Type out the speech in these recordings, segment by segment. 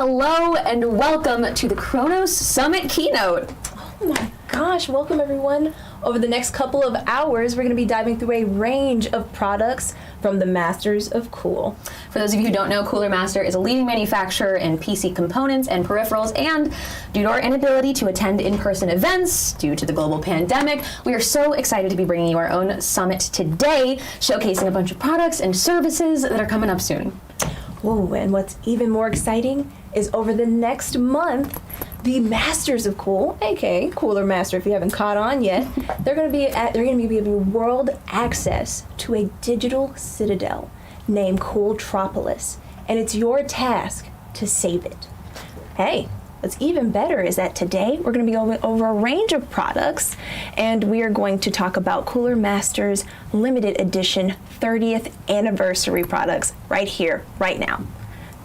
Hello and welcome to the Chronos Summit keynote. Oh my gosh, welcome everyone. Over the next couple of hours, we're going to be diving through a range of products from the masters of cool. For those of you who don't know, Cooler Master is a leading manufacturer in PC components and peripherals, and due to our inability to attend in-person events due to the global pandemic, we are so excited to be bringing you our own summit today, showcasing a bunch of products and services that are coming up soon. Ooh, and what's even more exciting is over the next month, the Masters of Cool, aka Cooler Master if you haven't caught on yet, they're going to be giving world access to a digital citadel named Cooltropolis, and it's your task to save it. Hey, what's even better is that today we're going to be over a range of products, and we are going to talk about Cooler Master's limited edition 30th anniversary products right here, right now.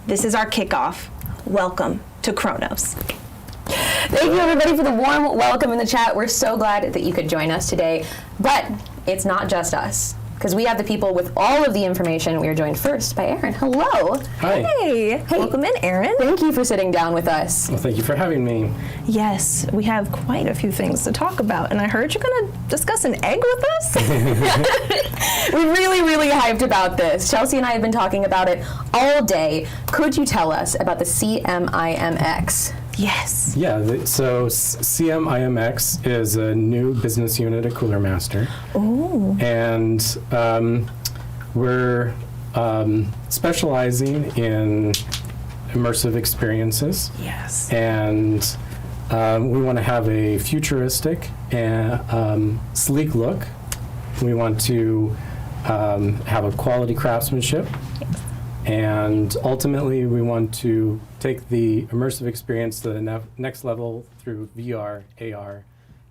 This is our kickoff. Welcome to Chronos. Thank you everybody for the warm welcome in the chat. We're so glad that you could join us today. But it's not just us, because we have the people with all of the information. We are joined first by Aaron. Hello. Hi. Hey, welcome in, Aaron. Thank you for sitting down with us. Well, thank you for having me. Yes, we have quite a few things to talk about, and I heard you're going to discuss an egg with us? We're really hyped about this. Chelsea and I have been talking about it all day. Could you tell us about the CMIMX? Yes. Yeah, so CMIMX is a new business unit at Cooler Master. Ooh. And we're specializing in immersive experiences. Yes. And we want to have a futuristic and sleek look. We want to have a quality craftsmanship. Yes. And ultimately, we want to take the immersive experience to the next level through VR, AR,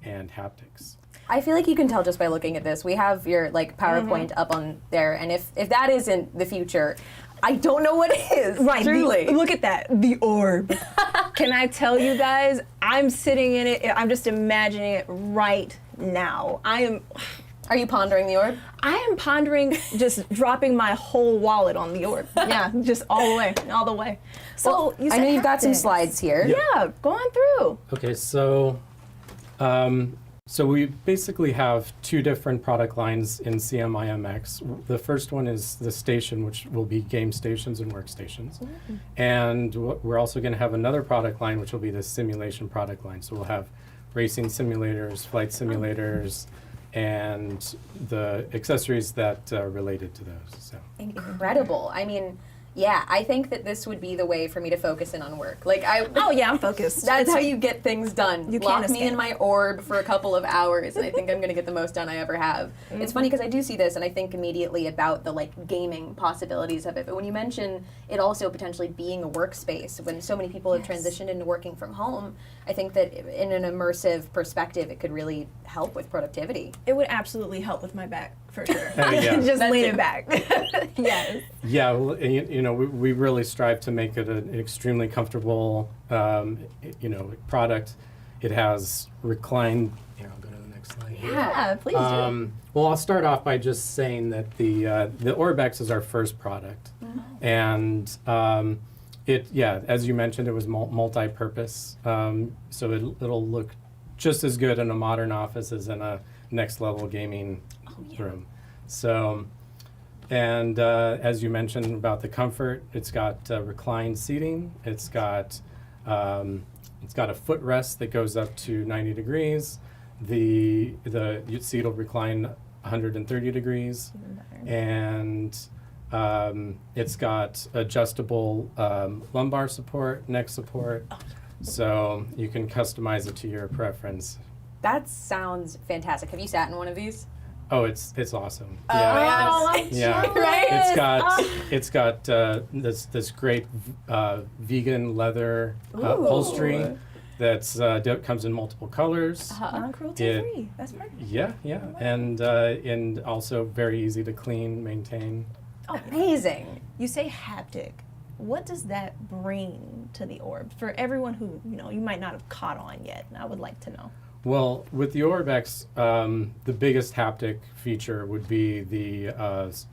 and haptics. I feel like you can tell just by looking at this. We have your PowerPoint up on there, and if that isn't the future, I don't know what is. Right, truly. look at that, the orb. Can I tell you guys, I'm sitting in it, I'm just imagining it right now. Are you pondering the orb? I am pondering just dropping my whole wallet on the orb. Yeah, just all the way. So well, I know you've got some slides here. Yeah, go on through. Okay, so we basically have two different product lines in CMIMX. The first one is the station, which will be game stations and workstations. Mm-hmm. And we're also going to have another product line, which will be the simulation product line. So we'll have racing simulators, flight simulators, and the accessories that are related to those. So incredible. I mean, yeah, I think that this would be the way for me to focus in on work. Oh yeah, I'm focused. That's how you get things done. You Lock me in my orb for a couple of hours, and I think I'm going to get the most done I ever have. Mm-hmm. It's funny because I do see this, and I think immediately about the gaming possibilities of it. But when you mention it also potentially being a workspace, when so many people have transitioned into working from home, I think that in an immersive perspective, it could really help with productivity. It would absolutely help with my back, for sure. Yeah. Just lean it back. Yes. Yeah, well, we really strive to make it an extremely comfortable, product. It has reclined. Here, I'll go to the next slide. Yeah, please do. Well, I'll start off by just saying that the Orbex is our first product, and as you mentioned, it was multi-purpose, so it'll look just as good in a modern office as in a next-level gaming room. So. And as you mentioned about the comfort, it's got reclined seating. It's got a footrest that goes up to 90 degrees. The seat will recline 130 degrees, and it's got adjustable lumbar support, neck support, so you can customize it to your preference. That sounds fantastic. Have you sat in one of these? Oh, it's awesome. Yeah. Right. It's got this great vegan leather upholstery that's comes in multiple colors. Non-cruelty free. That's perfect. Yeah, and also very easy to clean, maintain. Oh, amazing. You say haptic. What does that bring to the orb for everyone who you might not have caught on yet? I would like to know. Well, with the Orbex, the biggest haptic feature would be the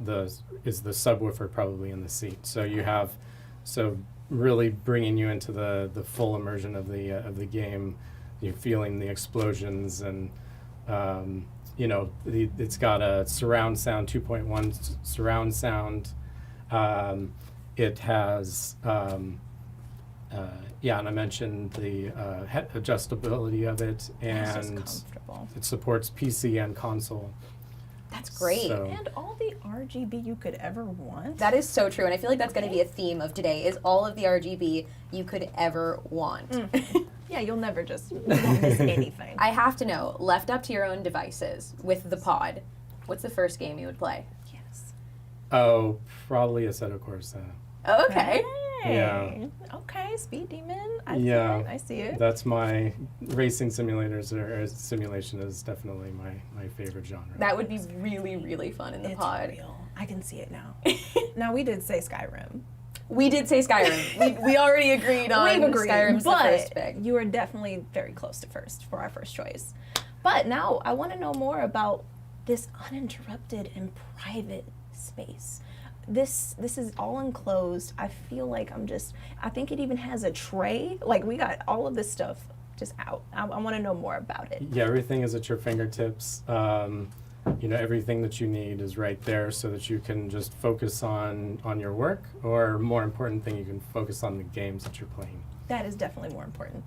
subwoofer probably in the seat. So you have, really bringing you into the full immersion of the game. You're feeling the explosions and it's got a surround sound 2.1 surround sound. It has and I mentioned the adjustability of it, It's just and comfortable. it supports PC and console. That's great. So- And all the RGB you could ever want. That is so true, and I feel like that's going to be a theme of today, is all of the RGB you could ever want. Yeah, you'll never just you won't miss anything. I have to know, left up to your own devices with the pod, what's the first game you would play? Yes. Oh, probably Assetto Corsa. Oh, okay. Hey. Okay, Speed Demon. I see Yeah. it. I see it. That's my racing simulators or simulation is definitely my favorite genre. That would be really, really fun in the It's pod. real. I can see it now. Now, we did say Skyrim. We did say Skyrim. we already agreed on We've agreed, Skyrim's the but first pick. you are definitely very close to first for our first choice. But now I want to know more about this uninterrupted and private space. This is all enclosed. I feel like I think it even has a tray. Like, we got all of this stuff just out. I want to know more about it. Yeah, everything is at your fingertips. Everything that you need is right there so that you can just focus on your work, or more important thing, you can focus on the games that you're playing. That is definitely more important.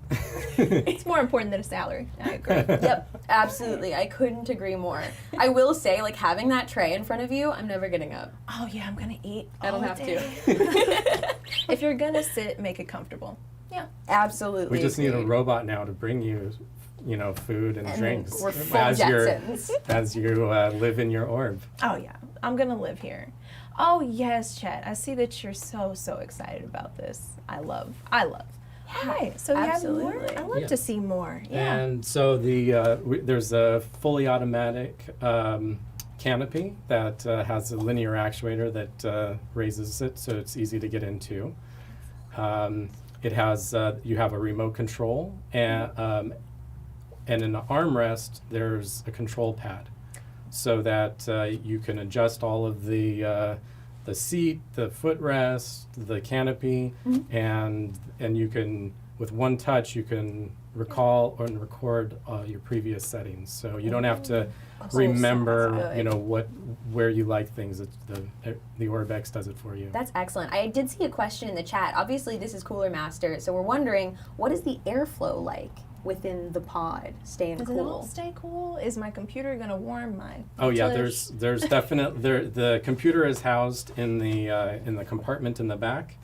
It's more important than a salary. I agree. Yep, absolutely. I couldn't agree more. I will say, like, having that tray in front of you, I'm never getting up. Oh yeah, I'm gonna eat. I don't all have day. to. If you're gonna sit, make it comfortable. Yeah. Absolutely. We just need a agreed. robot now to bring you, food and drinks We're full as Jetsons. as you live in your orb. Oh yeah, I'm gonna live here. Oh yes, Chet. I see that you're so excited about this. I love. Hi. So you have more? absolutely. I love Yeah. to see more. Yeah. And so there's a fully automatic canopy that has a linear actuator that raises it, so it's easy to get into. It has you have a remote control, and in the armrest there's a control pad, so that you can adjust all of the seat, the footrest, the canopy, and you can, with one touch, you can recall or record your previous settings. So you don't have to remember, that's good. where you like things. The Orbex does it for you. That's excellent. I did see a question in the chat. Obviously, this is Cooler Master, so we're wondering, what is the airflow like within the pod, staying Does it all cool? stay cool? Is my computer gonna warm my? Oh yeah, tush? there's definitely the computer is housed in the compartment in the back.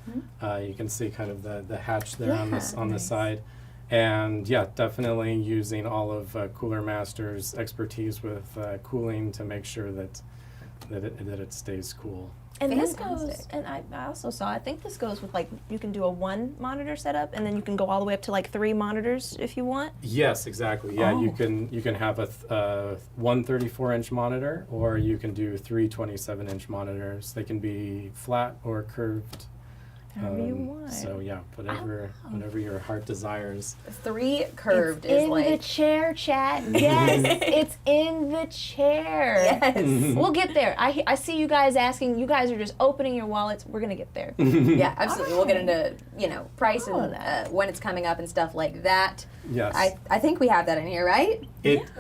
You can see kind of the hatch there on Yeah, the nice. side, and yeah, definitely using all of Cooler Master's expertise with cooling to make sure that it stays cool. And this goes, Fantastic. and I also saw, I think this goes with, like, you can do a 1 monitor setup, and then you can go all the way up to like 3 monitors if you want. Yes, exactly. Yeah, you Oh. can have one 34-inch monitor, or you can do 3 27-inch monitors. They can be flat or curved. However you want. So yeah, whatever your heart desires. 3 curved It's is in like... the chair, chat. Yes, it's in the chair. Yes. We'll get there. I see you guys asking. You guys are just opening your wallets. We're gonna get there. Yeah, absolutely. We'll get into, price All of and that. when it's coming up and stuff like that. Yes. I think we have that in here, right?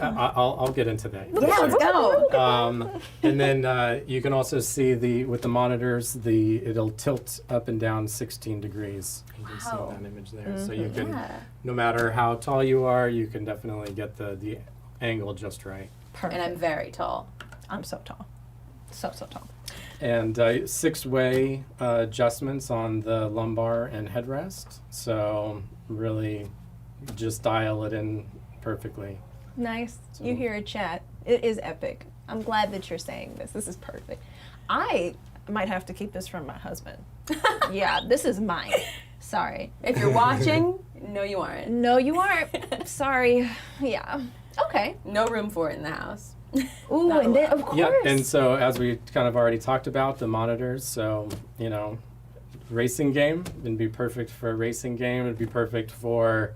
I'll get into that. Yeah, let's go. And then you can also see with the monitors, it'll tilt up and down 16 degrees. You can see Wow. that image there. So you can, Yeah. no matter how tall you are, you can definitely get the angle just right. Perfect. And I'm very tall. I'm so tall. So tall. And 6-way adjustments on the lumbar and headrest. So really just dial it in perfectly. Nice. So- You hear a chat. It is epic. I'm glad that you're saying this. This is perfect. I might have to keep this from my husband. Yeah, this is mine. Sorry. If you're watching, no, you aren't. No, you aren't. Sorry. Yeah. Okay. No room for it in the house. Ooh, Not and then, allowed. of course. Yeah, and so as we kind of already talked about, the monitors, so, racing game, it'd be perfect for a racing game. It'd be perfect for,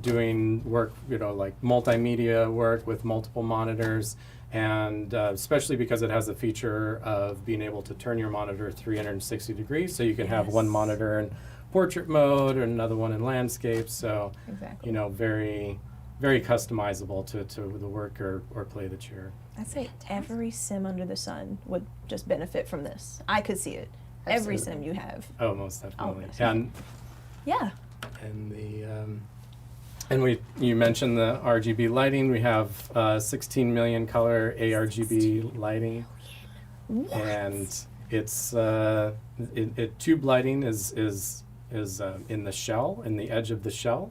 doing work, like multimedia work with multiple monitors, and especially because it has the feature of being able to turn your monitor 360 degrees, so you can have one monitor in portrait mode and another one in landscape. So, Exactly. very, very customizable to the work or play that you're. I'd say every sim under the sun would just benefit from this. I could see it. Every sim you have. Oh, most definitely. Oh, And Yeah. you mentioned the RGB lighting. We have 16 million color ARGB lighting, and it's tube lighting is in the shell, in the edge of the shell.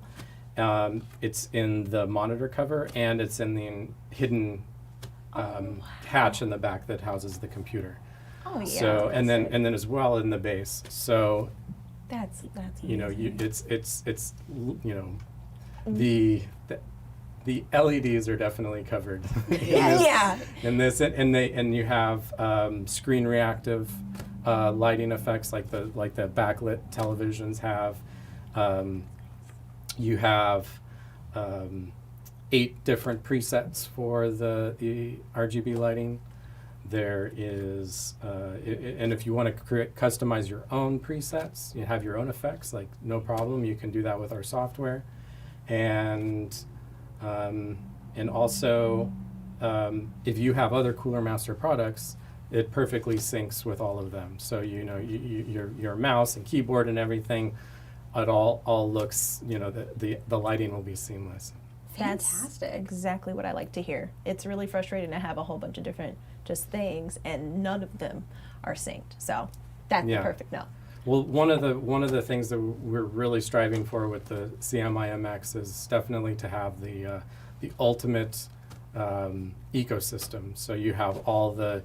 It's in the monitor cover, and it's in the hidden hatch in the back that houses the computer. Oh yeah. So and then as well in the base. So that's it's the LEDs are definitely covered. Yeah. In this, and you have screen reactive lighting effects like the backlit televisions have. You have 8 different presets for the RGB lighting. There is, and if you want to customize your own presets, you have your own effects, like no problem, you can do that with our software. And also, if you have other Cooler Master products, it perfectly syncs with all of them. So your mouse and keyboard and everything, it all looks, the lighting will be seamless. Fantastic. That's exactly what I like to hear. It's really frustrating to have a whole bunch of different just things and none of them are synced. So that's the perfect no. Well, one of the things that we're really striving for with the CMIMX is definitely to have the ultimate ecosystem. So you have all the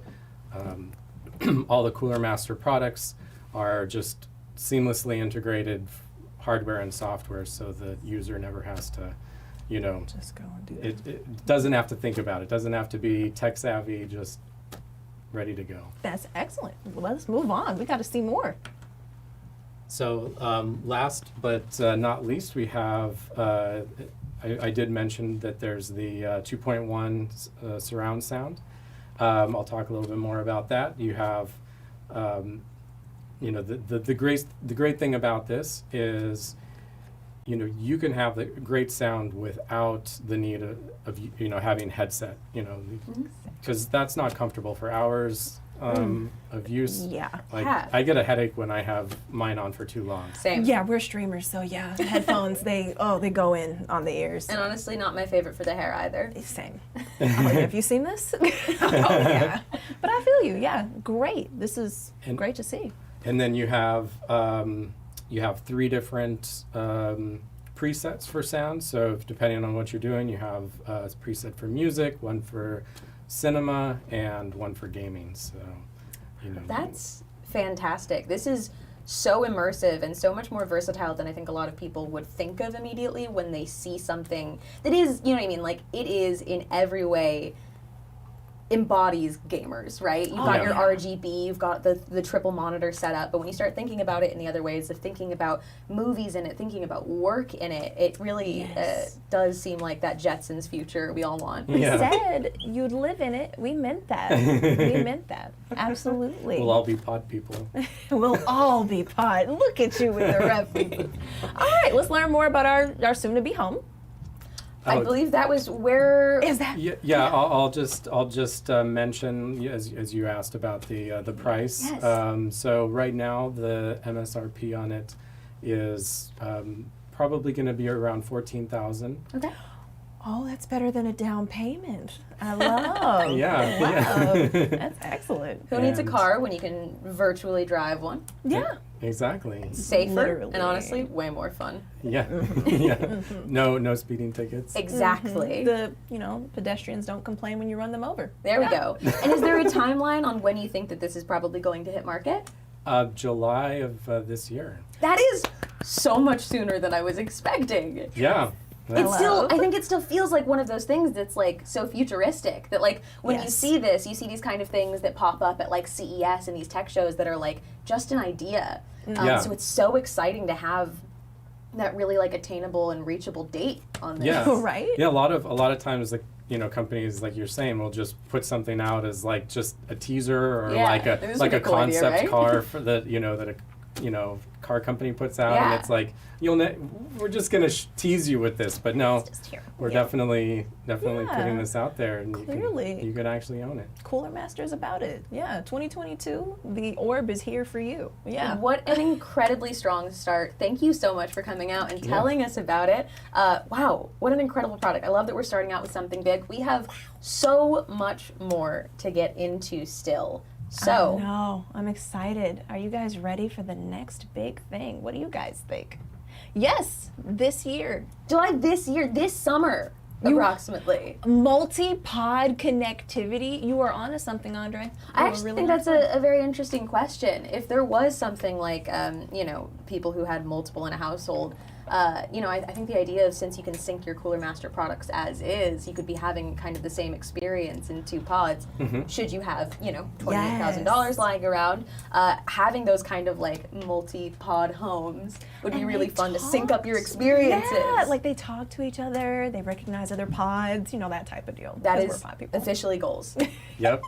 Cooler Master products are just seamlessly integrated hardware and software, so the user never has to, Just go and do that. it doesn't have to think about it. Doesn't have to be tech savvy. Just ready to go. That's excellent. Well, let's move on. We got to see more. So last but not least, we have, I did mention that there's the 2.1 surround sound. I'll talk a little bit more about that. You have, the great thing about this is, you can have the great sound without the need of having headset, because that's not comfortable for hours of use. Yeah. Like, Yeah. I get a headache when I have mine on for too long. Same. Yeah, we're streamers, so yeah, headphones, they go in on the ears. And honestly, not my favorite for the hair either. Same. Have you seen this? Oh, yeah. But I feel you, yeah. Great. This is great to see. And then you have 3 different presets for sound. So depending on what you're doing, you have a preset for music, one for cinema, and one for gaming. So, That's fantastic. This is so immersive and so much more versatile than I think a lot of people would think of immediately when they see something that is, like it is in every way embodies gamers, right? You've got your RGB, you've got the triple monitor setup, but when you start thinking about it in the other ways of thinking about movies in it, thinking about work in it, it really does seem like that Jetsons future we all want. We said you'd live in it. We meant that. We meant that. Absolutely. We'll all be pod people. We'll all be pod. Look at you with the references. All right, let's learn more about our soon-to-be home. I believe that was where Is that? Yeah. I'll just mention, as you asked about the price. Yes. So right now the MSRP on it is probably going to be around $14,000. Okay. Oh, that's better than a down payment. I love. Yeah. Love. That's excellent. Who needs a And- car when you can virtually drive one? Yeah. Exactly. Safer Literally. and honestly way more fun. Yeah. Yeah. No speeding tickets. Exactly. The pedestrians don't complain when you run them over. There we go. And is there a timeline on when you think that this is probably going to hit market? July of this year. That is so much sooner than I was expecting. Yeah. I think it still feels like one of those things that's like so futuristic that like when you Yes. see this, you see these kind of things that pop up at like CES and these tech shows that are like just an idea. Yeah. So it's so exciting to have that really like attainable and reachable date on this. Yeah. Right? Yeah, a lot of times, like, companies like you're saying will just put something out as like just a teaser or Yeah, like it was a a cool idea, concept right? car for that that a car company puts out, Yeah. and it's like we're just gonna tease you with this, but no, Just here. we're definitely Yeah. putting this out there, and Clearly. you could actually own it. Cooler Masters about it. Yeah, 2022, the orb is here for you. Yeah. What an incredibly strong start. Thank you so much for coming out and telling us about it. Wow, what an incredible product. I love that we're starting out with something big. We have so much more to get into still. So, No, I'm excited. Are you guys ready for the next big thing? What do you guys think? Yes, this year. July this summer, approximately. Multi-pod connectivity. You are onto something, Andre. I actually think that's a very interesting question. If there was something like, people who had multiple in a household, I think the idea of, since you can sync your Cooler Master products as is, you could be having kind of the same experience in 2 pods. Should you have, $28,000 lying around, having those kind of like multi-pod homes would be really fun to sync up your experiences. Yeah, like they talk to each other, they recognize other pods, that type of deal. That 'Cause is we're pod people. officially goals. Yep.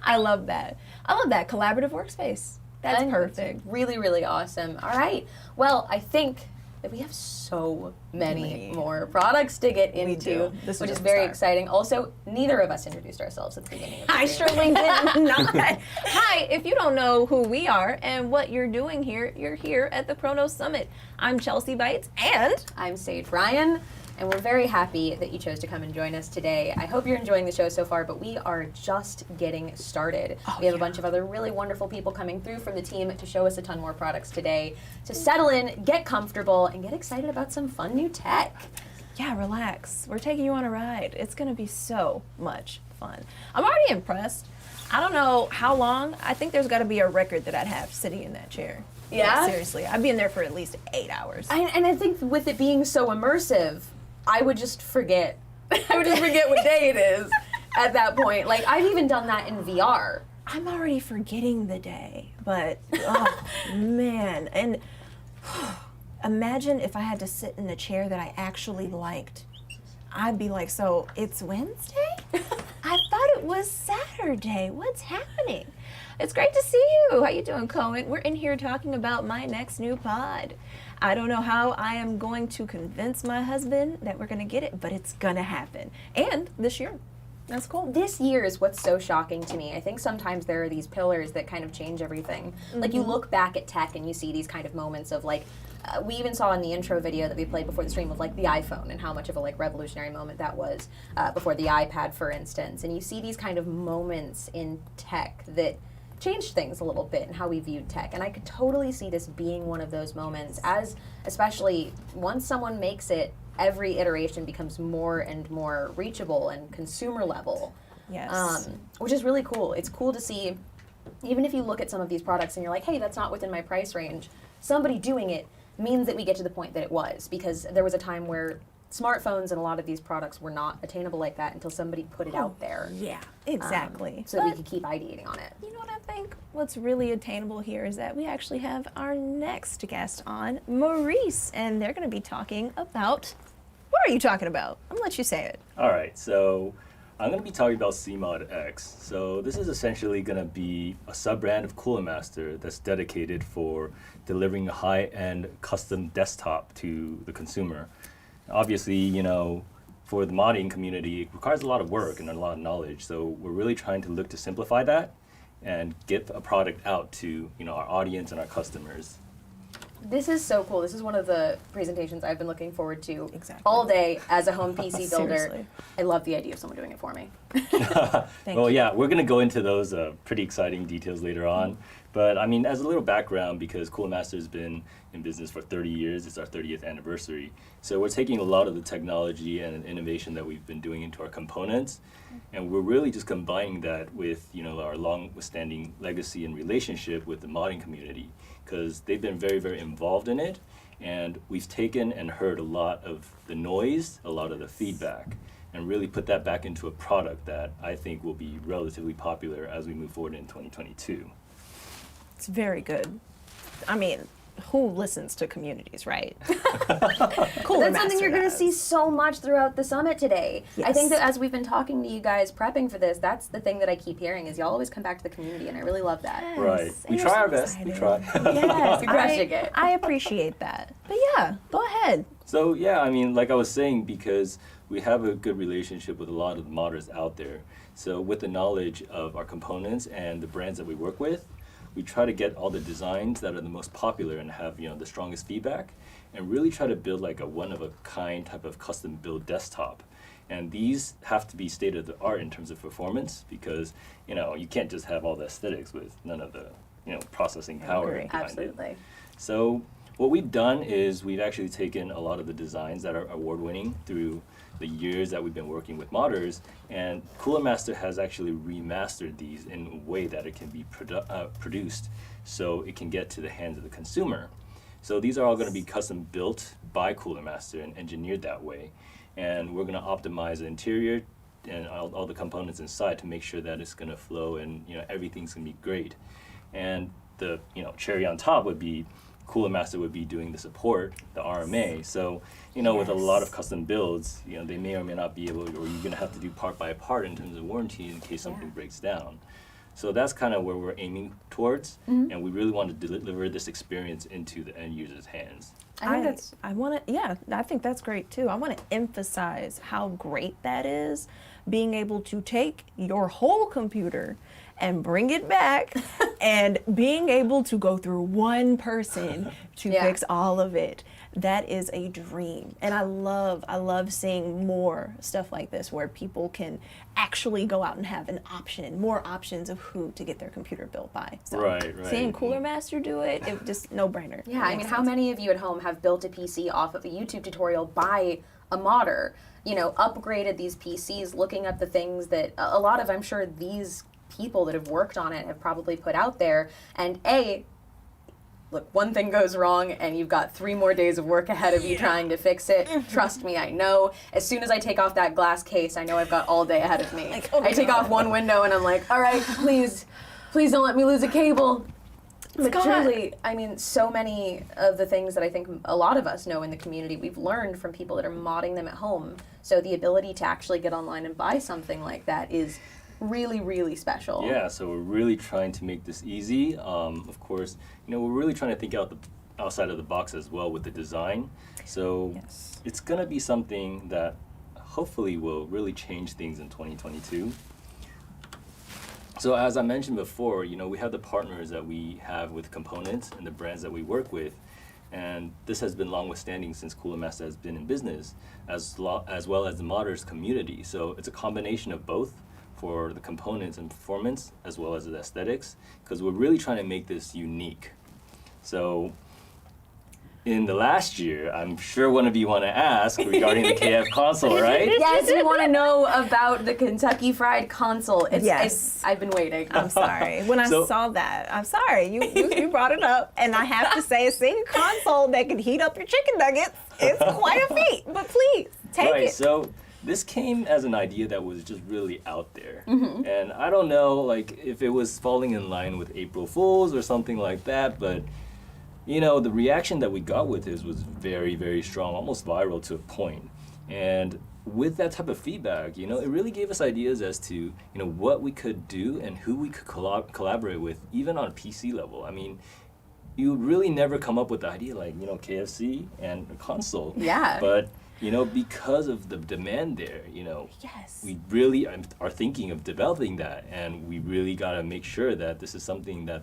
I love that. Collaborative workspace. That's And perfect. it's really, really awesome. All right. Well, I think that we have so many more products to get into, do. This is which is just the very start. exciting. Also, neither of us introduced ourselves at the beginning of the I stream. surely did not. Hi, if you don't know who we are and what you're doing here, you're here at the Chronos Summit. I'm Chelsea Bites, and I'm Sage Ryan, and we're very happy that you chose to come and join us today. I hope you're enjoying the show so far, but we are just getting started. We have a bunch of other really wonderful people coming through from the team to show us a ton more products today. So settle in, get comfortable, and get excited about some fun new tech. yeah, relax. We're taking you on a ride. It's going to be so much fun. I'm already impressed. I don't know how long. I think there's got to be a record that I'd have sitting in that chair. Yeah? Like, seriously. I'd be in there for at least 8 hours. And I think with it being so immersive, I would just forget. I would just forget what day it is at that point. Like, I've even done that in VR. I'm already forgetting the day, but oh man. And imagine if I had to sit in the chair that I actually liked. I'd be like, so it's Wednesday? I thought it was Saturday. What's happening? It's great to see you. How you doing, Cohen? We're in here talking about my next new pod. I don't know how I am going to convince my husband that we're going to get it, but it's going to happen. And this year. That's cool. This year is what's so shocking to me. I think sometimes there are these pillars that kind of change everything. Like, you look back at tech and you see these kind of moments of like, we even saw in the intro video that we played before the stream of like the iPhone and how much of a like revolutionary moment that was before the iPad, for instance. And you see these kind of moments in tech that changed things a little bit and how we viewed tech. And I could totally see this being one of those moments, as especially once someone makes it, every iteration becomes more and more reachable and consumer level. Yes. Which is really cool. It's cool to see, even if you look at some of these products and you're like, hey, that's not within my price range, somebody doing it means that we get to the point that it was, because there was a time where smartphones and a lot of these products were not attainable like that until somebody put it out there. Yeah, exactly. So that we could keep ideating on it. You know what I think? What's really attainable here is that we actually have our next guest on, Maurice, and they're going to be talking about, what are you talking about? I'm going to let you say it. All right, so I'm going to be talking about CMod X. So this is essentially going to be a sub-brand of Cooler Master that's dedicated for delivering a high-end custom desktop to the consumer. Obviously, you know, for the modding community, it requires a lot of work and a lot of knowledge. So we're really trying to look to simplify that and get a product out to, you know, our audience and our customers. This is so cool. This is one of the presentations I've been looking forward to Exactly. all day as a home PC builder. Seriously. I love the idea of someone doing it for me. Well, yeah, we're going to go into those pretty exciting details later on. But I mean, as a little background, because Cooler Master has been in business for 30 years, it's our 30th anniversary. So we're taking a lot of the technology and innovation that we've been doing into our components, and we're really just combining that with, you know, our long-standing legacy and relationship with the modding community, because they've been very, very involved in it, and we've taken and heard a lot of the noise, a lot of the feedback, and really put that back into a product that I think will be relatively popular as we move forward in 2022. It's very good. I mean, who listens to communities, right? That's something you're going to see so much throughout the summit today. I think that as we've been talking to you guys prepping for this, that's the thing that I keep hearing is y'all always come back to the community, and I really love that. Yes. Right. We And try you're our so best. We excited. try. Yes, You're crushing it. I appreciate that. But yeah, go ahead. So yeah, I mean, like I was saying, because we have a good relationship with a lot of the modders out there. So with the knowledge of our components and the brands that we work with, we try to get all the designs that are the most popular and have, you know, the strongest feedback, and really try to build like a one-of-a-kind type of custom build desktop. And these have to be state of the art in terms of performance, because, you know, you can't just have all the aesthetics with none of the, you know, processing power agree. behind it. Absolutely. So what we've done is we've actually taken a lot of the designs that are award-winning through the years that we've been working with modders, and Cooler Master has actually remastered these in a way that it can be produced so it can get to the hands of the consumer. So these are all going to be custom built by Cooler Master and engineered that way. And we're going to optimize the interior and all the components inside to make sure that it's going to flow and, you know, everything's going to be great. And the, you know, cherry on top would be Cooler Master would be doing the support, the RMA. So, you know, with a lot of custom builds, you know, they may or may not be able, or you're going to have to do part by part in terms of warranty in case something breaks down. So that's kind of where we're aiming towards, and we really want to deliver this experience into the end user's hands. I want to, yeah, I think that's great too. I want to emphasize how great that is, being able to take your whole computer and bring it back and being able to go through one person to fix all of it. That is a dream. And I love seeing more stuff like this where people can actually go out and have an option, more options of who to get their computer built by. So Right. seeing Cooler Master do it, it just no brainer. Yeah, I mean, how many of you at home have built a PC off of a YouTube tutorial by a modder? You know, upgraded these PCs, looking up the things that a lot of, I'm sure, these people that have worked on it have probably put out there. And look, one thing goes wrong and you've got 3 more days of work ahead of you trying to fix it. Trust me, I know. As soon as I take off that glass case, I know I've got all day ahead of me. I take off one window and I'm like, all right, please don't let me lose a cable. But truly, I mean, so many of the things that I think a lot of us know in the community, we've learned from people that are modding them at home. So the ability to actually get online and buy something like that is really, really special. Yeah, so we're really trying to make this easy. Of course, you know, we're really trying to think outside of the box as well with the design. So it's going to be something that hopefully will really change things in 2022. So as I mentioned before, you know, we have the partners that we have with components and the brands that we work with. And this has been long withstanding since Cooler Master has been in business, as well as the modders community. So it's a combination of both for the components and performance, as well as the aesthetics, because we're really trying to make this unique. So in the last year, I'm sure one of you want to ask regarding the KF console, right? Yes, we want to know about the Kentucky Fried console. I've been waiting. I'm sorry. When I saw that, I'm sorry. You brought it up, and I have to say, seeing a console that can heat up your chicken nuggets is quite a feat. But please, take it. So this came as an idea that was just really out there. And I don't know, like, if it was falling in line with April Fools or something like that, but you know, the reaction that we got with this was very, very strong, almost viral to a point. And with that type of feedback, you know, it really gave us ideas as to, you know, what we could do and who we could collaborate with, even on a PC level. I mean, you would really never come up with the idea like, you know, KFC and a console. Yeah. But, you know, because of the demand there, you know, we really are thinking of developing that, and we really got to make sure that this is something that,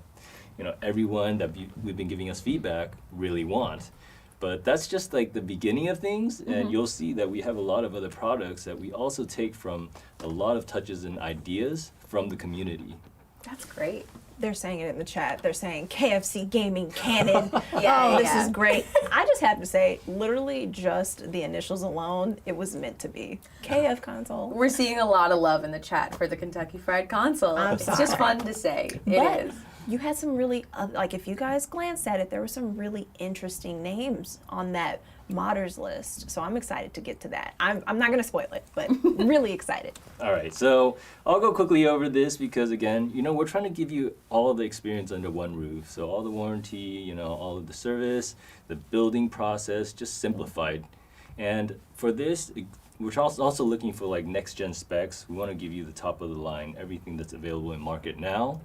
you know, everyone that we've been giving us feedback really want. But that's just like the beginning of things, and you'll see that we have a lot of other products that we also take from a lot of touches and ideas from the community. That's great. They're saying it in the chat. They're saying KFC gaming canon. This is great. I just have to say, literally just the initials alone, it was meant to be. KF console. We're seeing a lot of love in the chat for the Kentucky Fried console. It's just fun to say. It is. You had some really, like if you guys glanced at it, there were some really interesting names on that modders list. So I'm excited to get to that. I'm not going to spoil it, but really excited. All right, so I'll go quickly over this because again, we're trying to give you all of the experience under one roof. So all the warranty, all of the service, the building process, just simplified. And for this, we're also looking for like next gen specs. We want to give you the top of the line, everything that's available in market now.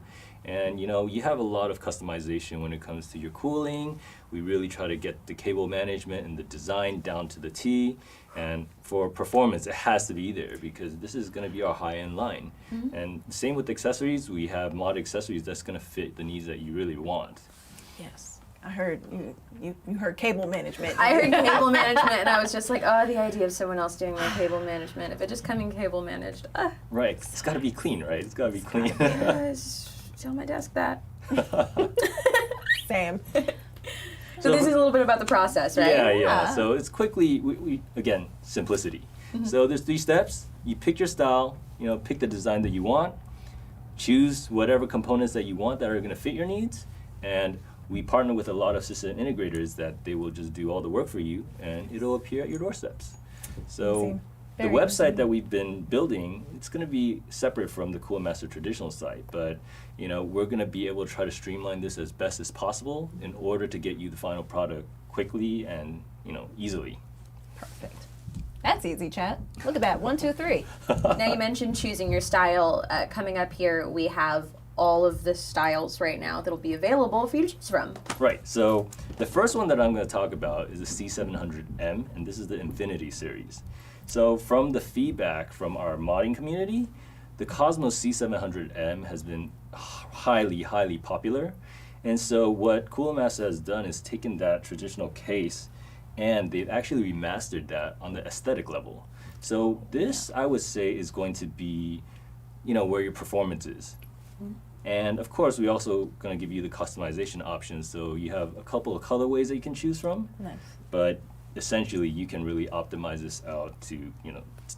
And you have a lot of customization when it comes to your cooling. We really try to get the cable management and the design down to the T. And for performance, it has to be there because this is going to be our high-end line. And same with accessories. We have mod accessories that's going to fit the needs that you really want. Yes. I heard you heard cable management. I heard cable management, and I was just like, oh, the idea of someone else doing my cable management. If it just coming cable managed, Right. It's got to be clean, right? It's got to be clean. Tell my desk that. Sam. So this is a little bit about the process, right? Yeah. So it's quickly, we again, simplicity. So there's 3 steps. You pick your style, pick the design that you want, choose whatever components that you want that are going to fit your needs, and we partner with a lot of system integrators that they will just do all the work for you, and it'll appear at your doorsteps. So the website that we've been building, it's going to be separate from the Cool Master traditional site, but we're going to be able to try to streamline this as best as possible in order to get you the final product quickly and easily. Perfect. That's easy, chat. Look at that. 1, 2, 3. Now you mentioned choosing your style. Coming up here, we have all of the styles right now that'll be available for you to choose from. Right. So the first one that I'm going to talk about is the C700M, and this is the Infinity series. So from the feedback from our modding community, the Cosmos C700M has been highly, highly popular. And so what Cool Master has done is taken that traditional case and they've actually remastered that on the aesthetic level. So this, I would say, is going to be, where your performance is. And of course, we also going to give you the customization options. So you have a couple of colorways that you can choose from. Nice. But essentially, you can really optimize this out to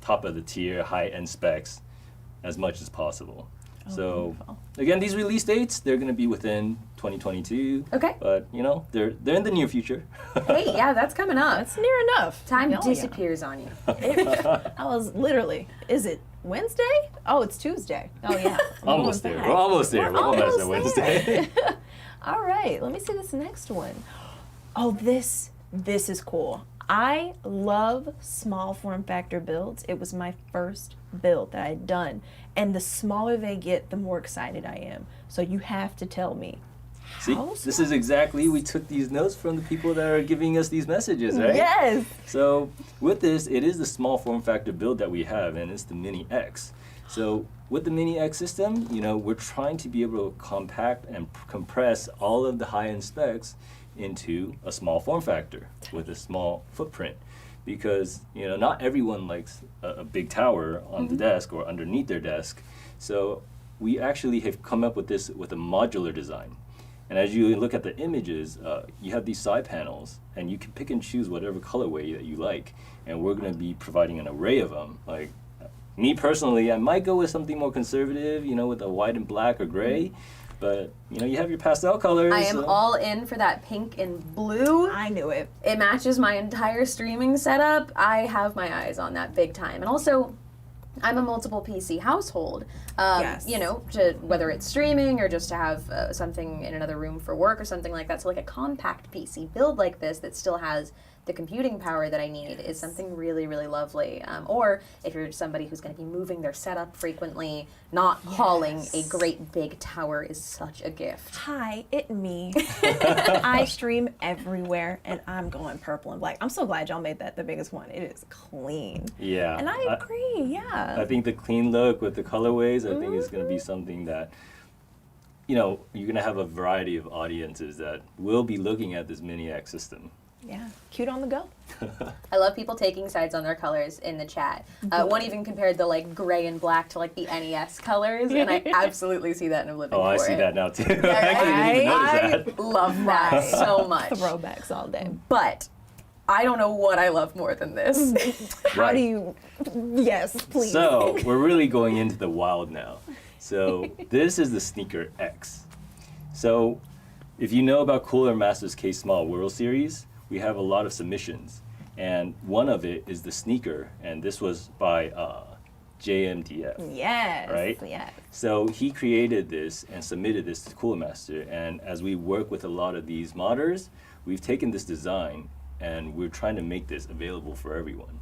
top of the tier, high-end specs, as much as possible. So wonderful. Again, these release dates, they're going to be within 2022. Okay. But they're in the near future. Hey, yeah, that's coming up. That's near enough. Time Oh, disappears on you. I was literally, is it Wednesday? Oh, it's Tuesday. Oh, yeah. Almost there. We're almost there. We're almost at Wednesday. All right, let me see this next one. Oh, this is cool. I love small form factor builds. It was my first build that I had done. And the smaller they get, the more excited I am. So you have to tell me. See, this is exactly, we took these notes from the people that are giving us these messages, right? Yes. So with this, it is the small form factor build that we have, and it's the Mini X. So with the Mini X system, we're trying to be able to compact and compress all of the high-end specs into a small form factor with a small footprint. Because not everyone likes a big tower on the desk or underneath their desk. So we actually have come up with this with a modular design. And as you look at the images, you have these side panels, and you can pick and choose whatever colorway that you like. And we're going to be providing an array of them. Like me personally, I might go with something more conservative, with a white and black or gray. But you have your pastel colors. I am all in for that pink and blue. I knew it. It matches my entire streaming setup. I have my eyes on that big time. And also, I'm a multiple PC household. Yes. Whether it's streaming or just to have something in another room for work or something like that. So like a compact PC build like this that still has the computing power that I need is something really, really lovely. Or if you're somebody who's going to be moving their setup frequently, not hauling a great big tower is such a gift. Hi, it me. I stream everywhere, and I'm going purple and black. I'm so glad y'all made that the biggest one. It is clean. Yeah. And I agree, yeah. I think the clean look with the colorways, I think is going to be something that, you're going to have a variety of audiences that will be looking at this Mini X system. Yeah, cute on the go. I love people taking sides on their colors in the chat. One even compared the gray and black to the NES colors, and I absolutely see that and I'm living for it. Oh, I see that now too. Yeah, I actually didn't even notice that. I love that so much. Throwbacks all day. But I don't know what I love more than this. How do you? Yes, please. So we're really going into the wild now. So this is the Sneaker X. So if you know about Cooler Masters K Small World Series, we have a lot of submissions. And one of it is the sneaker, and this was by JMDF. Yes. Right? Yes. So he created this and submitted this to Cooler Master, and as we work with a lot of these modders, we've taken this design and we're trying to make this available for everyone.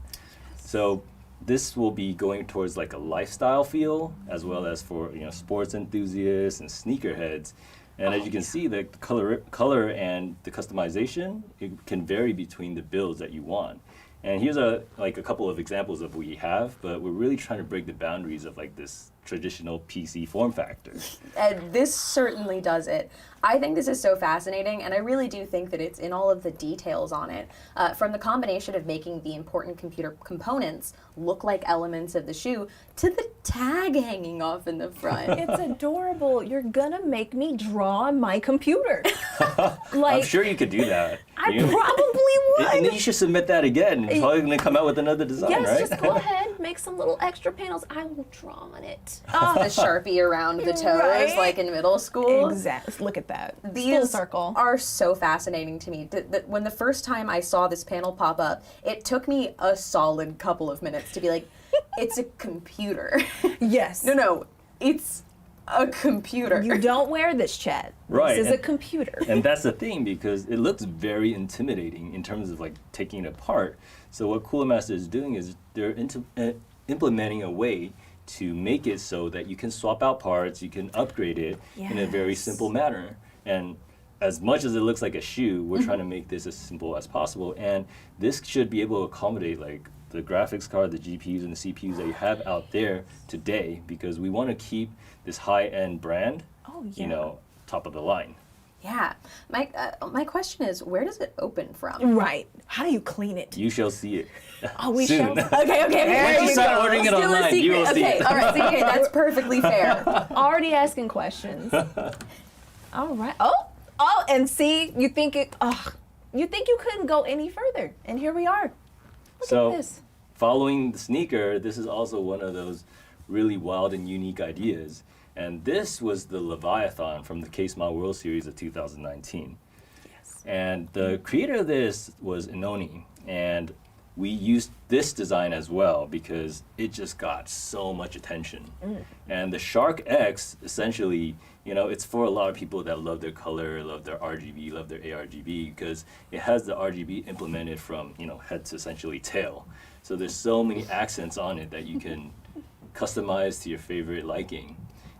So this will be going towards like a lifestyle feel, as well as for sports enthusiasts and sneakerheads. And as you can see, the color and the customization, it can vary between the builds that you want. And here's a couple of examples of what we have, but we're really trying to break the boundaries of like this traditional PC form factor. And this certainly does it. I think this is so fascinating, and I really do think that it's in all of the details on it. From the combination of making the important computer components look like elements of the shoe, to the tag hanging off in the front. It's adorable. You're gonna make me draw on my computer. I'm sure you could do that. I probably would. And then you should submit that again. You're probably going to come out with another design, Yes, right? just go ahead, make some little extra panels. I will draw on it. The Sharpie around the toes, Right? like in middle school. Exactly. Look at that. Full These circle. are so fascinating to me. When the first time I saw this panel pop up, it took me a solid couple of minutes to be like, it's a computer. Yes. No, it's a computer. You don't wear this, Chad. Right, This is a and- computer. And that's the thing, because it looks very intimidating in terms of like taking it apart. So what Cooler Master is doing is they're implementing a way to make it so that you can swap out parts, you can upgrade it in a very Yes. simple manner. And as much as it looks like a shoe, we're trying to make this as simple as possible. And this should be able to accommodate like the graphics card, the GPUs and the CPUs that you have out there today, because we want to keep this high-end brand, top of the line. Yeah. My question is, where does it open from? Right. How do you clean it? You shall see it. Oh, we soon. shall. Okay. Once you start ordering it Still a online, you secret. will see Okay, it. all right. So, okay, that's perfectly fair. Already asking questions. All right. Oh, and see, you think you couldn't go any further, and here we are. Look So, at this. following the sneaker, this is also one of those really wild and unique ideas. And this was the Leviathan from the K-Smile World Series of 2019. Yes. And the creator of this was Inoni. And we used this design as well because it just got so much attention. And the Shark X, essentially, it's for a lot of people that love their color, love their RGB, love their ARGB, because it has the RGB implemented from, head to essentially tail. So there's so many accents on it that you can customize to your favorite liking.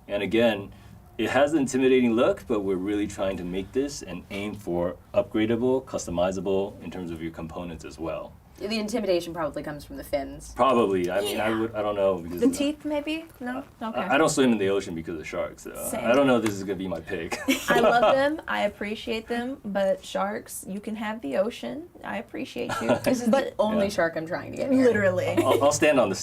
And again, it has an intimidating look, but we're really trying to make this and aim for upgradable, customizable in terms of your components as well. The intimidation probably comes from the fins. Probably. I mean, I don't know. Because The teeth, maybe? No? Okay. I don't swim in the ocean because of sharks. So Same. I don't know if this is going to be my pick. I love them. I appreciate them. But sharks, you can have the ocean. I appreciate you. This is the only shark I'm trying to get here. Literally. I'll stay on the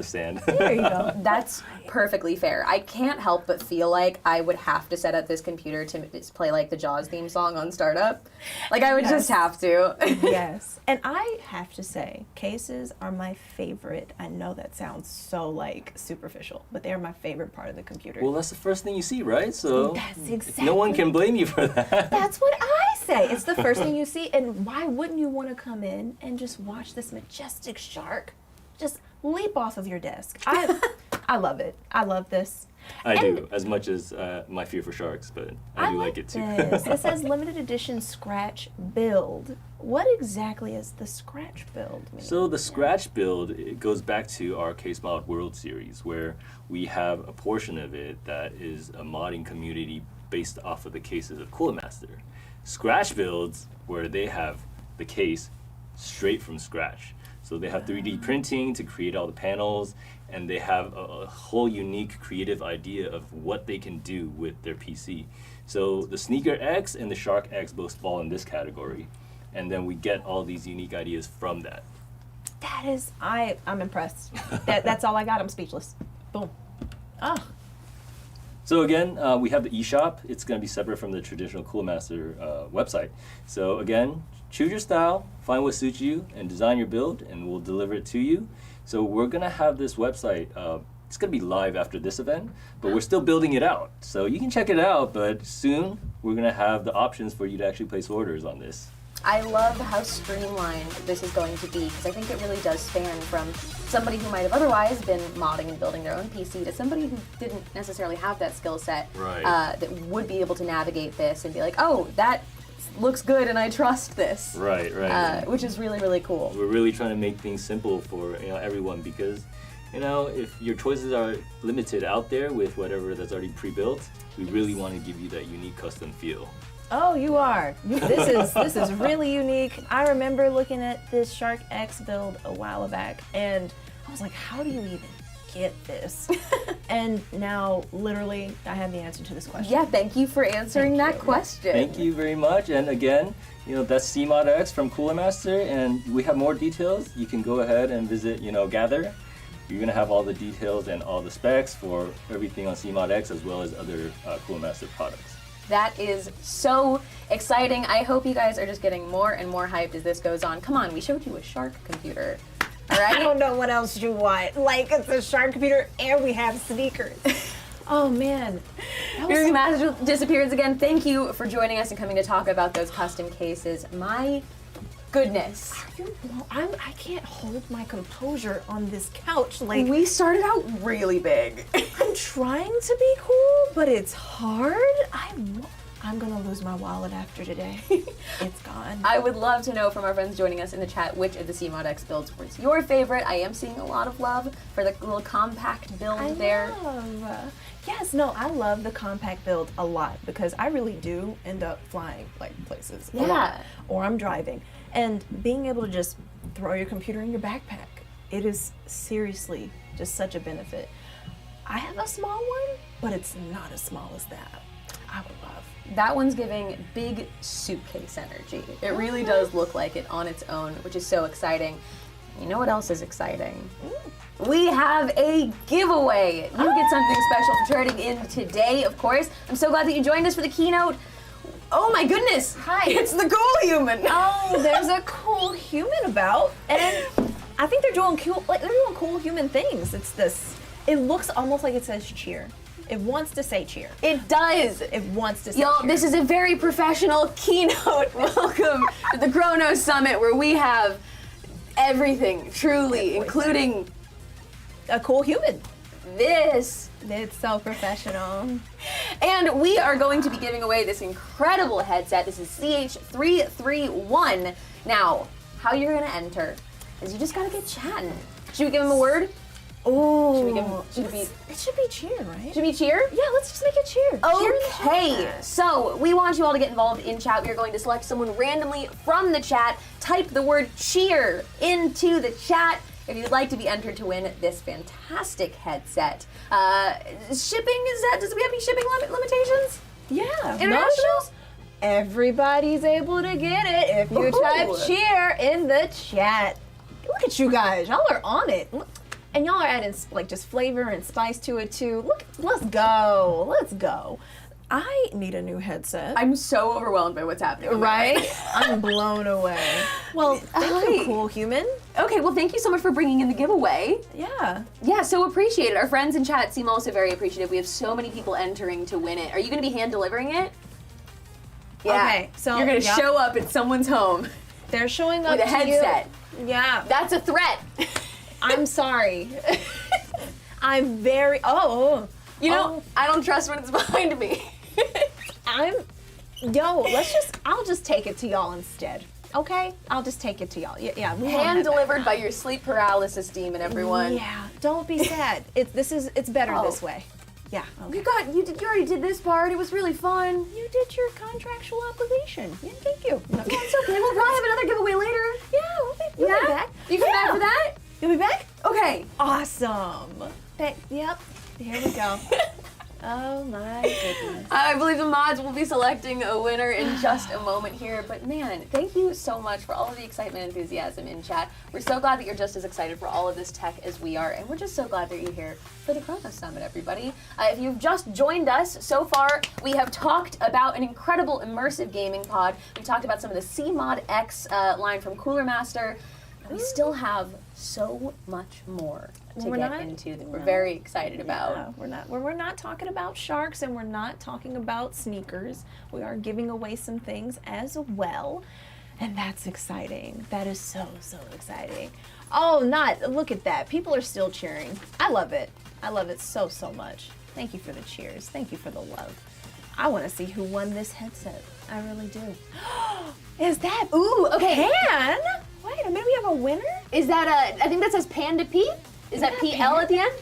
stand. There you go. That's perfectly fair. I can't help but feel like I would have to set up this computer to play like the Jaws theme song on startup. Like I would just have to. Yes. And I have to say, cases are my favorite. I know that sounds so like superficial, but they're my favorite part of the computer. Well, that's the first thing you see, right? So That's exactly. no one can blame you for that. That's what I say. It's the first thing you see, and why wouldn't you want to come in and just watch this majestic shark just leap off of your desk? I love it. I love this. I do, as much as my fear for sharks, but I do like it too. This. It says limited edition scratch build. What exactly is the scratch build mean? So the scratch build, it goes back to our K-Smile World Series, where we have a portion of it that is a modding community based off of the cases of Cooler Master. Scratch builds, where they have the case straight from scratch. So they have 3D printing to create all the panels, and they have a whole unique creative idea of what they can do with their PC. So the Sneaker X and the Shark X both fall in this category, and then we get all these unique ideas from that. That is, I'm impressed. That's all I got. I'm speechless. Boom. Oh. So again, we have the eShop. It's going to be separate from the traditional Cooler Master website. So again, choose your style, find what suits you, and design your build, and we'll deliver it to you. So we're going to have this website It's going to be live after this event, but we're still building it out. So you can check it out, but soon we're going to have the options for you to actually place orders on this. I love how streamlined this is going to be, because I think it really does span from somebody who might have otherwise been modding and building their own PC to somebody who didn't necessarily have that skill set, Right. That would be able to navigate this and be like, oh, that looks good and I trust this. Right, right. Which is really, really cool. We're really trying to make things simple for everyone, because if your choices are limited out there with whatever that's already pre-built, we really want to give you that unique custom feel. Oh, you are. This is really unique. I remember looking at this Shark X build a while back, and I was like, how do you even get this? And now, literally, I have the answer to this question. Yeah, thank you for answering that question. Thank you very much. And again, that's CMod X from Cooler Master, and we have more details. You can go ahead and visit, Gather. You're gonna have all the details and all the specs for everything on CMod X, as well as other Cooler Master products. That is so exciting. I hope you guys are just getting more and more hyped as this goes on. Come on, we showed you a Shark computer. All right? I don't know what else you want. Like, it's a Shark computer, and we have sneakers. Oh, man. Your Master disappears again. Thank you for joining us and coming to talk about those custom cases. My goodness. I can't hold my composure on this couch. Like, We started out really big. I'm trying to be cool, but it's hard. I'm gonna lose my wallet after today. It's gone. I would love to know from our friends joining us in the chat which of the CMod X builds was your favorite. I am seeing a lot of love for the little compact build there. Yes, no, I love the compact build a lot, because I really do end up flying places a lot, or I'm driving. And being able to just throw your computer in your backpack, it is seriously just such a benefit. I have a small one, but it's not as small as that. I would love. That one's giving big suitcase energy. It really does look like it on its own, which is so exciting. You know what else is exciting? We have a giveaway. You get something special for turning in today, of course. I'm so glad that you joined us for the keynote. Oh my goodness! Hi. It's the cool human. Oh, there's a cool human about, and I think they're doing cool human things. It looks almost like it says cheer. It wants to say cheer. It does. It wants to say Y'all, cheer. this is a very professional keynote. Welcome to the Chronos Summit, where we have everything, truly, including a cool human. this. It's so professional. And we are going to be giving away this incredible headset. This is CH331. Now, how you're gonna enter is you just gotta get chatting. Should we give him a word? Oh, It should be cheer, right? Should we cheer? Yeah, let's just make it cheer. Cheer in the Okay, chat. so we want you all to get involved in chat. We are going to select someone randomly from the chat, type the word cheer into the chat if you'd like to be entered to win this fantastic headset. Shipping, does we have any shipping limitations? Yeah. Internationals? Everybody's able to get it if you type Ooh. cheer in the chat. Look at you guys. Y'all are on it. And y'all are adding just flavor and spice to it too. Look, let's go. Let's go. I need a new headset. I'm so overwhelmed by what's happening. Right? I'm blown away. Well, thank you, cool human. Okay, well, thank you so much for bringing in the giveaway. Yeah. Yeah, so appreciated. Our friends in chat seem also very appreciative. We have so many people entering to win it. Are you going to be hand delivering it? Yeah. Okay, so you're going to show up at someone's home they're showing up with a to headset. You. Yeah. That's a threat. I'm sorry. I'm very. You know, I don't trust when it's behind me. I'll just take it to y'all instead. Okay? I'll just take it to y'all. Yeah. We won't Hand have that. delivered by your sleep paralysis demon, everyone. Yeah. Don't be sad. It's better Oh. this way. Yeah. Okay. You already did this part. It was really fun. You did your contractual obligation. Yeah, thank you. Yeah, it's okay. We'll probably have another giveaway later. Yeah, we'll be back. You come back for that? You'll be back? Okay. Awesome. Yep. Here we go. Oh my goodness. I believe the mods will be selecting a winner in just a moment here. But man, thank you so much for all of the excitement and enthusiasm in chat. We're so glad that you're just as excited for all of this tech as we are. And we're just so glad that you're here for the Chronos Summit, everybody. If you've just joined us, so far we have talked about an incredible immersive gaming pod. We've talked about some of the CMod X line from Cooler Master. we still have so much more to We're get not- into that we're no. very excited about. Yeah, we're not talking about sharks and we're not talking about sneakers. We are giving away some things as well. And that's exciting. That is so exciting. Oh, look at that. People are still cheering. I love it. I love it so much. Thank you for the cheers. Thank you for the love. I want to see who won this headset. I really do. Is that Ooh, okay. Pan? Wait, maybe we have a winner? Is that I think that says Panda P? Is that that PL at the end?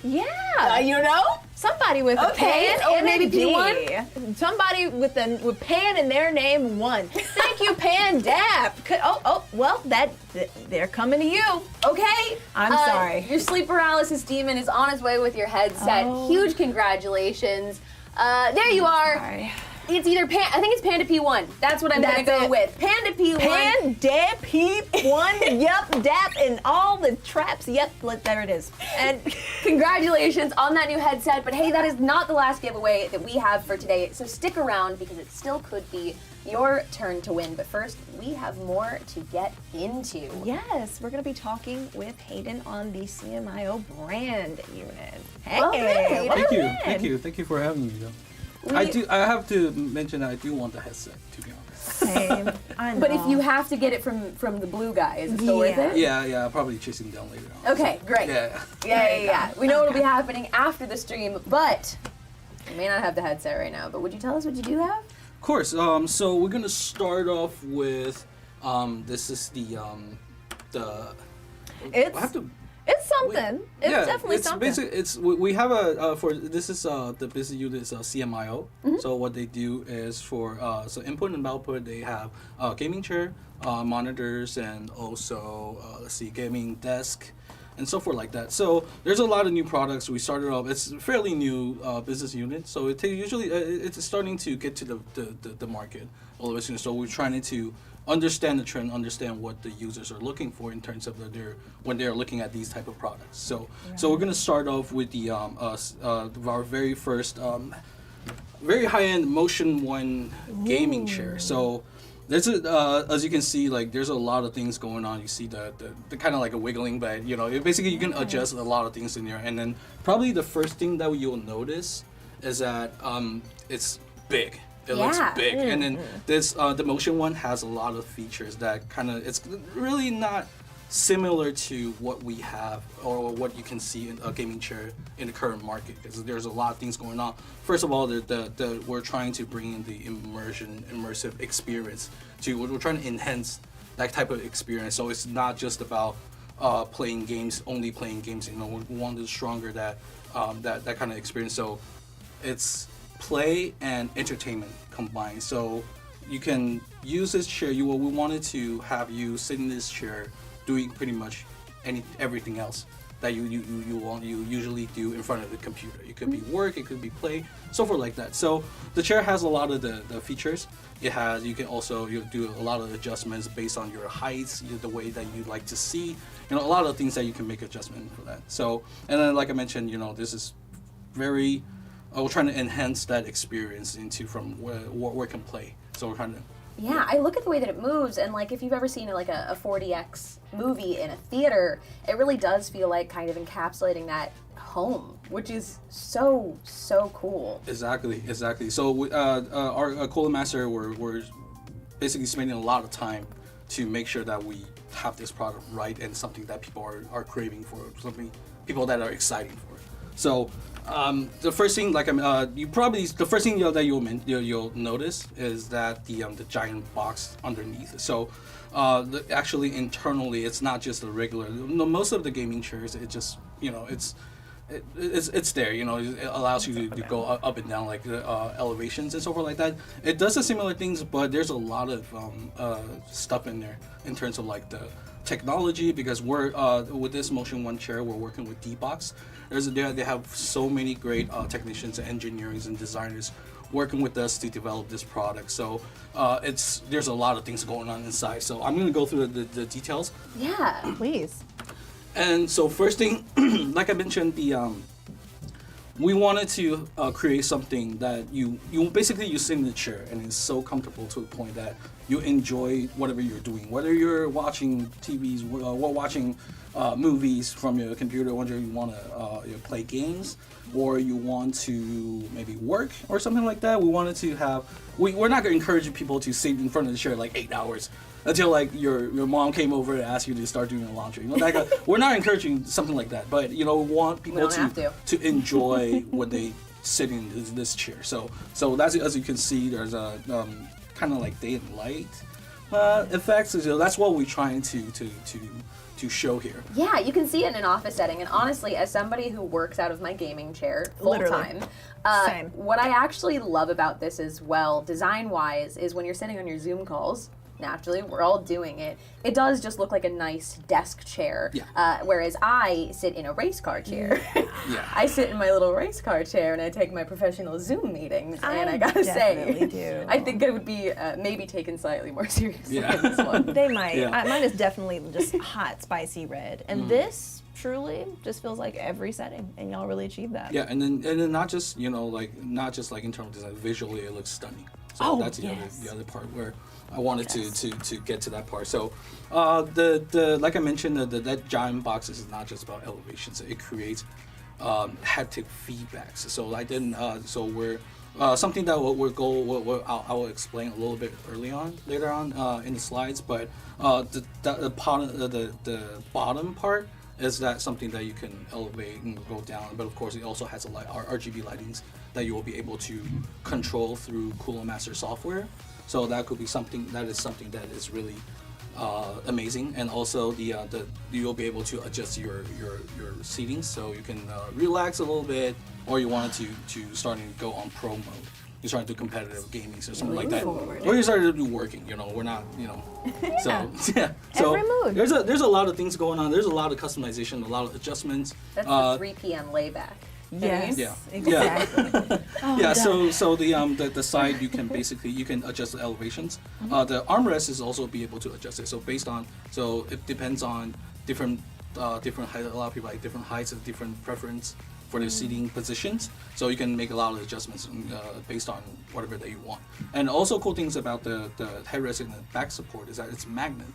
Yeah. You know? Somebody with Okay, a pan or and maybe a D. P1? Somebody with pan in their name won. Thank you, Pan Dap. Well, they're coming to you. Okay. I'm sorry. Your sleep paralysis demon is on his way with your headset. Oh. Huge congratulations. There you are. Sorry. It's either I think it's Panda P1. That's what I'm gonna That's go it. with. Panda P1. Pan Dap P1. Yep, Dap and all the traps. Yep, there it is. And Congratulations on that new headset. But hey, that is not the last giveaway that we have for today. So stick around because it still could be your turn to win. But first, we have more to get into. yes, we're going to be talking with Hayden on the CMIO brand unit. Hey, Welcome in, Hayden. welcome in. Thank you for having me. Though. I have to mention that I do want the headset, to be honest. Same. I know. But if you have to get it from the blue guy, is it still worth Yeah. it? Yeah, I'll probably chase him down later on. Okay, great. Yeah. Yeah. We know what'll be happening after the stream, but you may not have the headset right now. But would you tell us what you do have? Of course. So we're gonna start off with this is the It's, I have to. it's something. It's yeah, definitely it's something. we have a for this is the business unit is CMIO. Mm-hmm. So what they do is for so input and output they have gaming chair, monitors, and also let's see gaming desk, and so forth like that. So there's a lot of new products. We started off. It's a fairly new business unit. So usually it's starting to get to the market all of a sudden. So we're trying to understand the trend, understand what the users are looking for in terms of when they're looking at these type of products. So we're gonna start off with the our very first very high-end Motion One gaming chair. So there's as you can see, like there's a lot of things going on. You see the kind of like a wiggling, but basically you can adjust a lot of things in there. And then probably the first thing that you'll notice is that it's big. It looks Yeah. big, and then this the Motion One has a lot of features that it's really not similar to what we have or what you can see in a gaming chair in the current market, because there's a lot of things going on. First of all, we're trying to bring in the immersive experience. We're trying to enhance that type of experience, so it's not just about playing games, only playing games. We want to stronger that kind of experience. So it's play and entertainment combined. So you can use this chair. We wanted to have you sit in this chair doing pretty much everything else that you usually do in front of the computer. It could be work, it could be play, so forth like that. So the chair has a lot of the features. You can also do a lot of adjustments based on your heights, the way that you like to see, a lot of things that you can make adjustment for that. So, and then like I mentioned, this is very we're trying to enhance that experience from where it can play. So we're trying to. Yeah, I look at the way that it moves, and like if you've ever seen like a 4DX movie in a theater, it really does feel like kind of encapsulating that home, which is so cool. Exactly. So our Colada Master, we're basically spending a lot of time to make sure that we have this product right and something that people are craving for, something people that are excited for. So the first thing, the first thing that you'll notice is that the giant box underneath. So actually internally, it's not just a regular. Most of the gaming chairs, it just it's there. It allows you to go up and down like elevations and so forth like that. It does the similar things, but there's a lot of stuff in there in terms of like the technology, because we're with this Motion One chair, we're working with D-Box. They have so many great technicians and engineers and designers working with us to develop this product. So there's a lot of things going on inside. So I'm gonna go through the details. Yeah. Please. And so first thing, like I mentioned, we wanted to create something that you basically you sit in the chair and it's so comfortable to the point that you enjoy whatever you're doing, whether you're watching TVs or watching movies from your computer, whether you want to play games or you want to maybe work or something like that. We wanted to have, we're not going to encourage people to sit in front of the chair like 8 hours until like your mom came over to ask you to start doing the laundry. You know, like, we're not encouraging something like that, but you know, we want people to enjoy when they sit in this chair. So that's, as you can see, there's a kind of like day and light effects. So that's what we're trying to show here. Yeah, you can see it in an office setting, and honestly, as somebody who works out of my gaming chair full time, what I actually love about this as well, design-wise, is when you're sitting on your Zoom calls, naturally, we're all doing it, it does just look like a nice desk chair, whereas I sit in a race car chair. I sit in my little race car chair and I take my professional Zoom meetings, and I gotta say, I think it would be maybe taken slightly more seriously in this one. They might. Mine is definitely just hot, spicy red, and this truly just feels like every setting, and y'all really achieved that. Yeah, and then not just not just like internal design, visually it looks stunning. So that's the other part where I wanted to get to that part. So the like I mentioned, that giant box is not just about elevations. It creates haptic feedbacks. So I didn't. So we're something that I will explain a little bit later on in the slides. But the bottom part is that something that you can elevate and go down. But of course, it also has our RGB lightings that you will be able to control through Cooler Master software. So that could be something that is really amazing. And also you'll be able to adjust your settings, so you can relax a little bit, or you wanted to start to go on pro mode. You start to do competitive gaming or something like that, or you started to do working. You know, we're not. You know, so yeah. So every mood. There's a lot of things going on. There's a lot of customization, a lot of adjustments. That's the 3 p.m. layback. Yes. Yeah. Exactly. Yeah. So the side you can adjust the elevations. The armrest is also be able to adjust it. So it depends on different height. A lot of people like different heights and different preference for their seating positions. So you can make a lot of adjustments based on whatever that you want. And also cool things about the headrest and the back support is that it's magnet.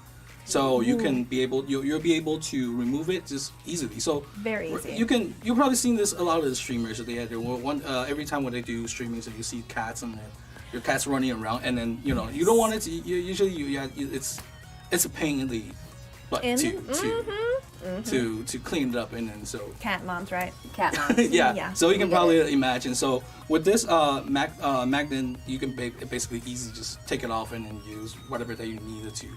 So you can be able you'll be able to remove it just easily. So very easy. You've probably seen this a lot of the streamers. They had every time when they do streaming, so you see cats and your cat's running around, and then you don't want it to. It's a pain in the butt to clean it up, and then so cat moms, right? Cat moms. yeah. So you can probably imagine. So with this magnet, you can basically easily just take it off and then use whatever that you needed to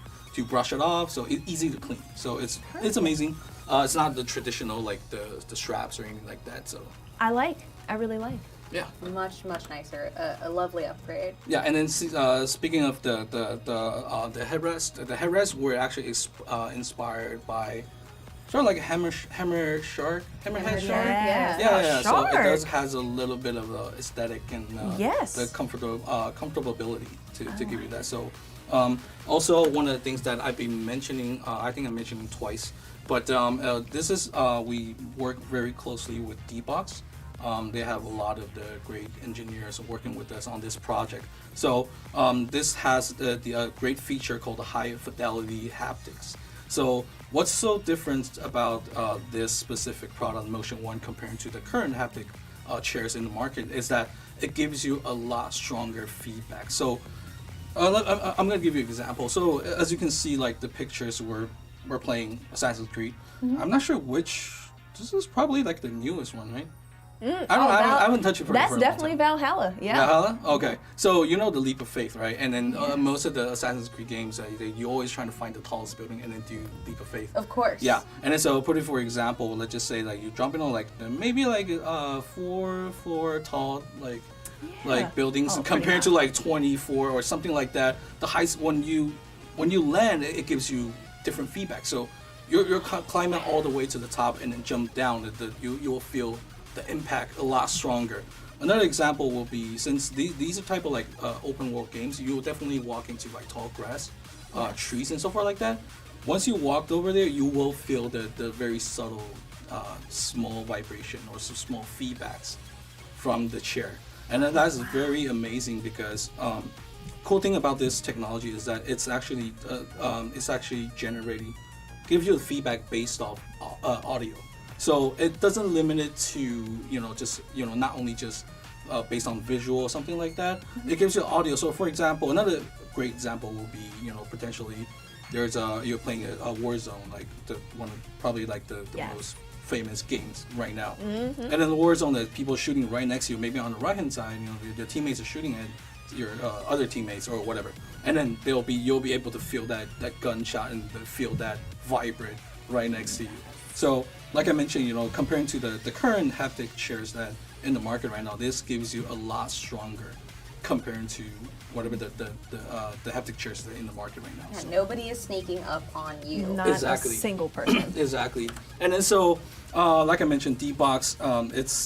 brush it off. So it's easy to clean. So it's amazing. It's not the traditional like the straps or anything like that. So I really like. Yeah. Much nicer. A lovely upgrade. Yeah, and then speaking of the headrest were actually inspired by sort of like a hammerhead shark. Yeah. So it has a little bit of aesthetic and the comfortability to give you that. So also one of the things that I've been mentioning, I think I mentioned it twice, but this is we work very closely with D-Box. They have a lot of the great engineers working with us on this project. So this has the great feature called the high fidelity haptics. So what's so different about this specific product, Motion 1, compared to the current haptic chairs in the market is that it gives you a lot stronger feedback. So I'm going to give you an example. So as you can see, like the pictures, we're playing Assassin's Creed. I'm not sure which. This is probably like the newest one, right? I haven't touched it for That's a long definitely time. Valhalla. Yeah. Valhalla? Okay. So you know the leap of faith, right? And then most of the Assassin's Creed games, you're always trying to find the tallest building and then do leap of faith. Of course. Yeah. And then so put it for example, let's just say like you're jumping on like maybe like 4-floor tall like buildings compared to like 24 or something like that. The heights when you land, it gives you different feedback. So you're climbing all the way to the top and then jump down. You will feel the impact a lot stronger. Another example will be, since these are type of like open world games, you will definitely walk into like tall grass, trees and so forth like that. Once you walked over there, you will feel the very subtle small vibration or some small feedbacks from the chair. And then that's very amazing because cool thing about this technology is that it's actually generating, gives you the feedback based off audio. So it doesn't limit it to not only just based on visual or something like that. It gives you audio. So for example, another great example will be potentially there's you're playing a Warzone, like probably the most famous games right now. And then the Warzone that people are shooting right next to you, maybe on the right hand side, your teammates are shooting at your other teammates or whatever, and then you'll be able to feel that gunshot and feel that vibrate right next to you. So like I mentioned, comparing to the current haptic chairs that in the market right now, this gives you a lot stronger comparing to whatever the haptic chairs that are in the market right now. Yeah, So. Nobody is sneaking up on you. Not Exactly. a single person. Exactly. And then so like I mentioned, D-Box,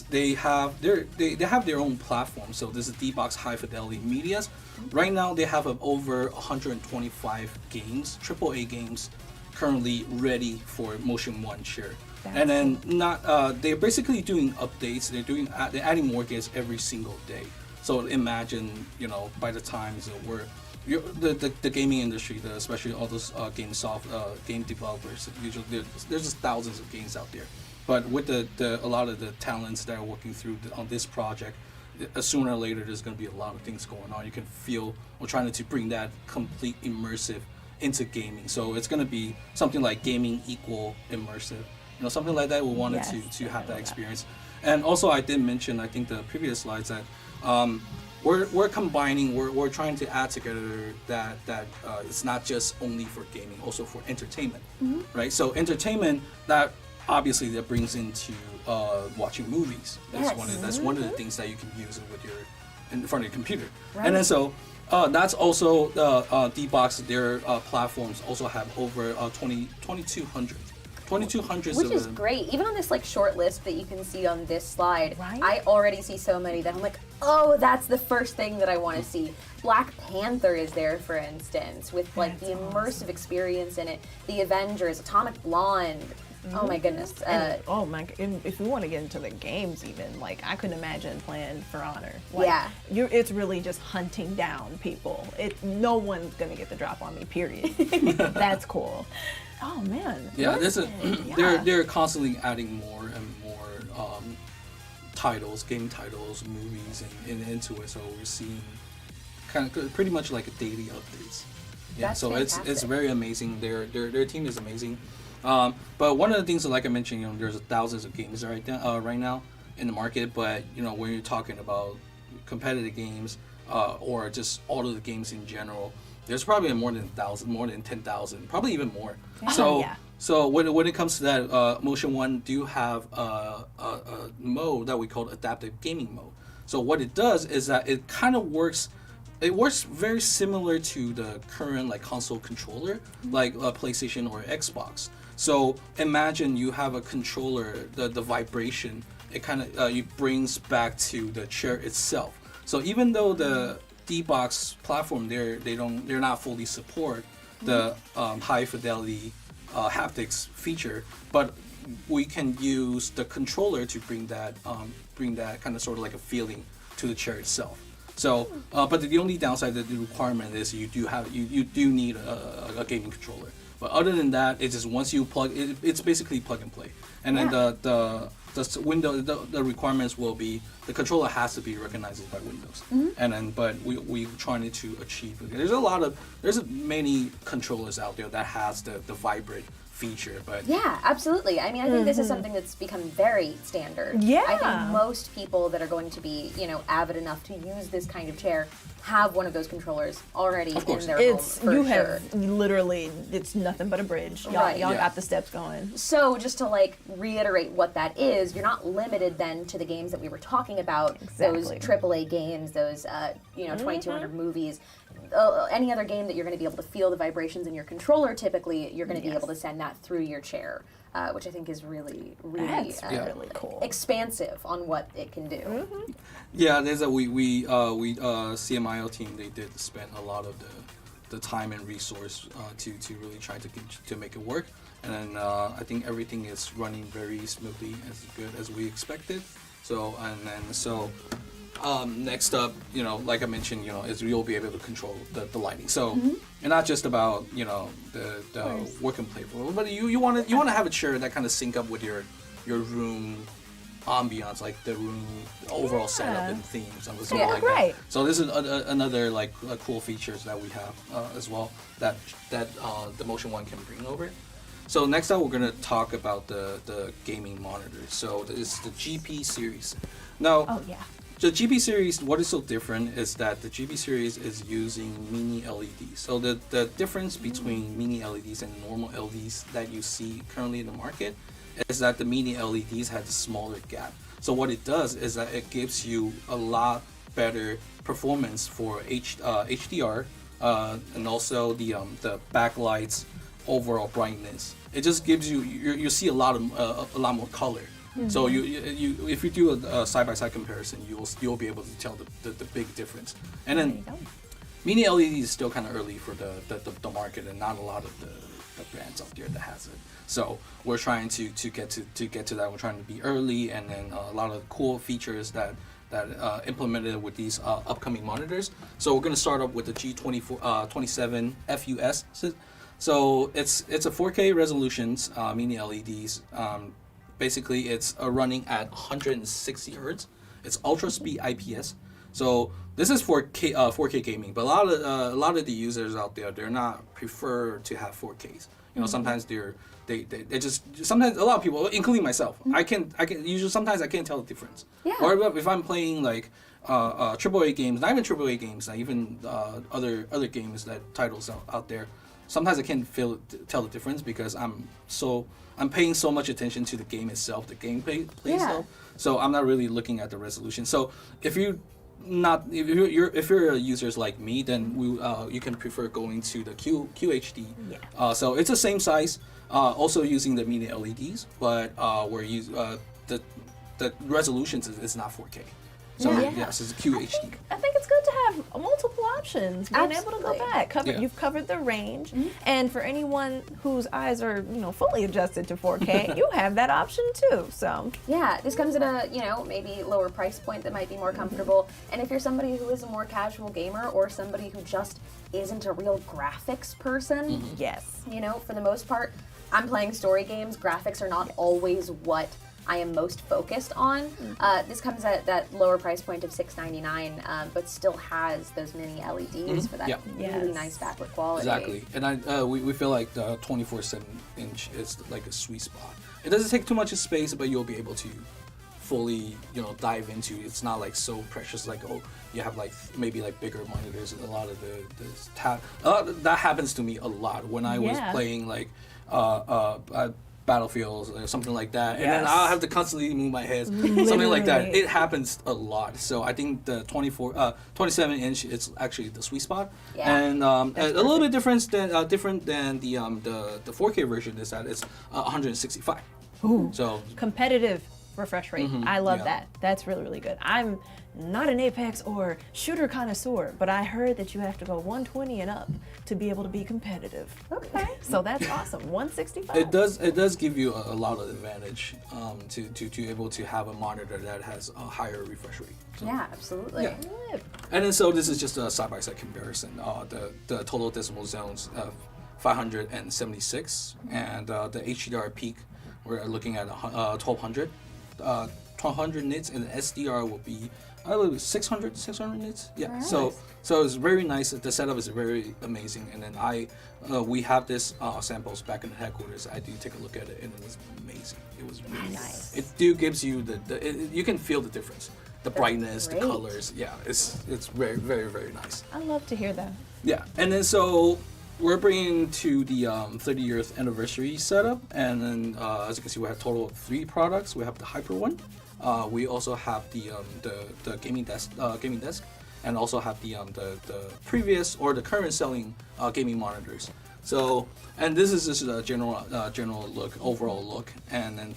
they have their own platform. So this is D-Box High Fidelity Medias. Right now they have over 125 games, AAA games, currently ready for Motion 1 chair. And then they're basically doing updates. They're adding more games every single day. So imagine, by the time the gaming industry, especially all those game developers, usually there's just thousands of games out there. But with a lot of the talents that are working through on this project, sooner or later there's going to be a lot of things going on. You can feel we're trying to bring that complete immersive into gaming. So it's going to be something like gaming equal immersive. Something like that. We wanted to have that experience. And also I did mention, I think the previous slides, that we're combining, we're trying to add together that it's not just only for gaming, also for entertainment, right? So entertainment, that obviously that brings into watching movies. That's one of the things that you can use in front of your computer. Right. And then so that's also D-Box, their platforms also have over 2,200. 2,200 Which is great. Even on this short list that you can see on this slide, I already see so many that I'm like, oh, that's the first thing that I want to see. Black Panther is there, for instance, with the immersive experience in it. The Avengers, Atomic Blonde. Oh my goodness. And if we want to get into the games even, I couldn't imagine playing For Honor. It's really just hunting down people. No one's going to get the drop on me, period. That's cool. Oh man. Yeah, they're constantly adding more and more titles, game titles, movies, and into it. So we're seeing kind of pretty much like a daily updates. Yeah, That's so fantastic. it's very amazing. Their team is amazing. But one of the things that, like I mentioned, there's thousands of games right now in the market. But when you're talking about competitive games or just all of the games in general, there's probably more than 1,000, more than 10,000, probably even more. So when it comes to that, Motion 1 do have a mode that we call adaptive gaming mode. So what it does is that it kind of works. It works very similar to the current console controller, like PlayStation or Xbox. So imagine you have a controller, the vibration, it kind of it brings back to the chair itself. So even though the D-Box platform they're not fully support the high fidelity haptics feature, but we can use the controller to bring that kind of sort of like a feeling to the chair itself. So, but the only downside, the requirement is you do need a gaming controller. But other than that, it's just once you plug it, it's basically plug and play. And then the requirements will be the controller has to be recognized by Windows. And then, but we trying to achieve. There's many controllers out there that has the vibrate feature, but yeah, absolutely. I mean, I think this is something that's become very standard. Yeah. I think most people that are going to be, avid enough to use this kind of chair have one of those controllers already in their home for sure. Literally, it's nothing but a bridge. Y'all Right. got the steps going. So just to reiterate what that is, you're not limited then to the games that we were talking about, those AAA games, those 2200 movies. Any other game that you're going to be able to feel the vibrations in your controller, typically you're going to be able to send that through your chair, which I think is really, really, really cool. expansive on what it can do. yeah, there's we CMIO team, they did spend a lot of the time and resource to really try to make it work, and then I think everything is running very smoothly, as good as we expected. So next up, like I mentioned, is you'll be able to control the lighting. So it's not just about the work and play flow, but you want to have a chair that kind of sync up with your room ambiance, like the room overall setup and themes and something like that. So this is another like cool features that we have as well that the Motion One can bring over. So next up, we're gonna talk about the gaming monitors. So this is the GP series. Now, the GP series, what is so different is that the GP series is using mini LEDs. So the difference between mini LEDs and normal LEDs that you see currently in the market is that the mini LEDs have a smaller gap. So what it does is that it gives you a lot better performance for HDR and also the backlights overall brightness. It just gives you see a lot more color. So you if you do a side-by-side comparison, you'll be able to tell the big difference. And then mini LED is still kind of early for the market, and not a lot of the brands out there that has it. So we're trying to get to that. We're trying to be early, and then a lot of cool features that implemented with these upcoming monitors. So we're going to start up with the G27 FUS. So it's a 4K resolutions mini LEDs. Basically, it's running at 160 hertz. It's ultra speed IPS. So this is for 4K gaming, but a lot of the users out there, they're not prefer to have 4Ks. Sometimes they just sometimes a lot of people, including myself, I can usually sometimes I can't tell the difference. Yeah. Or if I'm playing like AAA games, not even AAA games, not even other games titles out there. Sometimes I can't tell the difference because I'm paying so much attention to the game itself, the gameplay itself. So I'm not really looking at the resolution. So if you're users like me, then you can prefer going to the QHD. Yeah. So it's the same size, also using the mini LEDs, but the resolutions is not 4K. So yes, it's a QHD. I think it's good to have multiple options. Being able to go back. You've covered the range, and for anyone whose eyes are fully adjusted to 4K, you have that option too. So this comes at a maybe lower price point that might be more comfortable. And if you're somebody who is a more casual gamer or somebody who just isn't a real graphics person, for the most part, I'm playing story games. Graphics are not always what I am most focused on. This comes at that lower price point of $699, but still has those mini LEDs for that really nice backlit quality. Exactly, and we feel like the 24/7-inch is like a sweet spot. It doesn't take too much space, but you'll be able to fully dive into. It's not like so precious. Like you have like maybe like bigger monitors, and a lot of that happens to me a lot when I was playing like Battlefields or something like that, and then I'll have to constantly move my head, something like that. It happens a lot. So I think the 27-inch is actually the sweet spot, and a little bit different than the 4K version is that it's 165. Ooh. So competitive refresh rate. I love that. That's really, really good. I'm not an Apex or shooter connoisseur, but I heard that you have to go 120 and up to be able to be competitive. Okay. So that's awesome. 165. It does give you a lot of advantage to able to have a monitor that has a higher refresh rate. So, absolutely. Yeah. And then so this is just a side-by-side comparison. The total decimal zones 576, and the HDR peak we're looking at 1200. 1200 nits, and the SDR will be I believe 600 nits. Yeah. Right. So it's very nice. The setup is very amazing. And then we have this samples back in the headquarters. I do take a look at it, and it was amazing. It was really nice. It gives you you can feel the difference, the brightness, the colors. Yeah, it's very, very, very nice. I love to hear that. Yeah, and then so we're bringing to the 30th anniversary setup, and then as you can see, we have a total of 3 products. We have the Hyper one. We also have the gaming desk, and also have the previous or the current selling gaming monitors. So, and this is just a general look, overall look, and then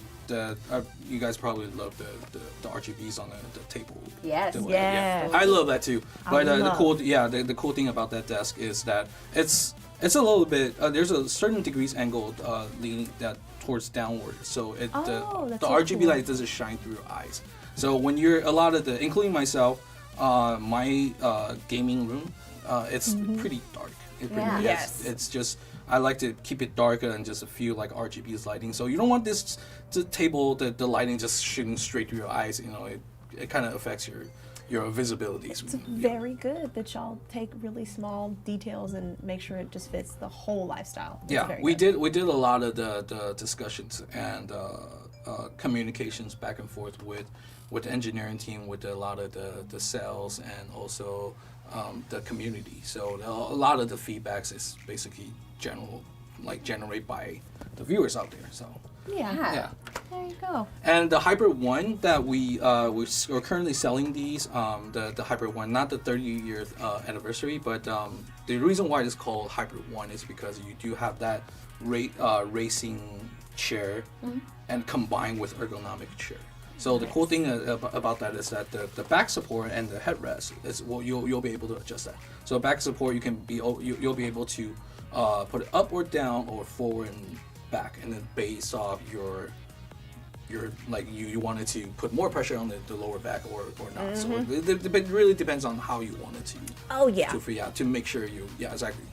you guys probably love the RGBs on the table. Yes. Yeah. I love that too. But the cool thing about that desk is that it's a little bit there's a certain degrees angle leaning that towards downward, so the RGB light doesn't shine through your eyes. So when you're a lot of the, including myself, my gaming room, it's pretty dark. It pretty Yeah. Yes. It's just, I like to keep it darker and just a few like RGB lighting. So you don't want this table, the lighting just shooting straight through your eyes. You know, it kind of affects your visibility. It's very good that y'all take really small details and make sure it just fits the whole lifestyle. It's Yeah, very we good. did a lot of the discussions and communications back and forth with the engineering team, with a lot of the sales and also the community. So a lot of the feedbacks is basically generate by the viewers out there. So Yeah. yeah. There you go. And the Hybrid One that we're currently selling these, the Hybrid One, not the 30-year anniversary, but the reason why it's called Hybrid One is because you do have that racing chair and combined with ergonomic chair. So the cool thing about that is that the back support and the headrest is you'll be able to adjust that. So back support you'll be able to put it up or down or forward and back, and then based off your like you wanted to put more pressure on the lower back or not. So it really depends on how you wanted to. Oh yeah. To make sure exactly.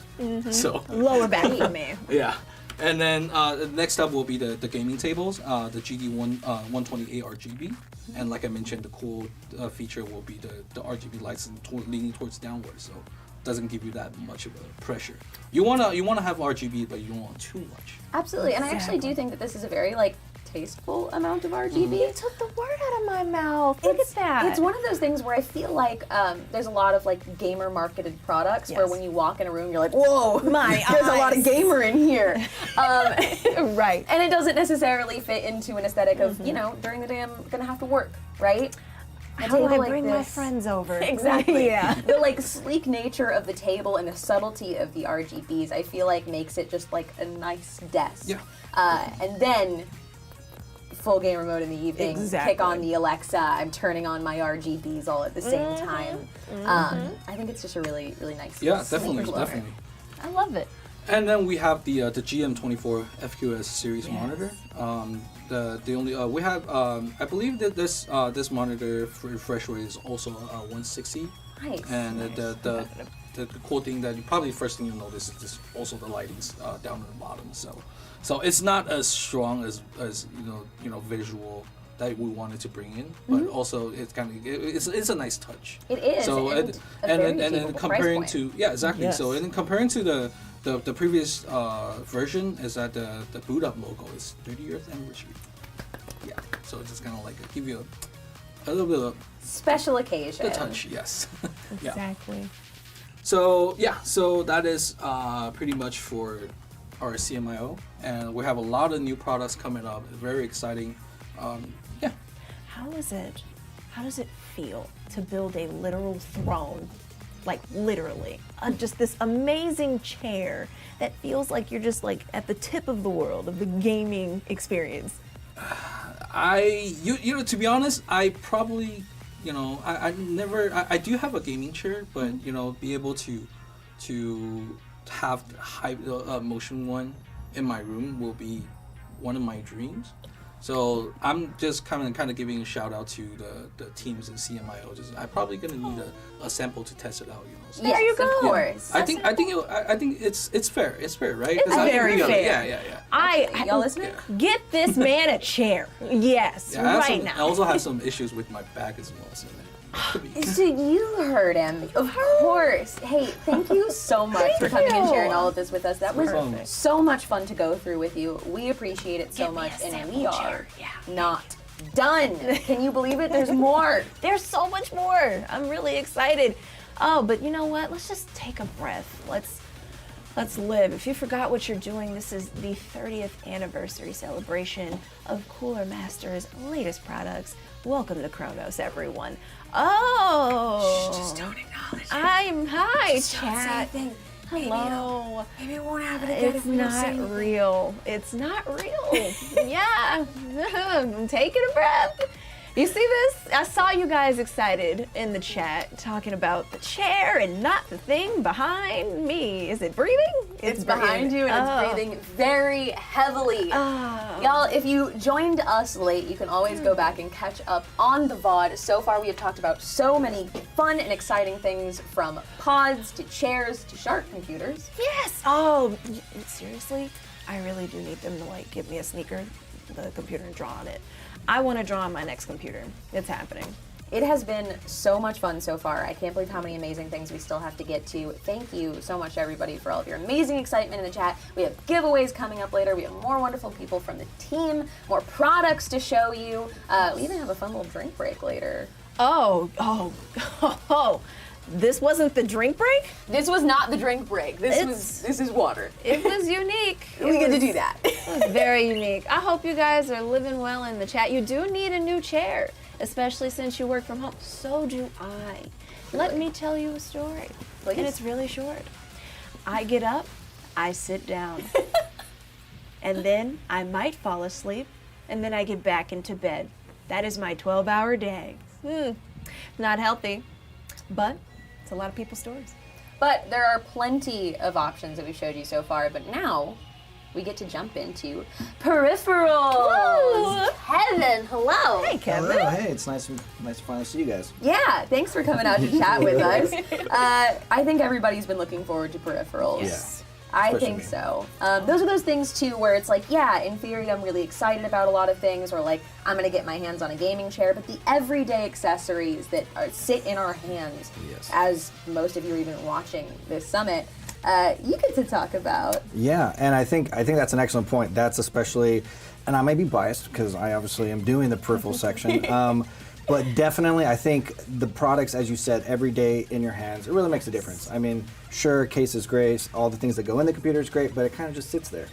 So Lower back for me. yeah. And then next up will be the gaming tables, the GD128 RGB, and like I mentioned, the cool feature will be the RGB lights leaning towards downward, so it doesn't give you that much of a pressure. You wanna have RGB, but you don't want too much. Absolutely, and I actually do think that this is a very like tasteful amount of RGB. You took the word out of my mouth. Look at that. It's one of those things where I feel like there's a lot of like gamer marketed products where Yes. when you walk in a room, you're like, whoa, My there's a lot of eyes. gamer in here. Right. And it doesn't necessarily fit into an aesthetic of, during the day I'm gonna have to work, right? A How do table I like bring my this- friends over? Exactly. Yeah. The like sleek nature of the table and the subtlety of the RGBs, I feel like makes it just like a nice desk. Yeah. And then full gamer mode in the evening. Exactly. Kick on the Alexa. I'm turning on my RGBs all at the same time. I think it's just a really, really nice. Yeah, sleek definitely, look. definitely. I love it. And then we have the GM24 FQS series monitor. The only we have I believe that this monitor refresh rate is also 160. Nice. And the cool thing that first thing you'll notice is just also the lighting's down at the bottom. So it's not as strong as visual that we wanted to bring in, but also it's it's a nice touch. It is. So and then achievable comparing price to point. exactly. Yes. So and then comparing to the previous version is that the boot up logo is 30th anniversary. Yeah. So it's just kind of like give you a little bit of Special occasion. the touch. Yes. Yeah. Exactly. So that is pretty much for our CMIO, and we have a lot of new products coming up. Very exciting. Yeah. How does it feel to build a literal throne? Like literally, just this amazing chair that feels like you're just like at the tip of the world of the gaming experience. To be honest, I probably, I do have a gaming chair, but be able to have high motion one in my room will be one of my dreams. So I'm just kind of giving a shout out to the teams in CMIO. I'm probably gonna need a sample to test it out. So. Yes, you go. of course. I think it's fair. It's fair, right? It's 'Cause I think very we gotta- fair. Yeah. Y'all listening? Get this man a chair. Yes, Yeah, right I now. also have some issues with my back as well. So could be. So you heard him. Of course. Hey, thank you so much for coming and sharing all of this with us. That was Perfect. so much fun to go through with you. We appreciate it so Give me much, a and sample we are chair. Yeah. not done. Can you believe it? There's more. There's so much more. I'm really excited. Oh, but you know what? Let's just take a breath. Let's live. If you forgot what you're doing, this is the 30th anniversary celebration of Cooler Master's latest products. Welcome to Chronos, everyone. Oh. Just don't acknowledge it. Hi, Just don't say chat. anything. Hello. Maybe it won't happen again It's if we don't say not anything. real. It's not real. Yeah. I'm taking a breath. You see this? I saw you guys excited in the chat talking about the chair and not the thing behind me. Is it breathing? It's behind you and it's breathing very heavily. Y'all, if you joined us late, you can always go back and catch up on the VOD. So far, we have talked about so many fun and exciting things, from pods to chairs to shark computers. Yes! Oh, seriously? I really do need them to like give me a sneaker, the computer, and draw on it. I want to draw on my next computer. It's happening. It has been so much fun so far. I can't believe how many amazing things we still have to get to. Thank you so much, everybody, for all of your amazing excitement in the chat. We have giveaways coming up later. We have more wonderful people from the team, more products to show you. We even have a fun little drink break later. Oh. This wasn't the drink break? This was not the drink break. This is water. It was unique. We get to do that. It was very unique. I hope you guys are living well in the chat. You do need a new chair, especially since you work from home. So do I. Let me tell you a story. Please. And it's really short. I get up, I sit down, and then I might fall asleep, and then I get back into bed. That is my 12-hour day. Not healthy, but it's a lot of people's stories. But there are plenty of options that we showed you so far, but now we get to jump into Peripherals Heaven. Hello. Hey, Kevin. Hello, hey, it's nice to finally see you guys. Yeah, thanks for coming out to chat with us. I think everybody's been looking forward to Peripherals. Yeah. I Especially think me. so. Those are those things too where it's like, yeah, in theory I'm really excited about a lot of things, or like I'm gonna get my hands on a gaming chair, but the everyday accessories that sit in our hands, Yes. as most of you are even watching this summit, you get to talk about. Yeah, and I think that's an excellent point. That's especially, and I may be biased because I obviously am doing the peripheral section, but definitely I think the products, as you said, every day in your hands, it really makes a difference. I mean, sure, case is great, all the things that go in the computer is great, but it kind of just sits there.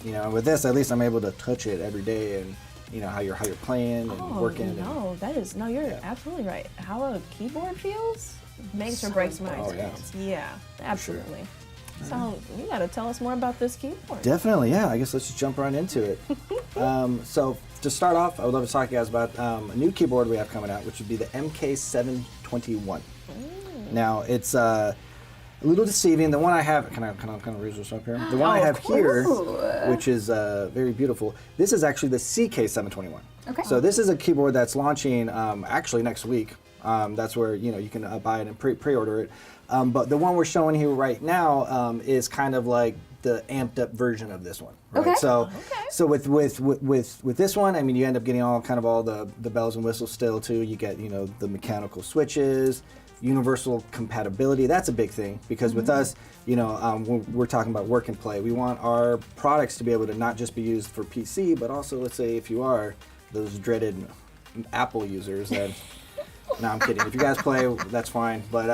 You know, with this, at least I'm able to touch it every day, and you know how you're playing and working. You're absolutely right. How a keyboard feels makes or breaks my important. experience. Yeah, absolutely. So you got to tell us more about this keyboard. Definitely, yeah. I guess let's just jump right into it. So to start off, I would love to talk to you guys about a new keyboard we have coming out, which would be the MK721. Now it's a little deceiving. The one I have, can I raise this up here? The one I have here, which is very beautiful. This is actually the CK721. Okay. So this is a keyboard that's launching actually next week. That's where you can buy it and pre-order it. But the one we're showing here right now is kind of like the amped up version of this one. Right? Okay. So with this one, I mean, you end up getting all the bells and whistles still too. You get the mechanical switches, universal compatibility. That's a big thing because with us, we're talking about work and play. We want our products to be able to not just be used for PC, but also, let's say, if you are those dreaded Apple users that. No, I'm kidding. If you guys play, that's fine. But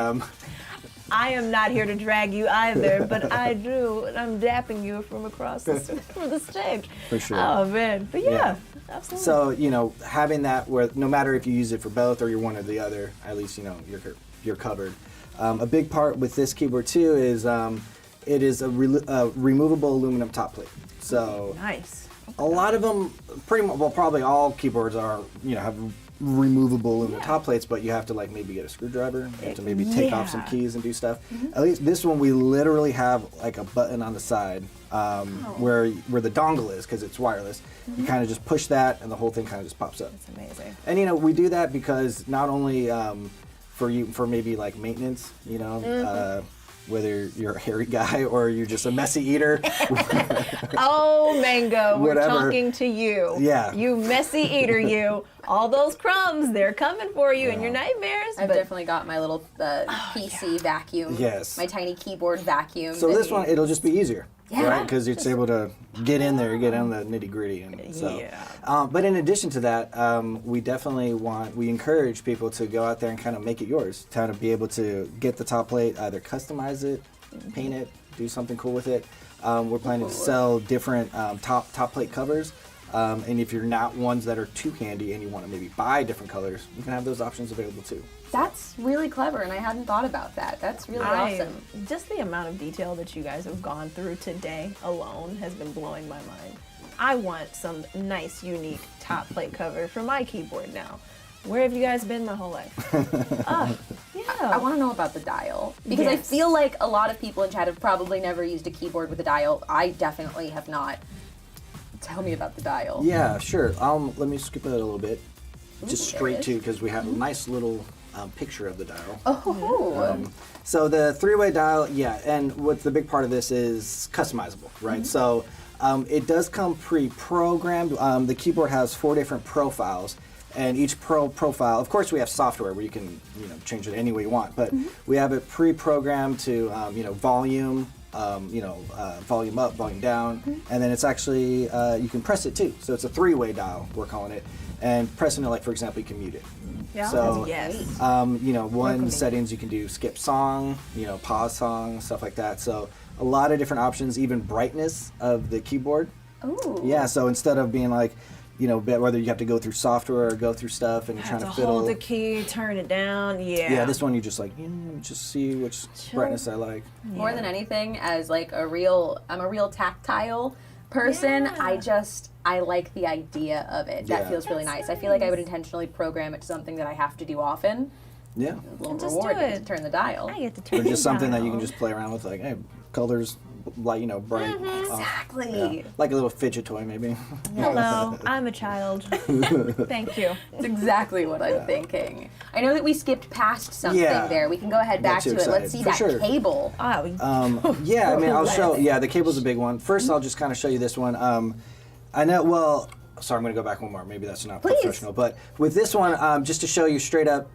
I am not here to drag you either, but I do. I'm dapping you from across from the stage. For sure. Oh man, but yeah, absolutely. So having that where no matter if you use it for both or you're one or the other, at least you're covered. A big part with this keyboard too is it is a removable aluminum top plate. So nice. A lot of them, probably all keyboards are have removable aluminum top plates, but you have to maybe get a screwdriver. You have to maybe take off some keys and do stuff. At least this one, we literally have like a button on the side where the dongle is because it's wireless. You kind of just push that, and the whole thing kind of just pops up. That's amazing. And we do that because not only for maybe like maintenance, whether you're a hairy guy or you're just a messy eater. Oh, Mango, we're Whatever. talking to you. Yeah. You messy eater, you. All those crumbs, they're coming for you in your nightmares. I've definitely got my little PC vacuum. Yes. My tiny keyboard vacuum. So this one, it'll just be easier, Yeah. right? Because it's able to get in there, get on the nitty gritty, and so. Yeah. But in addition to that, we encourage people to go out there and kind of make it yours, kind of be able to get the top plate, either customize it, paint it, do something cool with it. We're planning to sell different top plate covers. And if you're not ones that are too handy and you want to maybe buy different colors, you can have those options available too. That's really clever, and I hadn't thought about that. That's really awesome. Just the amount of detail that you guys have gone through today alone has been blowing my mind. I want some nice, unique top plate cover for my keyboard now. Where have you guys been my whole life? Oh, yeah. I want to know about the dial because I Yes. feel like a lot of people in chat have probably never used a keyboard with a dial. I definitely have not. Tell me about the dial. Yeah, sure. Let me skip it a little bit, just there straight it to is. because we have a nice little picture of the dial. Oh. So the three-way dial, yeah, and what's the big part of this is customizable, right? So it does come pre-programmed. The keyboard has 4 different profiles, and each profile, of course, we have software where you can change it any way you want, but we have it pre-programmed to volume. Volume up, volume down, and then it's actually you can press it too. So it's a 3-way dial, we're calling it, and pressing it, like for example, you can mute it. Yeah. So Yes. one settings you can do skip song, pause song, stuff like that. So a lot of different options, even brightness of the keyboard. Ooh. Yeah. So instead of being like, whether you have to go through software or go through stuff and you're trying Have to to fiddle. hold the key, turn it down. Yeah. Yeah, this one you just like, just see which brightness I like. More than anything, as like I'm a real tactile person. Yeah. I like the idea of it. Yeah. That feels really nice. I feel like I would intentionally program it to something that I have to do often. Yeah. A little Just reward do to get it. to turn the dial. I get to turn Or just it something that you down. can just play around with, like, hey, colors, bright. Exactly. Yeah. Like a little fidget toy, maybe. Hello, I'm a child. Thank you. That's exactly what I'm thinking. I know that we skipped past something Yeah. there. We can go ahead back too to it. Let's see excited. For that sure. cable. Yeah, I mean, I'll show. Yeah, the cable's a big one. First, I'll just kind of show you this one. I know. Well, sorry, I'm going to go back one more. Maybe that's not Please. professional. But with this one, just to show you straight up,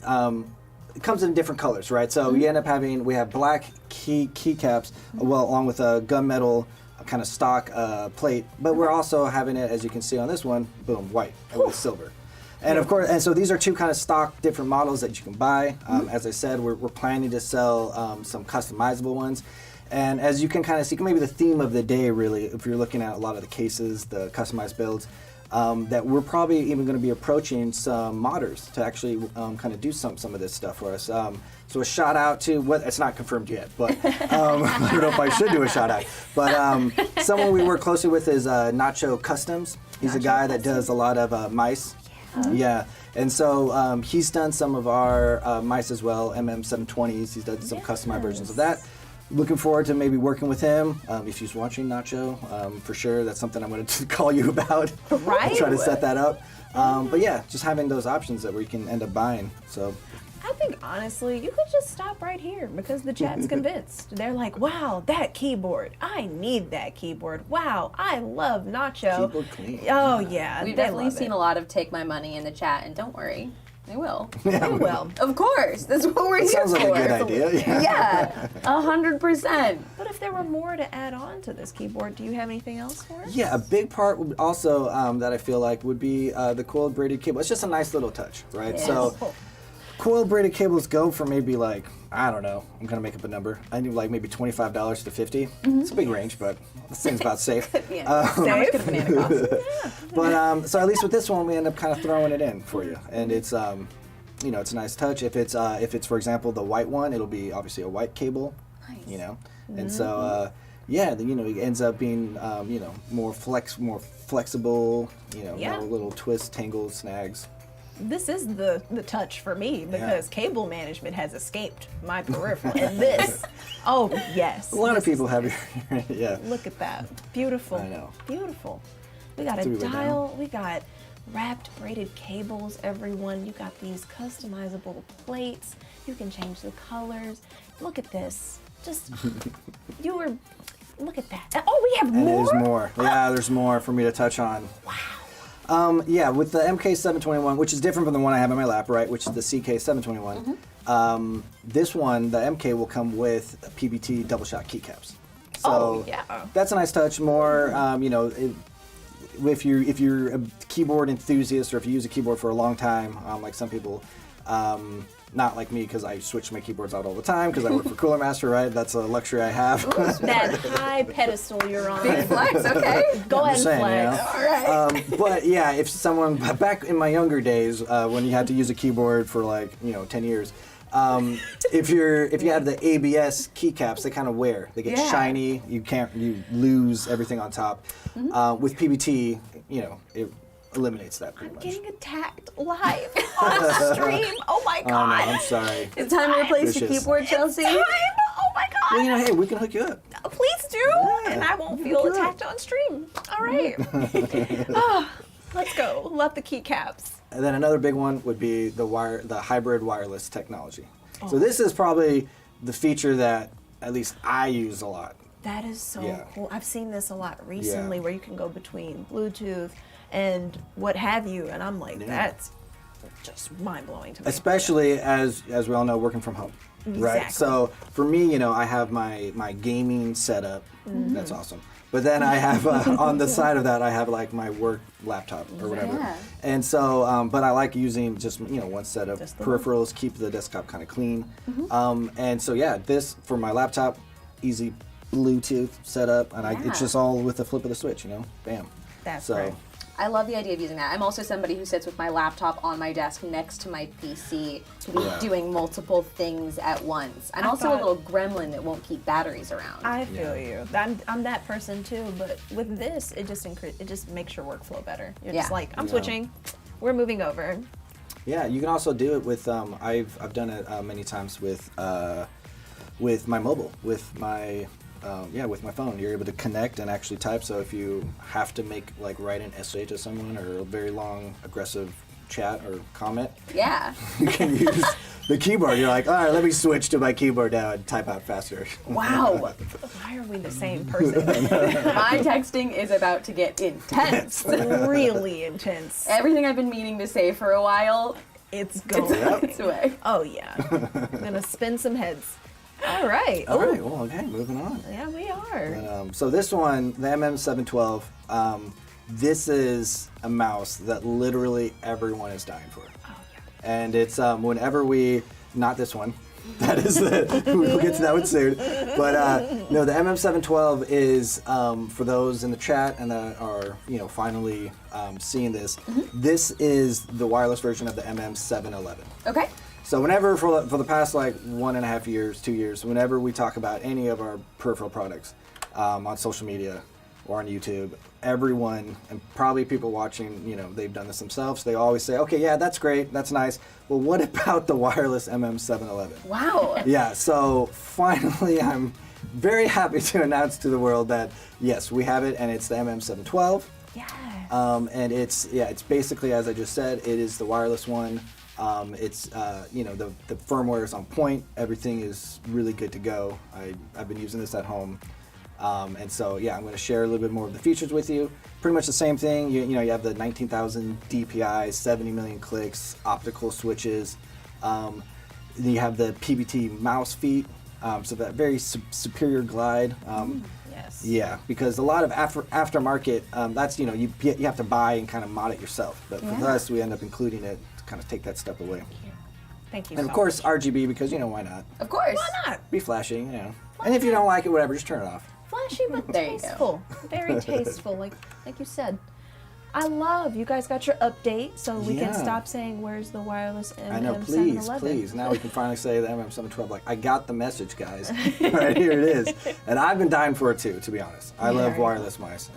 it comes in different colors, right? So we end up we have black keycaps, along with a gunmetal kind of stock plate. But we're also having it, as you can see on this one, boom, white with silver. And of course, and so these are two kind of stock different models that you can buy. As I said, we're planning to sell some customizable ones. And as you can kind of see, maybe the theme of the day really, if you're looking at a lot of the cases, the customized builds, that we're probably even going to be approaching some modders to actually kind of do some of this stuff for us. So a shout out to, it's not confirmed yet, but I don't know if I should do a shout out. But someone we work closely with is Nacho Customs. He's a guy that does a lot of mice. Yeah, and so he's done some of our mice as well, MM720s. He's done some customized versions of that. Looking forward to maybe working with him. If he's watching, Nacho, for sure, that's something I'm going to call you about. Right. Try to set that up. But yeah, just having those options that we can end up buying. So I think honestly, you could just stop right here because the chat's convinced. They're like, wow, that keyboard. I need that keyboard. Wow, I love Nacho. Keyboard clean. Oh yeah, We've they definitely love seen it. a lot of take my money in the chat, and don't worry, they will. They will. Of course, that's what we're here sounds like for. a good idea. Yeah. Yeah, 100%. But if there were more to add on to this keyboard, do you have anything else for us? Yeah, a big part would also that I feel like would be the coiled braided cable. It's just a nice little touch, right? Yes. So coiled braided cables go for maybe like, I don't know, I'm gonna make up a number. I need like maybe $25 to $50. It's a big range, but it seems about safe. Yeah. How much could a banana cost? But so at least with this one, we end up kind of throwing it in for you, and it's it's a nice touch. If it's for example the white one, it'll be obviously a white cable, Nice. and so it ends up being more flexible, Yeah. no little twists, tangles, snags. This is the touch for me because cable management has escaped my peripheral. And this, oh yes. A lot of this people is have nice. yeah. Look at that. Beautiful. I know. Beautiful. We got a Three-way down. dial. We got wrapped braided cables, everyone. You got these customizable plates. You can change the colors. Look at this. Just, look at that. Oh, we have And more? there's more. Yeah, there's more for me to touch on. Wow. Yeah, with the MK721, which is different from the one I have in my lap, right? Which is the CK721. This one, the MK will come with PBT double shot keycaps. So Oh, yeah. that's a nice touch. More, if you're a keyboard enthusiast or if you use a keyboard for a long time, like some people, not like me because I switch my keyboards out all the time because I work for Cooler Master, right? That's a luxury I have. That high pedestal you're on. Big flex, okay. Go ahead Just and saying, flex. All right. But yeah, if someone back in my younger days when you had to use a keyboard for like 10 years, if you have the ABS keycaps, they kind of wear. They get Yeah. shiny. You lose everything on top. With PBT, eliminates that pretty I'm much. getting attacked live on stream. Oh my Oh no, god. I'm sorry. It's time to replace your Vicious. keyboard, Chelsea. Time. Oh my god. Well, you know, hey, we can hook you up. Please do, Yeah. and I won't feel Good. attacked on stream. All right. Ah, let's go. Love the keycaps. And then another big one would be the hybrid wireless technology. So this is probably the feature that at least I use a lot. That is so Yeah. cool. I've seen this a lot recently, Yeah. where you can go between Bluetooth and what have you, and I'm like, Yeah. that's just mind blowing to me. Especially as we all know, working from home, right? Exactly. So for me, you know, I have my gaming setup. That's awesome. But then I have on the side of that, I have like my work laptop or whatever. Yeah. And so, but I like using just one set of Just the one. peripherals, keep the desktop kind of clean. And so yeah, this for my laptop, easy Bluetooth setup, and Yeah. it's just all with the flip of the switch, bam. That's so, great. I love the idea of using that. I'm also somebody who sits with my laptop on my desk next to my PC to be Yeah. doing multiple things at once. I'm I also thought- a little gremlin that won't keep batteries around. I feel you. I'm that person too, but with this, it just makes your workflo better. You're just Yeah. like, I'm Yeah. switching. We're moving over. Yeah, you can also do it with. I've done it many times with my mobile, with my phone. You're able to connect and actually type. So if you have to write an essay to someone or a very long aggressive chat or comment, Yeah. you can use the keyboard. You're like, all right, let me switch to my keyboard now and type out faster. Wow. Why are we the same person? My texting is about to get intense. Really intense. Everything I've been meaning to say for a while, It's it's going. on its way. Oh yeah. I'm gonna spin some heads. All right. All Ooh. right, well, okay, moving on. Yeah, we are. And, so this one, the MM712, this is a mouse that literally everyone is dying for. Oh yeah. And it's whenever not this one, that is we'll get to that one soon. But no, the MM712 is for those in the chat and that are finally seeing this. This is the wireless version of the MM711. Okay. So whenever for the past 1.5 years, 2 years, whenever we talk about any of our peripheral products on social media or on YouTube, everyone and probably people watching, they've done this themselves. They always say, "Okay, yeah, that's great, that's nice. Well, what about the wireless MM711?" Wow. Yeah. So finally, I'm very happy to announce to the world that yes, we have it, and it's the MM712. Yeah. And it's basically, as I just said, it is the wireless one. It's the firmware is on point. Everything is really good to go. I've been using this at home, and so yeah, I'm going to share a little bit more of the features with you. Pretty much the same thing. You have the 19,000 DPI, 70 million clicks, optical switches. Then you have the PBT mouse feet, so that very superior glide. Yes. Yeah, because a lot of aftermarket, that's you have to buy and kind of mod it yourself. But with Yeah. us, we end up including it to kind of take that step away. Thank you. And so of course, much. RGB because why not? Of course. Why not? Be flashy, And if you don't like it, whatever, just turn it off. Flashy but There you go. tasteful. Very tasteful, like you said. I love you guys got your update, so we can Yeah. stop saying where's the wireless MM711. I know, please. Now we can finally say the MM712. I got the message, guys. Right here it is. And I've been dying for it too, to be honest. I love Yeah. wireless mice,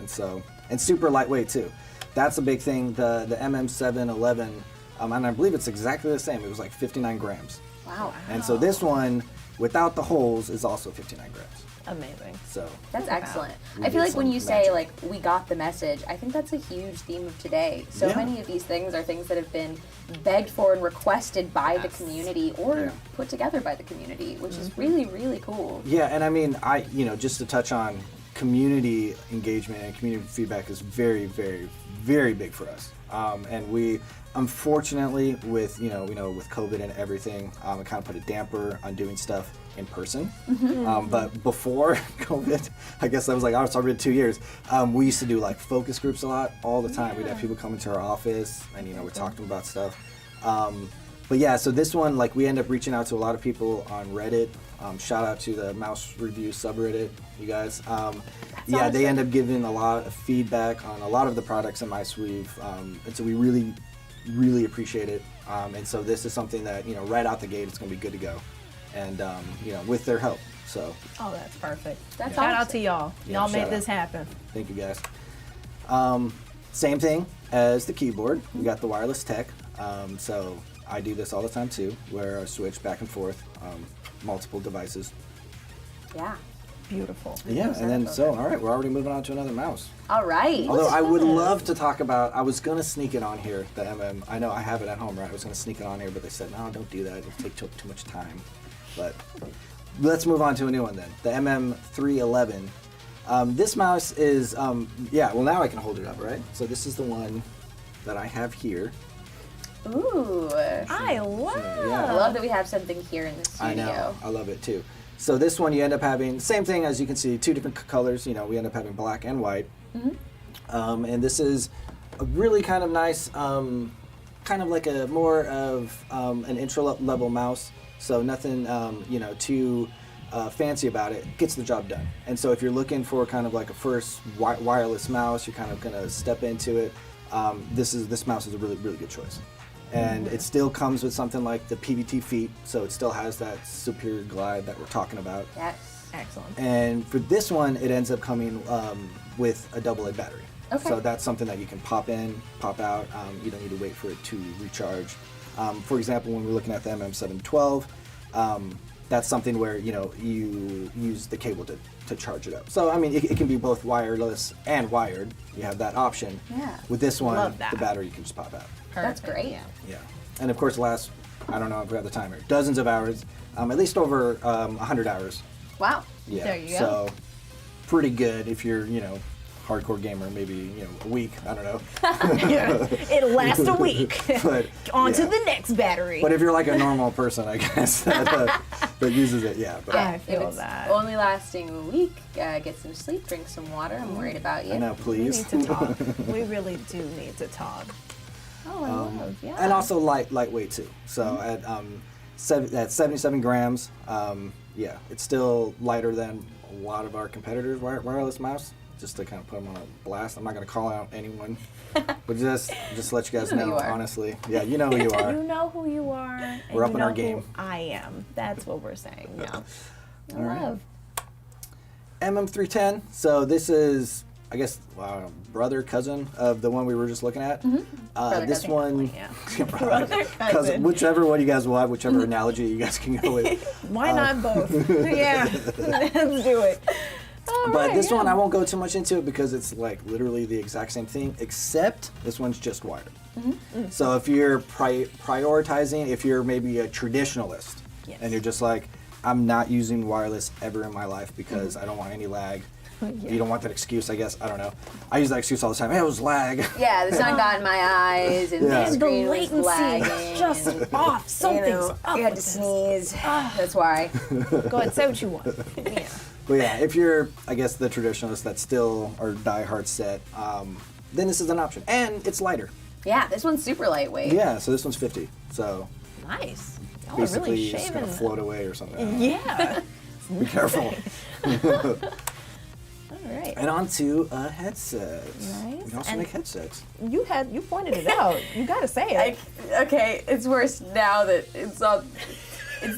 and super lightweight too. That's a big thing. The MM711, and I believe it's exactly the same. It was 59 grams. Wow. And so this one, without the holes, is also 59 grams. Amazing. So That's excellent. We I feel did like when some you say magic. we got the message, I think that's a huge theme of today. So Yeah. many of these things are things that have been begged for and requested by the community or Yeah. put together by the community, which is really, really cool. yeah, and I mean, just to touch on community engagement and community feedback is very, very, very big for us. And we, unfortunately, with with COVID and everything, it kind of put a damper on doing stuff in person. But before COVID, I guess that was it's already 2 years. We used to do focus groups a lot, all the time. We'd have people come into our office, and we'd talk to them about stuff. But yeah, so this one, we end up reaching out to a lot of people on Reddit. Shout out to the mouse review subreddit, you guys. Yeah, they end up giving a lot of feedback on a lot of the products in my sleeve, and so we really, really appreciate it. And so this is something that right out the gate, it's going to be good to go, and with their help. So Oh, that's perfect. That's Shout out awesome. to y'all. Yeah, Y'all shout made out. this happen. thank you guys. Same thing as the keyboard. We got the wireless tech. So I do this all the time too, where I switch back and forth multiple devices. Yeah. Beautiful. Yeah, and then all right, we're already moving on to another mouse. All right. Although I would love to talk about, I was going to sneak it on here, the I know I have it at home, right? I was going to sneak it on here, but they said, no, don't do that. It'll take too much time. But let's move on to a new one then, the MM311. This mouse is, well, now I can hold it up, right? So this is the one that I have here. Ooh. I love. Yeah. I love that we have something here in the studio. I know, I love it too. So this one you end up having, same thing as you can see, 2 different colors. You know, we end up having black and white. And this is a really kind of nice, kind of like a more of an intro level mouse. So nothing, too fancy about it. Gets the job done. And so if you're looking for kind of like a first wireless mouse, you're kind of gonna step into it. This mouse is a really, really good choice. And it still comes with something like the PVT feet, so it still has that superior glide that we're talking about. Yes. Excellent. And for this one, it ends up coming with a AA battery. Okay. So that's something that you can pop in, pop out. You don't need to wait for it to recharge. For example, when we're looking at the MM712, that's something where you use the cable to charge it up. So I mean, it can be both wireless and wired. You have that option. Yeah. With this one, Love that. the battery you can just pop out. That's great. Yeah. Yeah. And of course, last, I don't know if we have the timer, dozens of hours, at least over 100 hours. Wow. Yeah. There you go. So pretty good if you're, hardcore gamer, maybe, a week, I don't know. It'll last a week. But, On to yeah. the next battery. But if you're like a normal person, I guess, that uses it, yeah. But I If feel it's that. only lasting a week, get some sleep, drink some water. I'm worried about you. I know, We please. need to talk. We really do need to talk. Oh, I love, yeah. And also lightweight too. So at 77 grams, it's still lighter than a lot of our competitors' wireless mouse. Just to kind of put them on a blast. I'm not going to call out anyone, but just let you guys You know who know, you are. honestly. Yeah, you know who you are. You know who you are. And We're up you in our know game. who I am. That's what we're saying. Yeah. All right. Love. MM310. So this is, I guess, brother, cousin of the one we were just looking at. Brother, This cousin. one, Yeah. brother, cousin. whichever one you guys want, whichever analogy you guys can go with. Why not both? Yeah. Let's do it. All But right, this yeah. one, I won't go too much into it because it's like literally the exact same thing, except this one's just wired. So if you're prioritizing, if you're maybe a traditionalist, Yes. and you're just like, I'm not using wireless ever in my life because I don't want any lag. You don't want that excuse, I guess. I don't know. I use that excuse all the time. Hey, it was lag. Yeah, the sun got in my eyes, and Yeah. the And the screen was latency lagging. is just and, off. Something's up. I had to with this. sneeze. That's why. Go ahead, say what you want. Yeah. But yeah, if you're, I guess, the traditionalist that still are diehard set, then this is an option. And it's lighter. Yeah, this one's super lightweight. Yeah, so this one's 50. So Nice. Y'all are basically really it's shaving going to it. float away or something. I don't know. Yeah. Be careful. All right. And on to headsets. Nice. We also And- make headsets. You pointed it out. You gotta say it. Okay, it's worse now that it's on. It's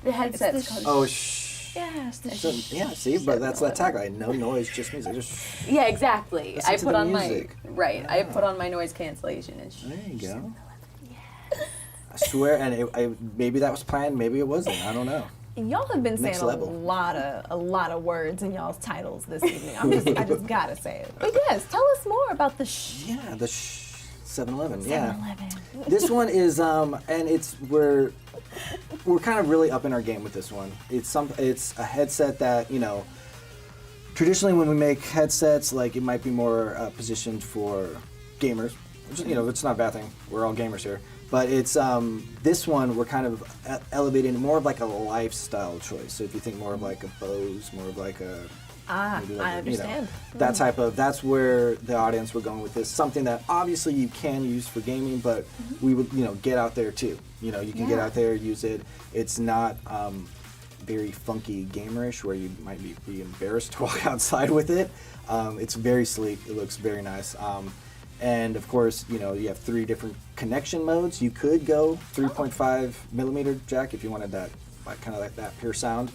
the headset's It's the called. Oh, shh. Yes. The So, yeah, see, but that's that tagline. No noise, just music. Just Yeah, exactly. Listen I to put the on music. I put on my noise cancellation and there you go. I swear, and maybe that was planned, maybe it wasn't. I don't know. Y'all have been saying Next level. a lot of words in y'all's titles this evening. I just gotta say it. But yes, tell us more about the Yeah, the 7-Eleven. Yeah. 7-Eleven. This one is and we're kind of really up in our game with this one. It's a headset that, traditionally when we make headsets, like it might be more positioned for gamers. Which, it's not a bad thing. We're all gamers here. But it's this one we're kind of elevating more of like a lifestyle choice. So if you think more of like a Bose, more of like a maybe like I understand. that's where the audience we're going with this. Something that obviously you can use for gaming, but we would get out there too. You can get out there, use it. It's not very funky gamerish where you might be embarrassed to walk outside with it. It's very sleek. It looks very nice. And of course, you have 3 different connection modes. You could go 3.5 millimeter jack if you wanted that, like kind of like that pure sound,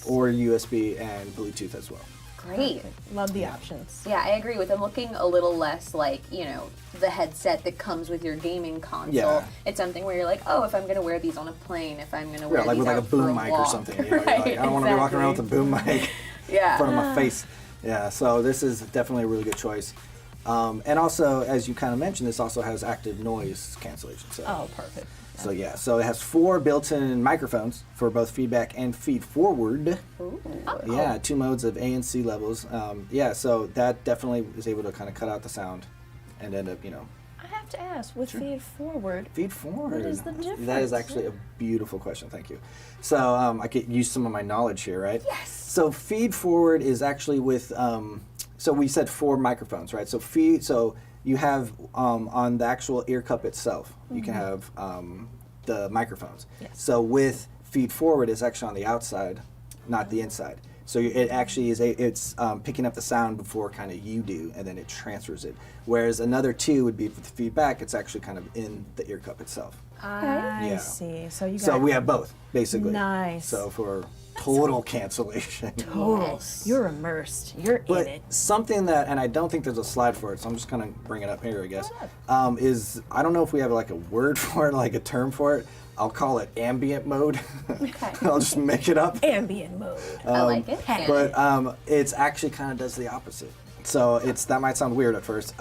or USB and Bluetooth as well. Great. Love the options. Yeah, I agree with them looking a little less like, the headset that comes with your gaming console. Yeah. It's something where you're like, oh, if I'm going to wear these on a plane, if I'm going to wear like these with like a out for boom mic or walk. something. You know, you're Right, like, I don't want to be walking around with a boom mic Yeah. in front of my face. Yeah, so this is definitely a really good choice. And also, as you kind of mentioned, this also has active noise cancellation. So, Oh, perfect. so yeah, so it has 4 built-in microphones for both feedback and feed forward. Ooh. Yeah, 2 modes of A and C levels. Yeah, so that definitely is able to kind of cut out the sound and end up, I have to ask, with feed forward, feed forward. what is the That is difference? actually a beautiful question. Thank you. So I could use some of my knowledge here, right? Yes. So feed forward is actually with. So we said 4 microphones, right? So you have on the actual ear cup itself, you can have the microphones. Yes. So with feed forward, it's actually on the outside, not the inside. So it actually is it's picking up the sound before kind of you do, and then it transfers it. Whereas another 2 would be with the feedback. It's actually kind of in the ear cup itself. I Yeah. see. So you got So we have both, basically. Nice. So for total cancellation. total. Yes. You're immersed. You're But in it. something that, and I don't think there's a slide for it, so I'm just gonna bring it up here, I guess. Is I don't know if we have like a word for it, like a term for it. I'll call it ambient mode. Okay. I'll just make it up. Ambient mode. I like it. Yeah. But it's actually kind of does the opposite. So that might sound weird at first.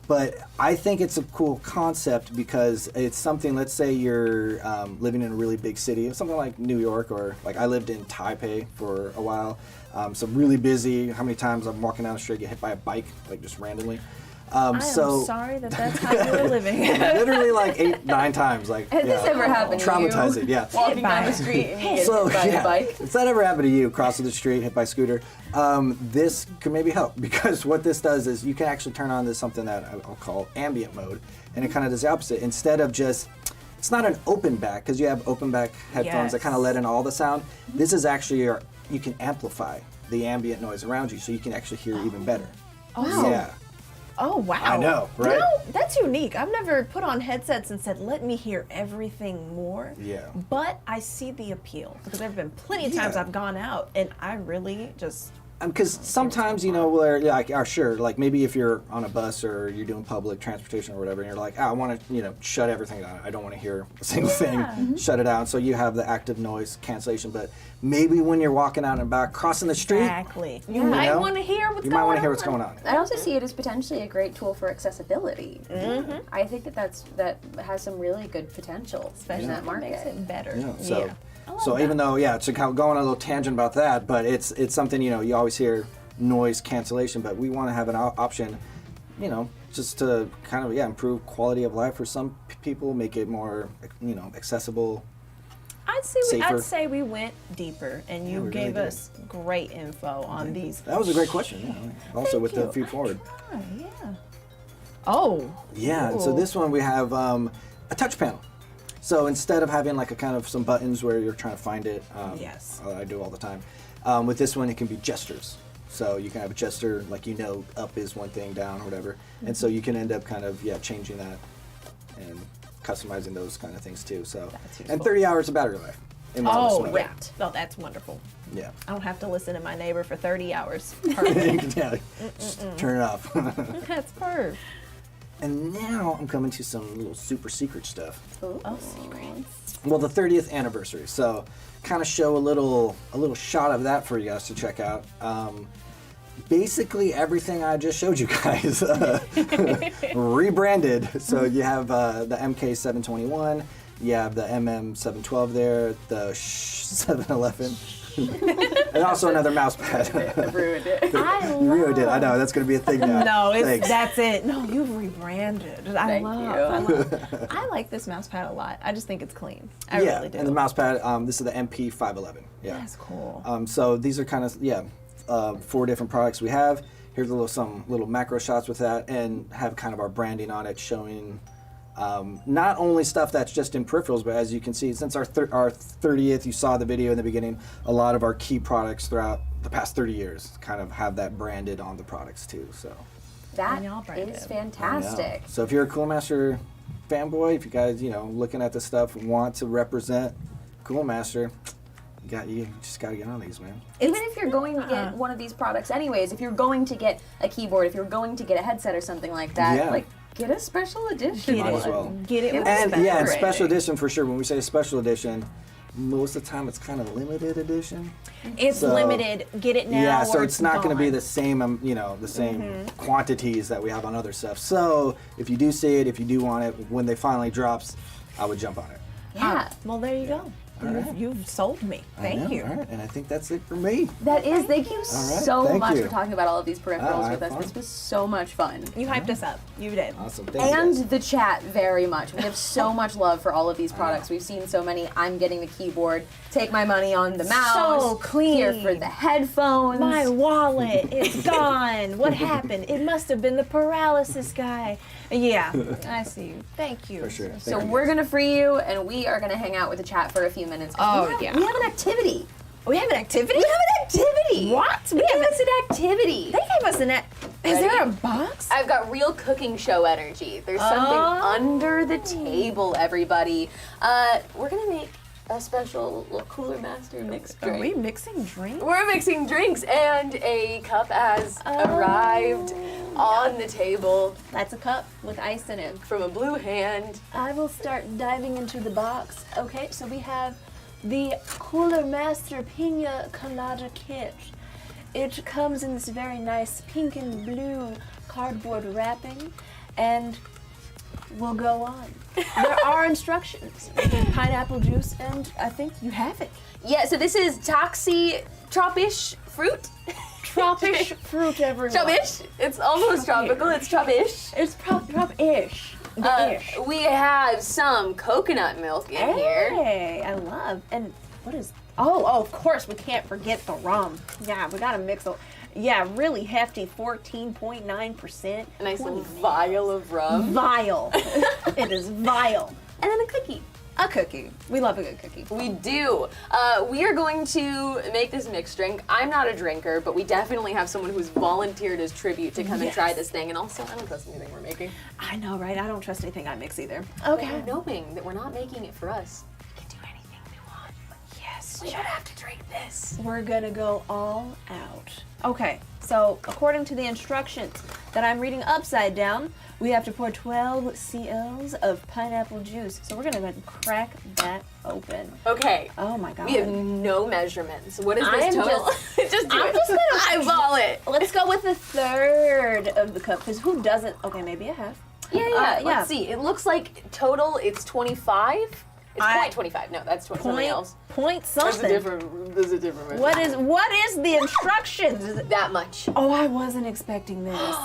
But I think it's a cool concept because it's something, let's say you're living in a really big city, something like New York, or like I lived in Taipei for a while. So really busy. How many times I'm walking down the street, get hit by a bike, like just randomly. I am sorry that's how you're living. Literally like 8, 9 times. Like, Has this ever happened to you? Traumatizing, yeah. Walking down the street and you get So, hit by a bike. if that ever happened to you, crossing the street, hit by a scooter, this could maybe help because what this does is you can actually turn on this something that I'll call ambient mode, and it kind of does the opposite. Instead of just, it's not an open back because you have open back headphones that kind of let in all the sound. This is actually you can amplify the ambient noise around you, so you can actually hear even better. Oh. Yeah. Oh, wow. I know, right? No, that's unique. I've never put on headsets and said, let me hear everything more. Yeah. But I see the appeal because there have been plenty of times Yeah. I've gone out and I really just. Because sometimes, where, like, sure, like maybe if you're on a bus or you're doing public transportation or whatever, and you're like, I want to, shut everything down. I don't want to hear a single thing. Shut it down. So you have the active noise cancellation. But maybe when you're walking out and about, crossing the street, Exactly. You might want to hear what's you going might on. want to hear what's going on. I also see it as potentially a great tool for accessibility. Mm-hmm. I think that has some really good potential in that It market. makes it better. Yeah. So, Yeah. I love so that. even though, to kind of go on a little tangent about that, but it's something, you always hear noise cancellation, but we want to have an option, just to kind of, improve quality of life for some people, make it more, accessible. Safer. I'd say we went deeper and you we really gave did. us great info on these. That was a great question. Yeah. Also Thank with you. the feed forward. Yeah. Oh. Yeah, so Ooh. this one we have a touch panel. So instead of having like a kind of some buttons where you're trying to find it, Yes. I do all the time. With this one, it can be gestures. So you can have a gesture, like up is one thing, down, or whatever. And so you can end up kind of changing that and customizing those kind of things too. So That's and useful. 30 hours of battery life. in wireless Oh, mode. yeah. Oh, that's wonderful. Yeah. I don't have to listen to my neighbor for 30 hours. Perfect. Yeah, just turn it off. That's perfect. And now I'm coming to some little super secret stuff. Ooh. Oh, secrets. Well, the 30th anniversary. So, kind of show a little shot of that for you guys to check out. Basically, everything I just showed you guys rebranded. So you have the MK721, you have the MM712 there, the 711, and also another mouse pad. Ruined it. I You love. really did. I know that's going to be a thing now. No, Thanks. that's it. No, you've rebranded. Thank you. I like this mouse pad a lot. I just think it's clean. I yeah, really do. and the mouse pad. This is the MP511. Yeah. That's cool. So these are kind of 4 different products we have. Here's some little macro shots with that, and have kind of our branding on it, showing not only stuff that's just in peripherals, but as you can see, since our 30th, you saw the video in the beginning, a lot of our key products throughout the past 30 years kind of have that branded on the products too. So That And y'all branded. is I know. fantastic. So if you're a Cool Master fanboy, if you guys looking at this stuff and want to represent Cool Master, you just gotta get on these, man. Even if you're going to get one of these products anyways, if you're going to get a keyboard, if you're going to get a headset or something like that, Yeah. like get a special edition. Might as well. Get it with And special yeah, and rating. special edition for sure. When we say special edition, most of the time it's kind of limited edition. It's So- limited. Get it now. Yeah, so or it's not going to be gone. the same, the same quantities that we have on other stuff. So if you do see it, if you do want it, when they finally drops, I would jump on it. Yeah. Well, there you go. You've sold me. I Thank know, you. All right, and I think that's it for me. That is, thank you right, so thank much you. for talking about all of these peripherals I with had us. fun. This was so much fun. You hyped us up. You did. Awesome. Thank you And guys. the chat very much. We have so much love for all of these products. We've seen so many. I'm getting the keyboard. Take my money on the mouse. So clean. Here for the headphones. My wallet, it's gone. What happened? It must have been the paralysis guy. Yeah, I see you. Thank you. For sure. So Thank you we're guys. gonna free you, and we are gonna hang out with the chat for a few minutes. Oh, we have, yeah. We have an activity. We have an activity? We have an activity. What? They gave us an activity. They gave us an Is Ready? there a box? I've got real cooking show energy. There's something Oh. under the table, everybody. We're gonna make a special little Cooler Master mixed Are drink. we mixing drinks? We're mixing drinks, and a cup has arrived on the table That's a cup with ice in it. from a blue hand. I will start diving into the box. Okay, so we have the Cooler Master Pina Colada kit. It comes in this very nice pink and blue cardboard wrapping, and we'll go on. There are instructions. Pineapple juice, and I think you have it. Yeah, so this is tropish fruit. Tropish fruit, everyone. Tropish. It's almost tropical. It's tropish. It's prop-ish. Ish. We have some coconut milk in here. Hey, I love. And what is? Oh, of course we can't forget the rum. Yeah, we gotta mix it. Yeah, really hefty, 14.9%. A nice little vial of rum. Vile. It is vile. And then a cookie. A cookie. We love a good cookie. We do. We are going to make this mixed drink. I'm not a drinker, but we definitely have someone who's volunteered as tribute to come and try this thing. And also, I don't trust anything we're making. I know, right? I don't trust anything I mix either. Okay. Knowing that we're not making it for us, we can do anything we want. But Yes. we don't have to drink this. We're gonna go all out. Okay, so according to the instructions that I'm reading upside down, we have to pour 12 cls of pineapple juice. So we're gonna go ahead and crack that open. Okay. Oh my god. We have no measurements. What is this I'm total? Just do I'm it. just gonna eyeball it. Let's go with a third of the cup, because who doesn't? Okay, maybe a half. Yeah. yeah. Let's see. It looks like total it's 25. It's I- 0.25. No, that's something else. Point There's a something. different measure. What is the instructions? Is it- That much. Oh, I wasn't expecting this.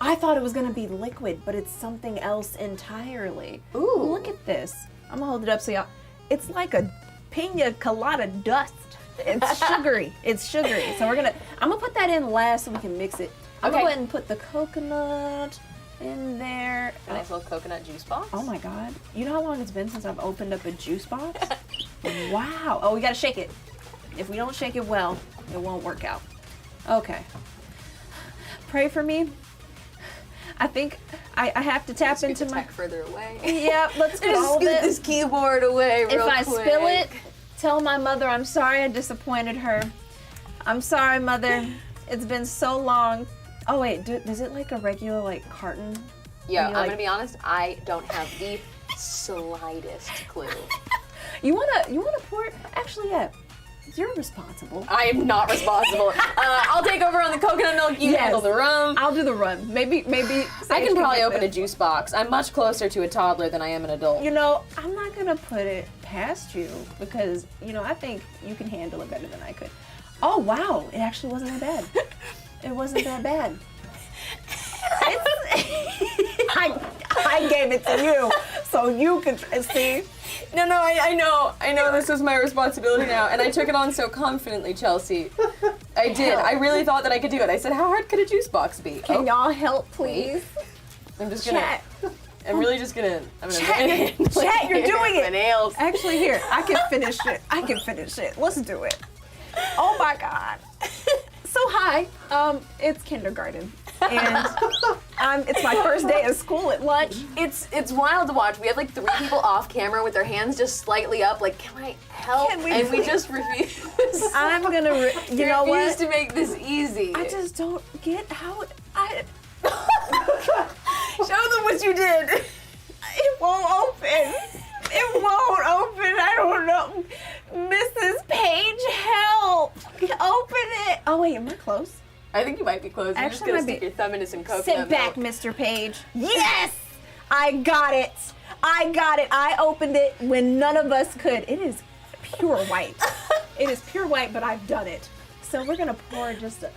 I thought it was gonna be liquid, but it's something else entirely. Ooh. Look at this. I'm gonna hold it up so y'all. It's like a pina colada dust. It's sugary. It's sugary. So I'm gonna put that in last so we can mix it. I'm gonna Okay. go ahead and put the coconut in there. A nice little coconut juice box. Oh my god. You know how long it's been since I've opened up a juice box? Wow. Oh, we gotta shake it. If we don't shake it well, it won't work out. Okay. Pray for me. I think I have to tap into my. further away. Yeah, let's get Just all of scoot it. this keyboard away real If I quick. spill it, tell my mother I'm sorry I disappointed her. I'm sorry, mother. It's been so long. Oh wait, is it like a regular like carton? Yeah, you I'm like- gonna be honest. I don't have the slightest clue. You wanna pour it? Actually, yeah. You're responsible. I am not responsible. I'll take over on the coconut milk. You Yes. handle the rum. I'll do the run. Maybe. I can probably open a juice box. I'm much closer to a toddler than I am an adult. You know, I'm not gonna put it past you because I think you can handle it better than I could. Oh wow, it actually wasn't that bad. It wasn't that bad. I gave it to you so you could see. No, I know this was my responsibility now, and I took it on so confidently, Chelsea. I did. I really thought that I could do it. I said, how hard could a juice box be? Can y'all help, please? I'm just gonna. Chat. I'm really just gonna. I'm gonna. Chat, you're doing My it. nails. Actually, here, I can finish it. Let's do it. Oh my God. So hi, it's kindergarten. and it's my first day of school at lunch. It's wild to watch. We have like 3 people off camera with their hands just slightly up, like, can I help? Can we and we please? just refuse. I'm gonna, you know refuse what? to make this easy. I just don't get how I. Show them what you did. It won't open. It won't open. I don't know. Mrs. Page, help! Open it. Oh wait, am I close? I think you might be close. You're just Actually, gonna might stick be- your thumb into some coconut Sit back, milk. Mr. Page. Yes! I got it. I got it. I opened it when none of us could. It is pure white. It is pure white, but I've done it. So we're gonna pour just a.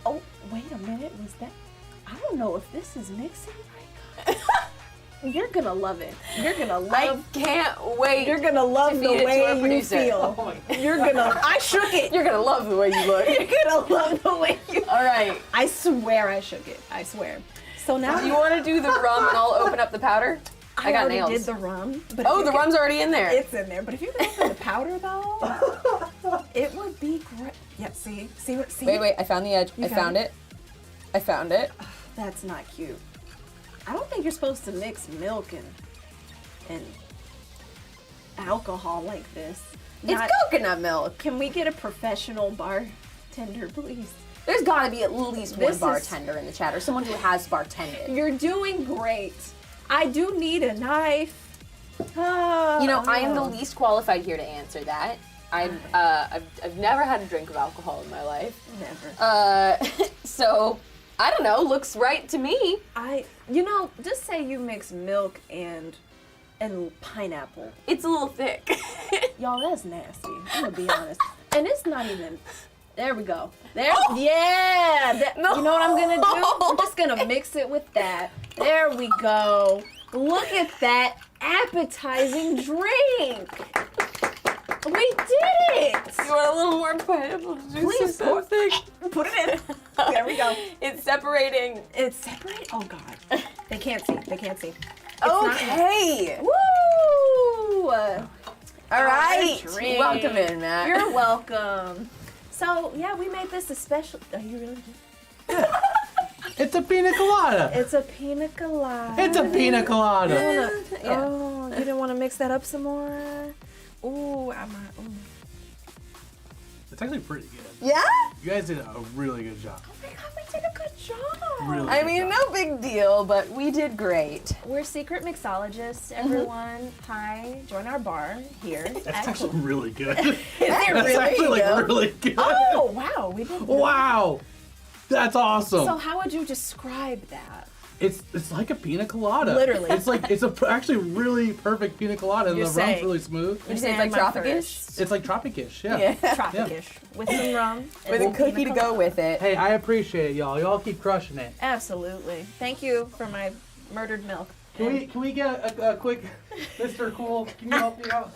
Oh, wait a minute. Was that? I don't know if this is mixing right. You're gonna love it. You're gonna I love. can't wait. You're gonna love to the feed it to way our you producer. feel. Oh my God. You're gonna. I shook it. You're gonna love the way you look. You're gonna love the way you. All right. I swear I shook it. I swear. So now You want to do the rum and I'll open up the powder? I got already nails. did the rum. But Oh, if the you rum's already in there. It's in there. But if you could open the powder though, it would be great. Yeah. See. Wait. I found the edge. You I found it. I found it. That's not cute. I don't think you're supposed to mix milk and alcohol like this. It's coconut milk. Can we get a professional bartender, please? There's got to be at least one This is- bartender in the chat, or someone who has bartended. You're doing great. I do need a knife. You know, I am the least qualified here to answer that. I've never had a drink of alcohol in my life. Never. So I don't know. Looks right to me. Just say you mix milk and pineapple. It's a little thick. Y'all, that's nasty. I'm gonna be honest. And it's not even. There we go. There. Oh! Yeah. No. You know what I'm gonna do? We're just gonna mix it with that. There we go. Look at that appetizing drink. We did it. You want a little more pineapple juice? Please, It's so pour- thick. Put it in. There we go. It's separating. It's separate. Oh God. They can't see. They can't see. It's not- Okay. Woo! All right. drink. Welcome in, Matt. You're welcome. So yeah, we made this a special. Are you really? Good? It's a pina colada. It's a pina colada. It's a pina colada. Yeah. Oh, you didn't want to mix that up some more? Ooh, ooh. It's actually pretty good. Yeah? You guys did a really good job. Oh my God, we did a good job. Really I good mean, job. no big deal, but we did great. We're secret mixologists, everyone. Hi, join our bar here. That's actually really good. Is it That's really? actually though? like really good. Oh wow, we did. Good. Wow. That's awesome. So how would you describe that? It's like a pina colada. Literally. It's actually really perfect pina colada, and You're the rum's saying- really smooth. Would you say it's like My Tropicish? It's like tropic-ish, yeah. Yeah. Tropic-ish with some rum With and a cookie pina to go colada. with it. Hey, I appreciate it, y'all. Y'all keep crushing it. Absolutely. Thank you for my murdered milk. Can we get a quick Mr. Cool? Can you help me out?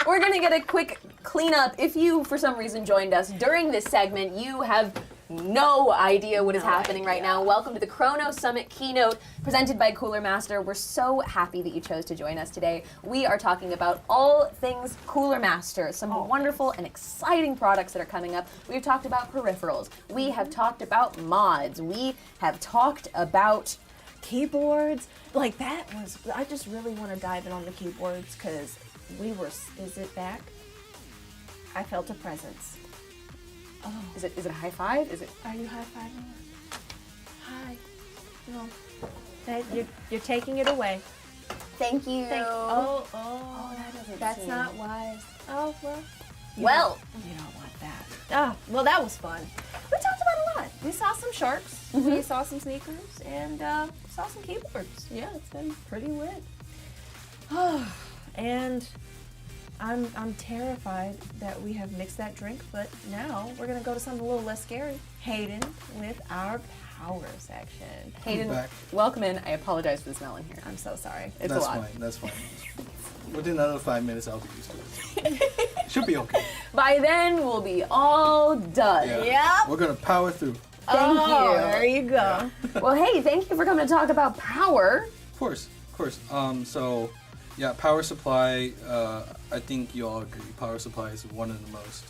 We're gonna get a quick cleanup. If you, for some reason, joined us during this segment, you have no idea what is happening right now. Welcome to the Chronos Summit keynote presented by Cooler Master. We're so happy that you chose to join us today. We are talking about all things Cooler Master, some wonderful and exciting products that are coming up. We've talked about peripherals. We have talked about mods. We have talked about Keyboards, like that was. I just really want to dive in on the keyboards because we were. Is it back? I felt a presence. is it a high five? Is it? Are you high fiving? Hi. No. Hey, you're taking it away. Thank you. Oh, that doesn't that's seem- not wise. Oh well. Well, You don't want that. Ah, well, that was fun. We talked about a lot. We saw some sharks. We saw some sneakers, and saw some keyboards. Yeah, it's been pretty lit. And I'm terrified that we have mixed that drink, but now we're gonna go to something a little less scary. Hayden with our power section. Hayden, back. welcome in. I apologize for the smell in here. I'm so sorry. It's That's a lot. fine. That's fine. Within another 5 minutes, I'll be used to it. Should be okay. By then, we'll be all done. Yeah. We're gonna power through. Thank Oh, you. there you go. Well, hey, thank you for coming to talk about power. Of course. So, yeah, power supply. I think you all agree. Power supply is one of the most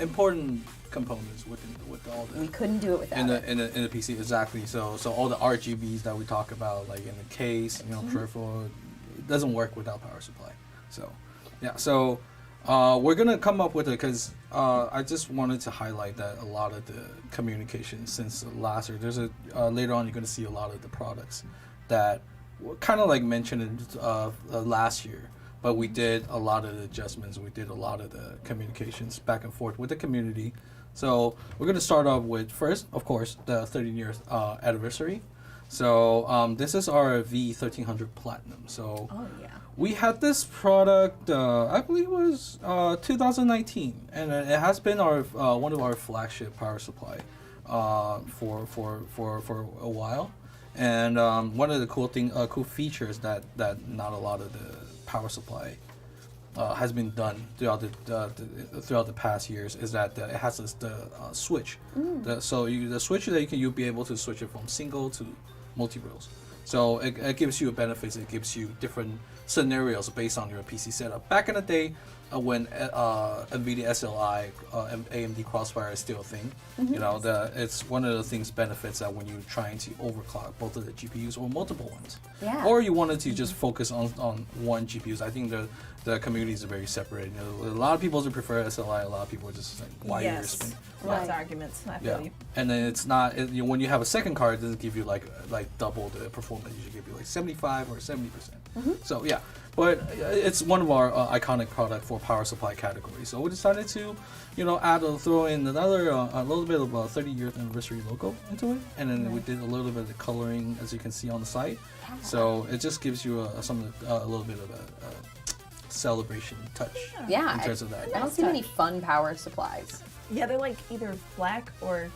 important components with all We the couldn't do it without it. in the PC, exactly. So all the RGBs that we talk about, like in the case, peripheral, it doesn't work without power supply. So yeah, so we're gonna come up with it because I just wanted to highlight that a lot of the communication since last year. There's later on you're gonna see a lot of the products that were kind of like mentioned last year. But we did a lot of the adjustments. We did a lot of the communications back and forth with the community. So we're going to start off with first, of course, the 30-year anniversary. So this is our V1300 Platinum. So we had this product, I believe it was 2019, and it has been our one of our flagship power supply for a while. And one of the cool features that not a lot of the power supply has been done throughout the past years is that it has the switch. The switch that you'll be able to switch it from single to multi-rails. So it gives you benefits. It gives you different scenarios based on your PC setup. Back in the day, when NVIDIA SLI, AMD Crossfire is still a thing, you know, it's one of the things benefits that when you're trying to overclock both of the GPUs or multiple ones, or you wanted to just focus on one GPUs. I think the communities are very separated. You know, a lot of people prefer SLI. A lot of people are just like, why you're spinning. Lots of arguments. I feel you. And then it's not when you have a second card, it doesn't give you like double the performance. It should give you like 75 or 70%. So yeah, but it's one of our iconic product for power supply category. So we decided to, you know, throw in another a little bit of a 30-year anniversary logo into it, and then we did a little bit of coloring, as you can see on the site. So it just gives you a little bit of a celebration touch. Yeah, in terms of that. I don't see many fun power supplies. Yeah, they're like either black or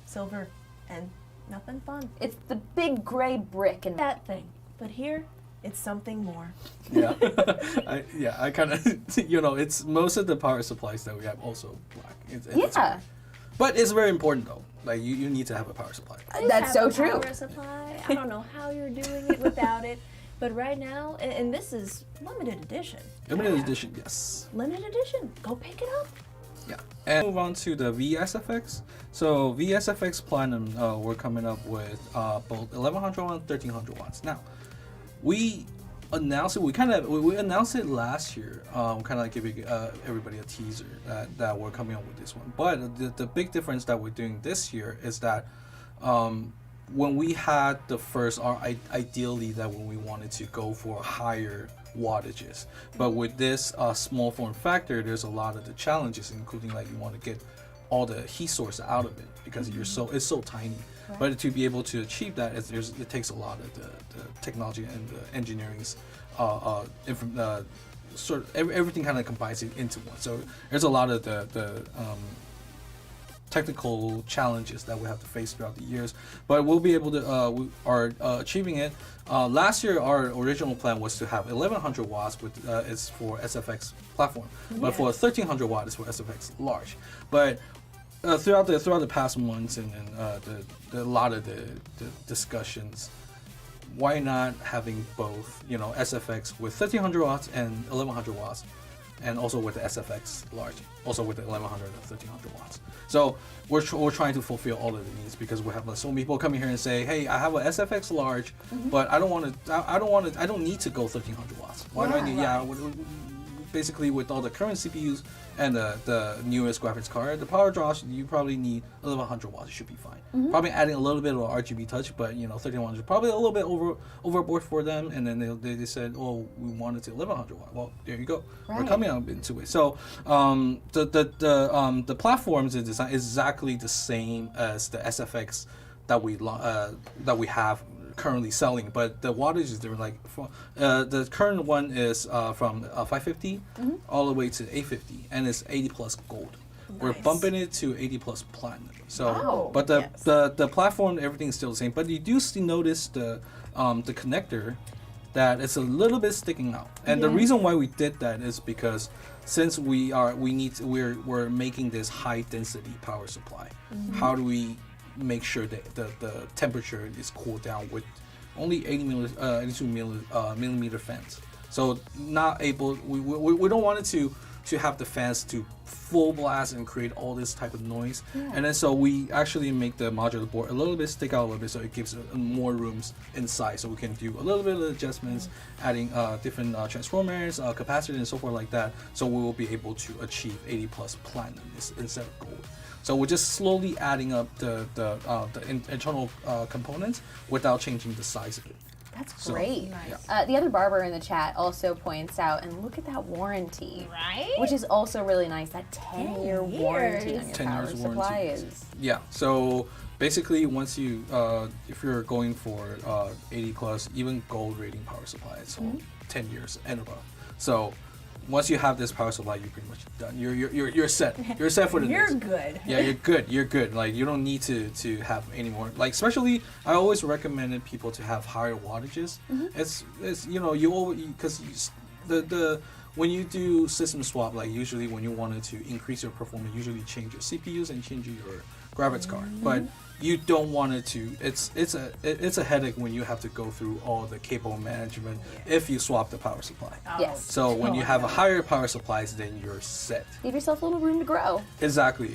silver and nothing fun. It's the big gray brick and That thing. But here, it's something more. Yeah, I kind of, you know, it's most of the power supplies that we have also black. It's but it's very important though. Like you need to have a power supply. That's so true. Power supply. I don't know how you're doing it without it, but right now, and this is limited edition. Limited edition, yes. Limited edition. Go pick it up. Yeah, and move on to the Vsfx. So Vsfx Platinum, we're coming up with both 1100 and 1300 watts. Now, we announced it. We announced it last year. Kind of like giving everybody a teaser that we're coming up with this one. But the big difference that we're doing this year is that when we had the first, ideally that when we wanted to go for higher wattages, but with this small form factor, there's a lot of the challenges, including like you want to get all the heat source out of it because it's so tiny. Right. But to be able to achieve that, it takes a lot of the technology and the engineering's sort of everything kind of combines it into one. So there's a lot of the technical challenges that we have to face throughout the years, but we'll be able to we are achieving it. Last year our original plan was to have 1100 watts with it's for Vsfx platform, but for 1300 watt is for Vsfx large. But throughout the past months and a lot of the discussions, why not having both, you know, Vsfx with 1300 watts and 1100 watts, and also with the Vsfx large, also with the 1100 and 1300 watts. So we're trying to fulfill all of the needs because we have so many people coming here and say, hey, I have a Vsfx large, but I don't need to go 1300 watts. Why do I need? Basically, with all the current CPUs and the newest graphics card, the power draws, you probably need 1100 watts. It should be fine. Probably adding a little bit of RGB touch, but you know, 1300 probably a little bit overboard for them. And then they said, oh, we wanted to 1100 watt. Well, there you go. Right. We're coming out into it. So the platforms is designed exactly the same as the Vsfx that we have currently selling, but the wattage is different. Like the current one is from 550 all the way to 850, and it's 80 plus gold. Nice. We're bumping it to 80 plus platinum. So, but the platform, everything is still the same. But you do notice the connector that it's a little bit sticking out, and the reason why we did that is because since we're making this high density power supply, how do we make sure that the temperature is cooled down with only 82 millimeter fans? So not able, we don't want it to have the fans to full blast and create all this type of noise. And then so we actually make the modular board a little bit stick out a little bit, so it gives more rooms inside, so we can do a little bit of adjustments, adding different transformers, capacitors and so forth like that, so we will be able to achieve 80 plus platinum instead of gold. So we're just slowly adding up the internal components without changing the size of it. That's So, great. yeah. The other barber in the chat also points out, and look at that warranty, Right? which is also really nice. That 10-year 10 warranty years. on your 10 power years supply warranty. is. Yeah, so basically once you, if you're going for 80 plus, even gold rating power supply, it's all 10 years and above. So once you have this power supply, you're pretty much done. You're set. You're set for the You're next. good. Yeah, you're good. You're good. Like you don't need to have any more. Like especially, I always recommended people to have higher wattages. It's you know you always because the when you do system swap, like usually when you wanted to increase your performance, usually change your CPUs and change your graphics card. But you don't want it to. It's a headache when you have to go through all the cable management if you swap the power supply. Yes. So when you have a higher power supplies, then you're set. Give yourself a little room to grow. Exactly.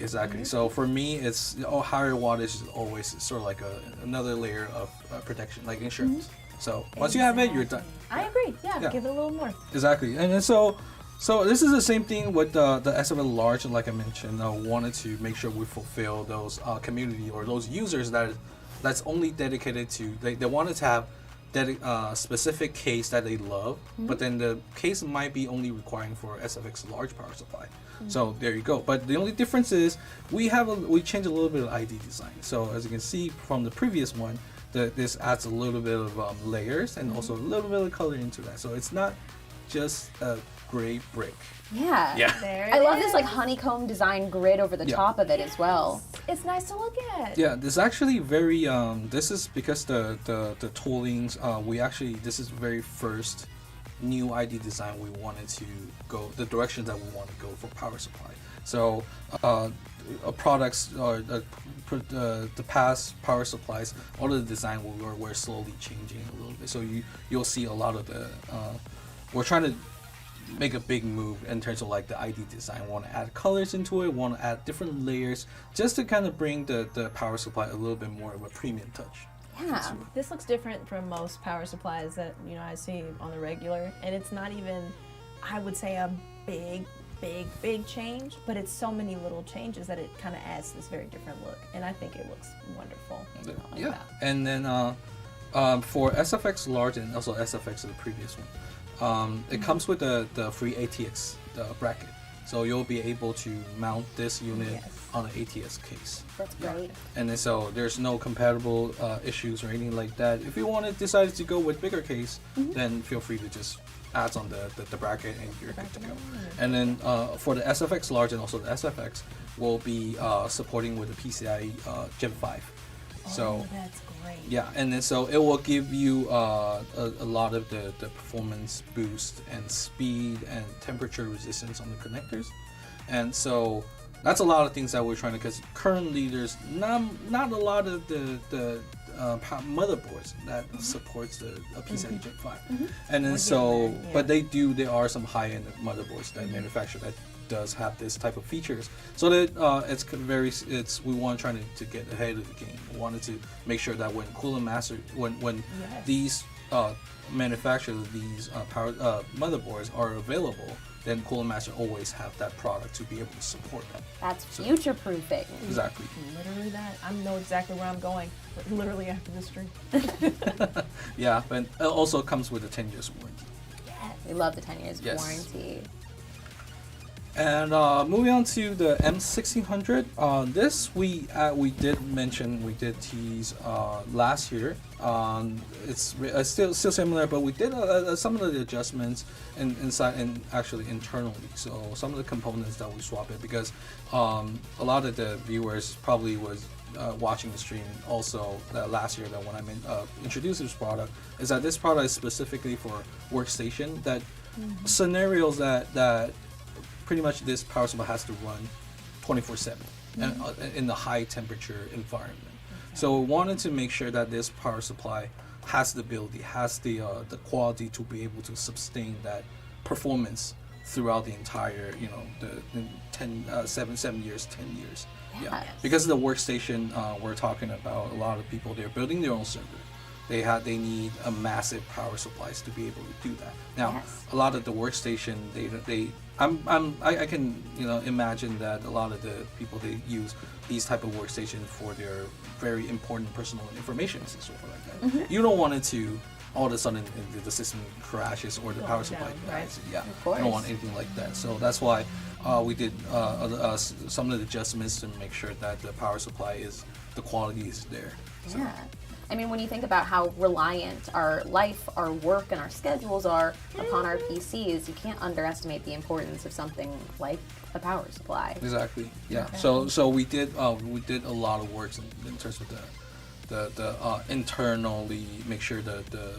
So for me, it's higher wattage is always sort of like another layer of protection, like insurance. So once you have it, you're done. I agree. Yeah, Yeah. give it a little more. Exactly. And then so this is the same thing with the SFL large, like I mentioned. I wanted to make sure we fulfill those community or those users that's only dedicated to they wanted to have specific case that they love, but then the case might be only requiring for SFX large power supply. So there you go. But the only difference is we changed a little bit of ID design. So as you can see from the previous one, this adds a little bit of layers and also a little bit of color into that. So it's not just a gray brick. Yeah. Yeah. There I it love this is. like honeycomb design grid over the Yeah. top of it as well. It's nice to look at. Yeah, this is actually very this is because the toolings this is the very first new ID design we wanted to go the direction that we want to go for power supply. So products or the past power supplies, all of the design we're slowly changing a little bit. So you'll see a lot of the we're trying to make a big move in terms of like the ID design. We want to add colors into it, want to add different layers just to kind of bring the power supply a little bit more of a premium touch. Yeah. This looks different from most power supplies that I see on the regular, and it's not even, I would say, a big change, but it's so many little changes that it kind of adds this very different look, and I think it looks wonderful. I like Yeah, that. and then for SFX large and also SFX the previous one, it comes with the free ATX bracket, so you'll be able to mount this unit Yes. on an ATX case. That's great. And then so there's no compatible issues or anything like that. If you want to decide to go with bigger case, then feel free to just add on the bracket and you're good to go. And then for the SFX large and also the SFX, we'll be supporting with the PCIe Gen 5. So That's great. yeah, and then so it will give you a lot of the performance boost and speed and temperature resistance on the connectors. And so that's a lot of things that we're trying to, because currently there's not a lot of the motherboards that supports the PCIe Gen 5. And then We're so, getting there, yeah. but there are some high-end motherboards that manufacture that does have this type of features, so that we want trying to get ahead of the game. We wanted to make sure that when Cooling Master, when Yes. these manufacturers of these power motherboards are available, then Cooling Master always have that product to be able to support that. That's future proofing. Exactly. Literally that. I know exactly where I'm going. Literally after this stream. Yeah, but it also comes with a 10 years warranty. We love the 10 years Yes. warranty. And moving on to the M1600, this we did mention, we did tease last year. It's still similar, but we did some of the adjustments inside and actually internally. So some of the components that we swapped it, because a lot of the viewers probably was watching the stream also last year, that when I introduced this product, is that this product is specifically for workstation, that scenarios that pretty much this power supply has to run 24/7 and in the high temperature environment. So we wanted to make sure that this power supply has the ability, has the quality to be able to sustain that performance throughout the entire, the 7 years, 10 years. Yeah. Because of the workstation, we're talking about a lot of people, they're building their own server. They need a massive power supplies to be able to do that. Now, Yes. a lot of the workstation, I can imagine that a lot of the people, they use these type of workstations for their very important personal information and stuff like that. You don't want it to all of a sudden the system crashes or the power supply dies. Yeah, course. you don't want anything like that. So that's why we did some of the adjustments to make sure that the power supply the quality is there. So. Yeah. I mean, when you think about how reliant our life, our work, and our schedules are upon our PCs, you can't underestimate the importance of something like a power supply. Exactly. Yeah. So we did a lot of work in terms of the internally make sure that the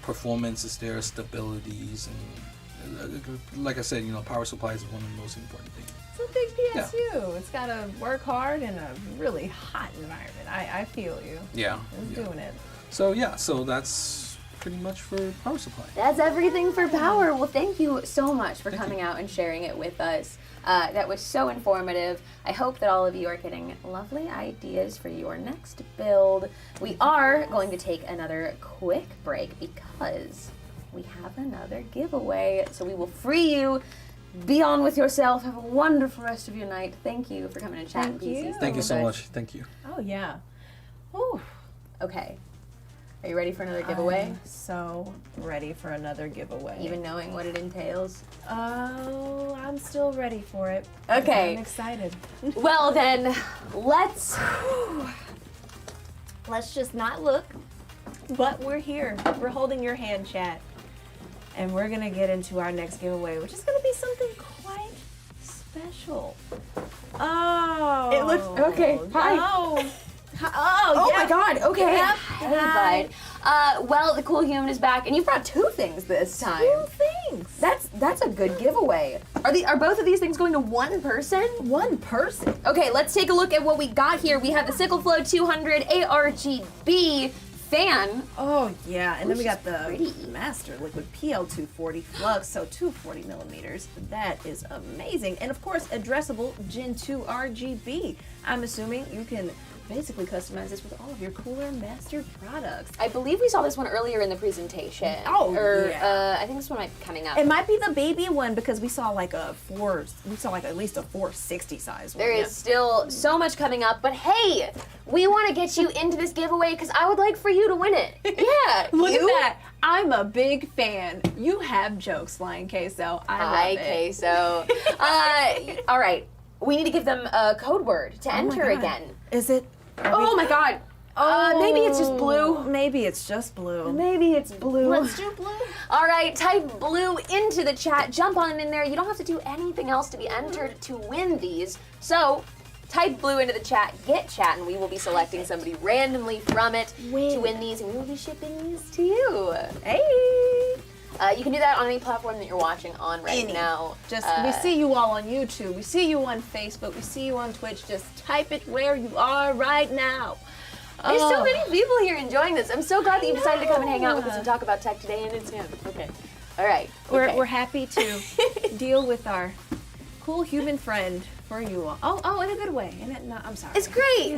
performance is there, stabilities, and like I said, power supply is one of the most important things. It's a big PSU. It's got to work hard in a really hot environment. I feel you. Yeah. It's doing it. So that's pretty much for power supply. That's everything for power. Well, thank you so much for coming out and sharing it with us. That was so informative. I hope that all of you are getting lovely ideas for your next build. We are going to take another quick break because we have another giveaway. So we will free you. Be on with yourself. Have a wonderful rest of your night. Thank you for coming and chatting PCs. Thank you so with us. much. Thank you. Oh, yeah. Ooh. Okay. Are you ready for another giveaway? I'm so ready for another giveaway. Even knowing what it entails? Oh, I'm still ready for it. Okay. I'm excited. Well then, let's Let's just not look, but we're here. We're holding your hand, chat. And we're going to get into our next giveaway, which is going to be something quite special. Oh. It looks okay. Hi. Oh. Oh yeah. my God. Okay. Yep. Hey, bud. Well, the cool human is back, and you brought 2 things this time. 2 things. That's a good giveaway. Are both of these things going to one person? One person. Okay, let's take a look at what we got here. We have the SickleFlow 200 Rgb fan. Oh yeah, and then we Which got is the pretty. Master Liquid PL240 flux, so 240 millimeters. That is amazing, and of course, addressable Gen 2 RGB. I'm assuming you can basically customize this with all of your Cooler Master products. I believe we saw this one earlier in the presentation. Oh, yeah. I think this one might be coming up. It might be the baby one because we saw like at least a 460 size one. There is still so much coming up, but hey, we want to get you into this giveaway because I would like for you to win it. Yeah, Look you? at that. I'm a big fan. You have jokes, Flying Queso. I love it. Queso. All right, we need to give them a code word to enter God. again. Is it? Oh my God. Maybe it's just blue. Maybe it's just blue. Maybe it's blue. Let's do blue. All right, type blue into the chat. Jump on in there. You don't have to do anything else to be entered to win these. So type blue into the chat, get chat, and we will be selecting somebody randomly from it to win these, and we will be shipping these to you. Hey. You can do that on any platform that you're watching on right now. Just we see you all on YouTube. We see you on Facebook. We see you on Twitch. Just type it where you are right now. There's so many people here enjoying this. I'm so glad that you decided to come and hang out with us and talk about tech today, and it's him. Okay. All right. Okay. We're happy to deal with our cool human friend for you all. Oh, in a good way. I'm sorry. It's great.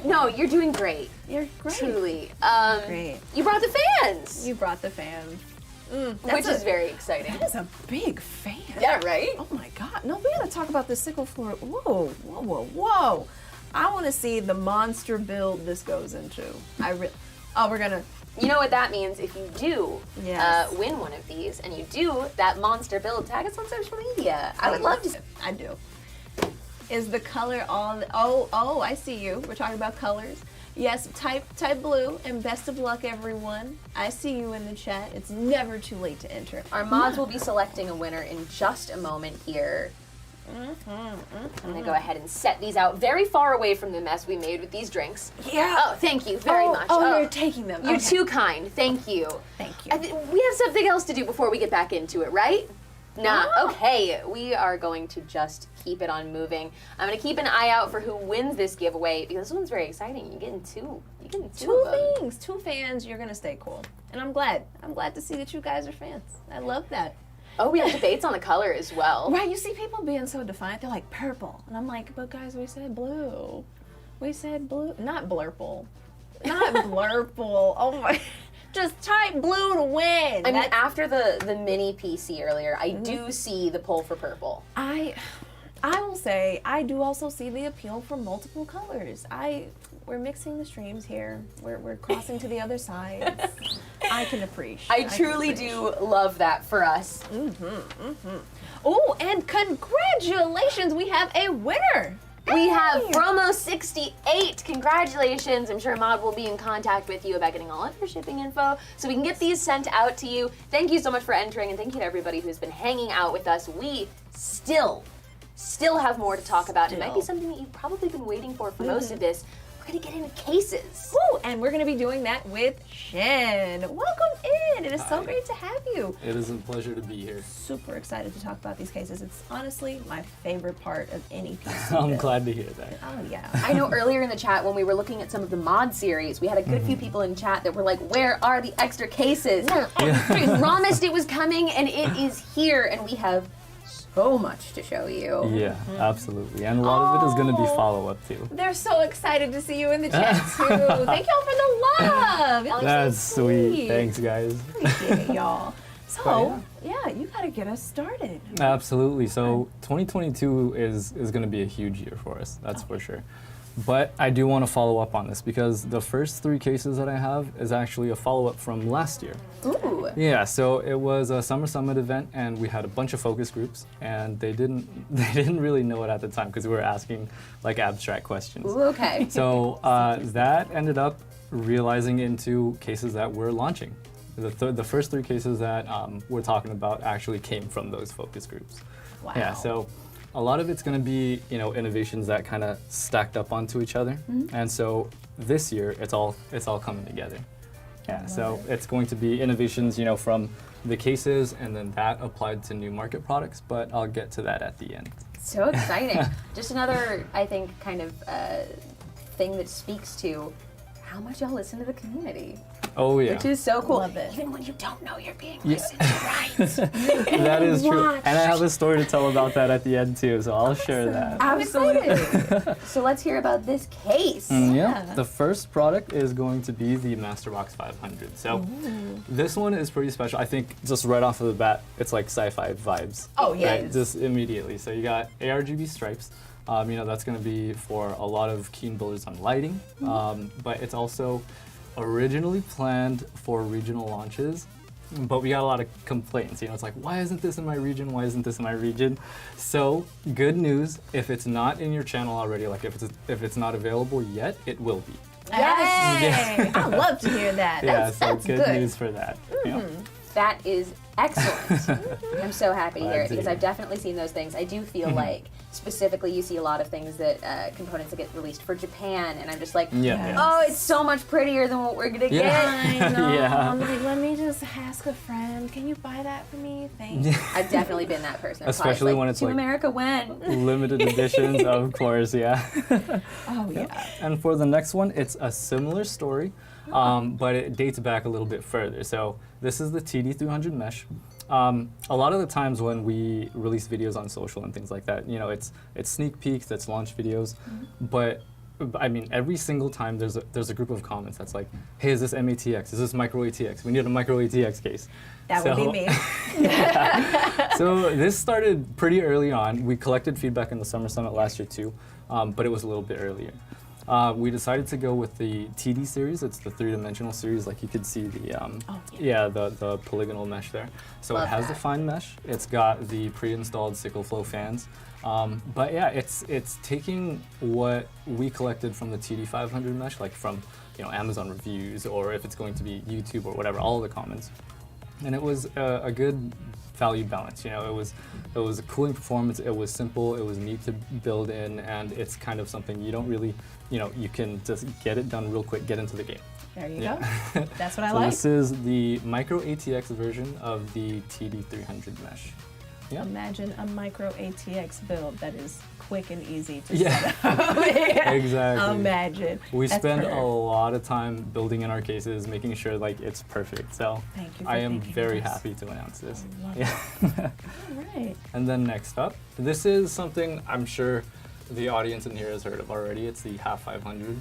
No, you're doing great. You're great. Truly. Great. You brought the fans. You brought the fans. Which is very exciting. That is a big fan. Yeah, right? Oh my God. No, we gotta talk about the SickleFlow. Whoa. I want to see the monster build this goes into. We're gonna. You know what that means? If you do Yes. win one of these and you do that monster build, tag us on social media. I would love to. I do. Is the color all? Oh, I see you. We're talking about colors. Yes, type blue, and best of luck, everyone. I see you in the chat. It's never too late to enter. Our mods will be selecting a winner in just a moment here. I'm gonna go ahead and set these out very far away from the mess we made with these drinks. Yeah. Oh, thank you very much. Oh, you're taking them. You're Okay. too kind. Thank you. Thank you. We have something else to do before we get back into it, right? Nah. Oh. Okay. We are going to just keep it on moving. I'm gonna keep an eye out for who wins this giveaway because this one's very exciting. You're getting two. You're getting two of them. Two fans. You're gonna stay cool, and I'm glad. I'm glad to see that you guys are fans. I love that. Oh, we have debates on the color as well. Right, you see people being so defiant. They're like, purple. And I'm like, but guys, we said blue. We said blue. Not blurple. Not blurple. Oh my. Just type blue to win. I mean, after the mini PC earlier, I do see the pull for purple. I will say, I do also see the appeal for multiple colors. We're mixing the streams here. We're crossing to the other sides. I can appreciate. I truly do love that for us. Oh, and congratulations, we have a winner. We have Promo68. Congratulations. I'm sure Mod will be in contact with you about getting all of your shipping info so we can get these sent out to you. Thank you so much for entering, and thank you to everybody who's been hanging out with us. We still have more to talk about. It might be something that you've probably been waiting for most of this. We're going to get into cases. Woo, and we're going to be doing that with Shen. Welcome in. It is so great to have you. It is a pleasure to be here. Super excited to talk about these cases. It's honestly my favorite part of any piece. I'm glad to hear that. Oh, yeah. I know earlier in the chat when we were looking at some of the mod series, we had a good few people in chat that were like, where are the extra cases? We promised it was coming, and it is here, and we have so much to show you. Yeah, absolutely. And a lot of it is going to be follow-up too. They're so excited to see you in the chat, too. Thank y'all for the love. Y'all are That's so sweet. Thanks, guys. Appreciate it, y'all. So, yeah, you got to get us started. Absolutely. So 2022 is going to be a huge year for us. That's for sure. But I do want to follow up on this because the first 3 cases that I have is actually a follow-up from last year. Ooh. Yeah, so it was a Summer Summit event, and we had a bunch of focus groups, and they didn't really know it at the time because we were asking like abstract questions. Ooh, okay. So that ended up realizing into cases that we're launching. The first 3 cases that we're talking about actually came from those focus groups. Wow. Yeah, so a lot of it's going to be, innovations that kind of stacked up onto each other. And so this year, it's all coming together. Yeah, so it's going to be innovations, from the cases and then that applied to new market products, but I'll get to that at the end. So exciting. Just another, I think, kind of thing that speaks to how much y'all listen to the community. Oh, yeah. Which is so cool. Love it. Even when you don't know you're being listened to, right? That is true. And I have a story to tell about that at the end, too, so I'll share that. Absolutely. So let's hear about this case. Yeah. The first product is going to be the Masterbox 500. So this one is pretty special. I think just right off of the bat, it's like sci-fi vibes. Oh, yeah. Right? Just immediately. So you got ARGB stripes. That's going to be for a lot of keen builders on lighting, but it's also originally planned for regional launches, but we got a lot of complaints. It's like, why isn't this in my region? Why isn't this in my region? So good news, if it's not in your channel already, like if it's not available yet, it will be. Yes. I love to hear that. That's good news for that. Yeah. That is excellent. I'm so happy to hear it because I've definitely seen those things. I do feel like specifically you see a lot of things that components that get released for Japan, and I'm just like, oh, it's so much prettier than what we're gonna get. I know. Yeah. I'm like, let me just ask a friend. Can you buy that for me? Thanks. I've definitely been that person. I'm Especially when it's to like America when. Limited editions, of course, yeah. Oh, yeah. And for the next one, it's a similar story, but it dates back a little bit further. So this is the TD300 mesh. A lot of the times when we release videos on social and things like that, it's sneak peeks, it's launch videos, but I mean, every single time there's a group of comments that's like, hey, is this MATX? Is this micro ATX? We need a micro ATX case. That would be me. So this started pretty early on. We collected feedback in the Summer Summit last year too, but it was a little bit earlier. We decided to go with the TD series. It's the 3-dimensional series, like you could see the polygonal mesh there. So Love it has that. the fine mesh. It's got the pre-installed sickle flow fans. But yeah, it's taking what we collected from the TD500 mesh, like from Amazon reviews, or if it's going to be YouTube or whatever, all of the comments. And it was a good value balance. It was a cooling performance. It was simple. It was neat to build in, and it's kind of something you don't really, you can just get it done real quick, get into the game. There you go. That's what I So like. this is the micro ATX version of the TD300 mesh. Yeah. Imagine a micro ATX build that is quick and easy to Yeah. set up. Yeah. Exactly. Imagine. We That's spend a perfect. lot of time building in our cases, making sure like it's perfect. So Thank you for I am thinking very of us. happy to announce this. I love Yeah. All right. And then next up, this is something I'm sure the audience in here has heard of already. It's the Half 500.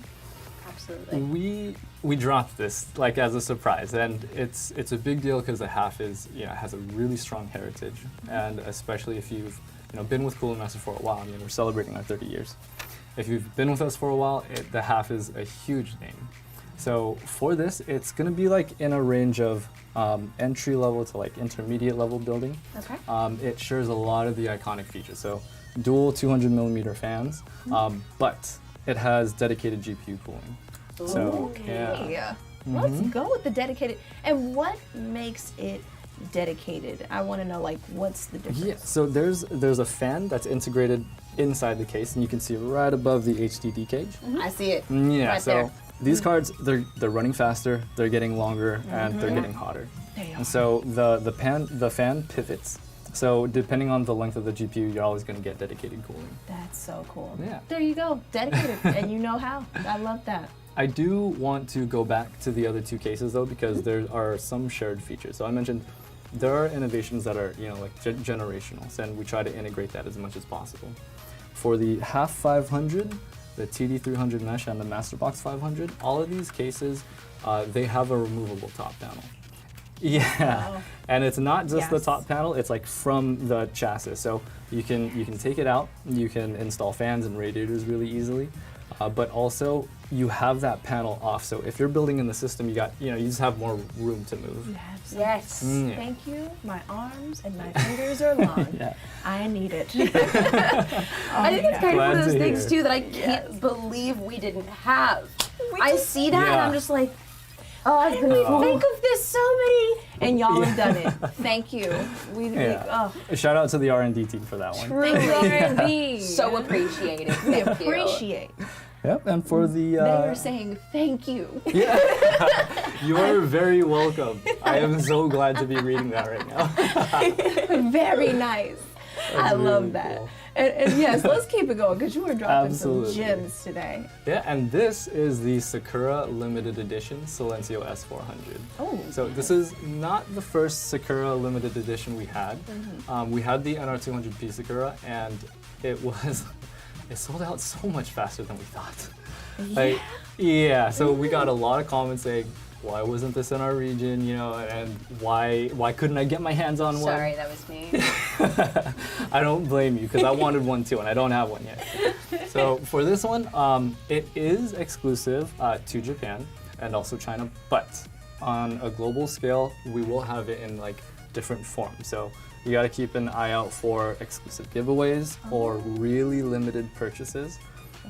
Absolutely. We dropped this like as a surprise, and it's a big deal because the Half is has a really strong heritage, and especially if you've been with Cooler Master for a while. I mean, we're celebrating our 30 years. If you've been with us for a while, the Half is a huge name. So for this, it's going to be like in a range of entry level to like intermediate level building. Okay. It shares a lot of the iconic features. So dual 200 millimeter fans, but it has dedicated GPU cooling. So yeah. Let's go with the dedicated. And what makes it dedicated? I want to know, like, what's the difference? Yeah, so there's a fan that's integrated inside the case, and you can see it right above the HDD cage. I see it. Yeah, Right so there. these cards, they're running faster, they're getting longer, and they're getting hotter. They are. And so the fan pivots. So depending on the length of the GPU, you're always going to get dedicated cooling. That's so cool. Yeah. There you go. Dedicated. And you know how. I love that. I do want to go back to the other two cases though, because there are some shared features. So I mentioned there are innovations that are like generational, and we try to integrate that as much as possible. For the Half 500, the TD300 mesh, and the Masterbox 500, all of these cases, they have a removable top panel. Yeah, Wow. and it's not just the Yes. top panel; it's like from the chassis. So you can take it out, you can install fans and radiators really easily, but also you have that panel off. So if you're building in the system, you just have more room to move. You have some. Yes. Yeah. Thank you. My arms and my fingers are long. Yeah. I need it. I think it's kind of Glad one of those to things hear. too that I can't believe we didn't have. I see that and Yeah. I'm just like, oh, I've been Think of this so many, and y'all have done it. Thank you. Yeah. Shout out to the R&D team for that one. Thank you, R&D. so appreciated. We Thank you. appreciate. Yep, and for the They are saying thank you. you are very welcome. I am so glad to be reading that right now. Very nice. I That's love really that. cool. And yes, let's keep it going because you were dropping Absolutely. some gems today. Yeah, and this is the Sakura limited edition Silencio S400. Oh, So this is not the first Sakura limited edition we had. We had the NR200P Sakura, and it sold out so much faster than we thought. Yeah, so we got a lot of comments saying, why wasn't this in our region, and why couldn't I get my hands on one? Sorry, that was me. I don't blame you, because I wanted one too, and I don't have one yet. So for this one, it is exclusive to Japan and also China, but on a global scale, we will have it in like different forms. So you got to keep an eye out for exclusive giveaways or really limited purchases.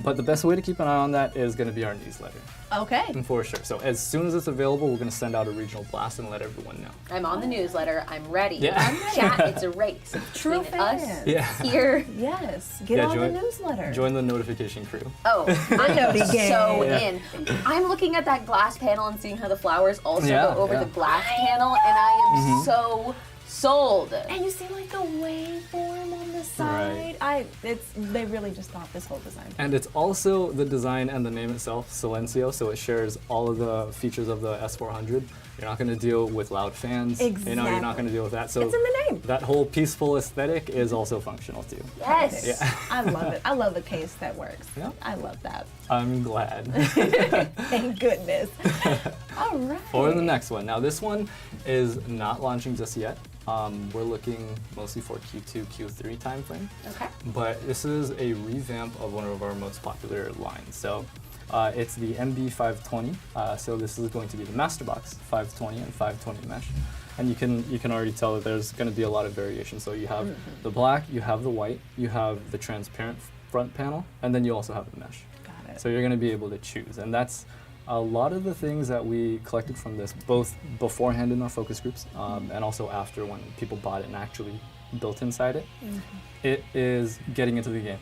But the best way to keep an eye on that is going to be our newsletter, okay. for sure. So as soon as it's available, we're going to send out a regional blast and let everyone know. I'm on the newsletter. I'm ready. Yeah. Chat, it's a race. True between us fans. Yeah. here. Yes, get Yeah, on join- the newsletter. Join the notification crew. Oh, I'm Noti gang. so Yeah. in. I'm looking at that glass panel and seeing how the flowers also Yeah, go over yeah. the glass panel, and I am so sold. And you see like the waveform on the side. They really just thought this whole design. And it's also the design and the name itself, Silencio, so it shares all of the features of the S400. You're not going to deal with loud fans. You're not Exactly. going to deal with that. So It's in the name. that whole peaceful aesthetic is also functional too. Yes. Yeah. I love it. I love a case that works. Yeah. I love that. I'm glad. Thank goodness. All right. For the next one. Now this one is not launching just yet. We're looking mostly for Q2, Q3 timeframe. Okay. But this is a revamp of one of our most popular lines. So it's the MB520. So this is going to be the Masterbox 520 and 520 mesh. And you can already tell that there's going to be a lot of variation. So you have the black, you have the white, you have the transparent front panel, and then you also have the mesh. Got it. So you're going to be able to choose. And that's a lot of the things that we collected from this, both beforehand in our focus groups and also after when people bought it and actually built inside it. It is getting into the game.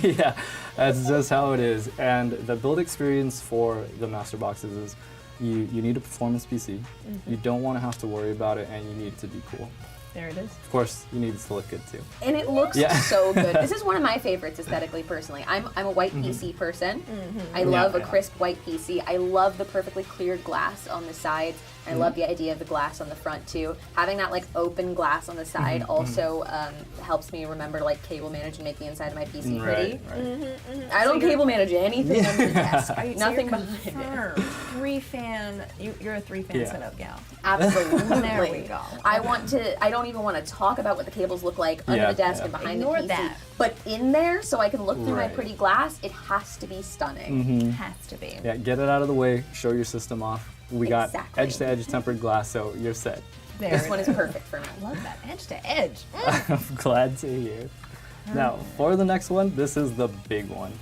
Yeah, that's just how it is. And the build experience for the master boxes is you need a performance PC. You don't want to have to worry about it, and you need it to be cool. There it is. Of course, you need it to look good too. And it looks Yeah. so good. This is one of my favorites aesthetically, personally. I'm a white PC person. I love a crisp white PC. I love the perfectly cleared glass on the sides. I love the idea of the glass on the front too. Having that like open glass on the side also helps me remember to like cable manage and make the inside of my PC pretty. Right. I don't cable manage anything on the desk. Nothing so behind it. confirmed. 3-fan. You're a 3-fan Yeah. setup gal. Absolutely. There we go. I don't even want to talk about what the cables look like under Yeah, the desk yeah. and behind Ignore the PC. that. But in there, so I can look through my Right. pretty glass, it has to be stunning. Has to be. Yeah, get it out of the way, show your system off. We got Exactly. edge-to-edge tempered glass, so you're set. There This it one is perfect for me. Love that edge to edge. I'm glad to hear. Now, for the next one, this is the big one.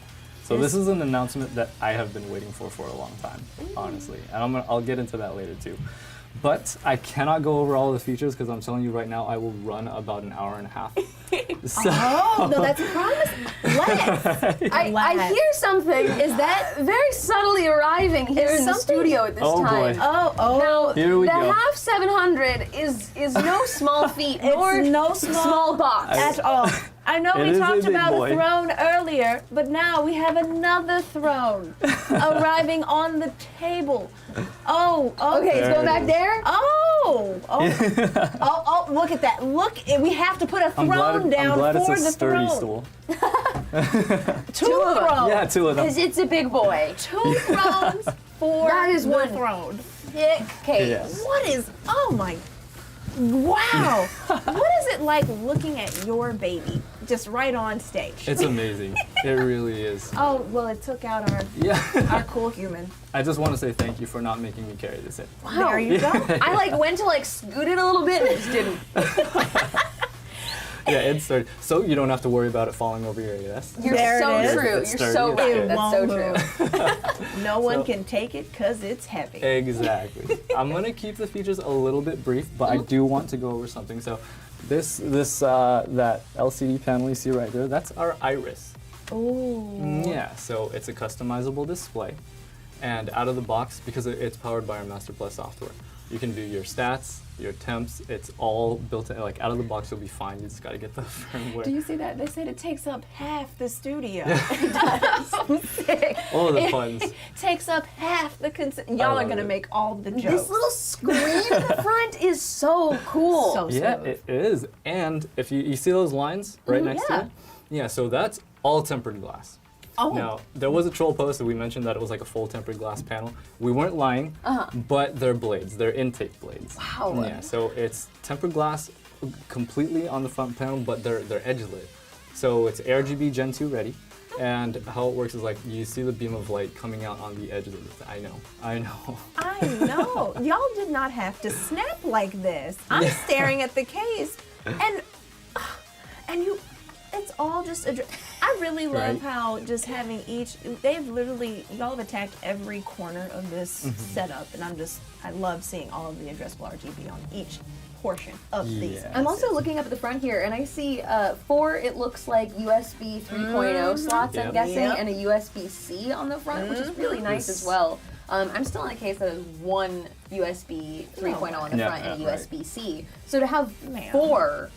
So this is an announcement that I have been waiting for a long time, honestly. And I'll get into that later too. But I cannot go over all the features because I'm telling you right now, I will run about an hour and a half. So, Oh, no, that's a promise. Let's. I hear something. Is that very subtly arriving here Is in the something- studio at this Oh, time? boy. Oh. Here we the go. half 700 is no small feat, nor It's no small box. At all. I know It we is a talked big about boy. a throne earlier, but now we have another throne arriving on the table. Oh, Okay, it's There going it back is. there. Oh, look at that. Look, we have to put a I'm throne down glad for it's a the sturdy throne. stool. Two of 'em. thrones. Yeah, two of them. Because it's a big boy. 2 thrones for That is the one throne. thick case. Yes. What is, oh my, wow. What is it like looking at your baby just right on stage? It's amazing. It really is. Oh, well, it took out our Yeah. cool human. I just want to say thank you for not making me carry this in. Wow. There you go. I like went to like scoot it a little bit and it just didn't. Yeah, it's sturdy. So you don't have to worry about it falling over your desk. You're There it so is. true. It's You're sturdy, so it's right. good. That's so Won't true. No one So- can take it because it's heavy. Exactly. I'm gonna keep the features a little bit brief, but I do want to go over something. So, that LCD panel you see right there, that's our iris. Ooh. Yeah. So it's a customizable display, and out of the box, because it's powered by our Master Plus software, you can do your stats, your temps. It's all built in. Like out of the box, you'll be fine. You just gotta get the firmware. Do you see that? They said it takes up half the studio. All the puns. It takes up half the y'all love are gonna it. make all the jokes. This little screen in the front is so cool. So Yeah, smooth. it is. And if you see those lines right next yeah. to it? Yeah, so that's all tempered glass. Oh. Now, there was a troll post that we mentioned that it was like a full tempered glass panel. We weren't lying, but they're blades. They're intake blades. Wow. Yeah, so it's tempered glass completely on the front panel, but they're edge lit. So it's Rgb Gen 2 ready. And how it works is like you see the beam of light coming out on the edge of the I know. I know. Y'all did not have to snap like this. I'm staring at the case, and you. It's all just. I really love Right. how just having each. They've literally y'all have attacked every corner of this setup, and I love seeing all of the addressable RGB on each portion of these. Yeah. I'm also looking up at the front here, and I see 4, it looks like USB 3.0 slots, I'm Yep. guessing, Yep. and a USB-C on the front, which is really nice as well. I'm still in a case that has 1 USB 3.0 on the Yeah, front and a right. USB-C. So to have Man. 4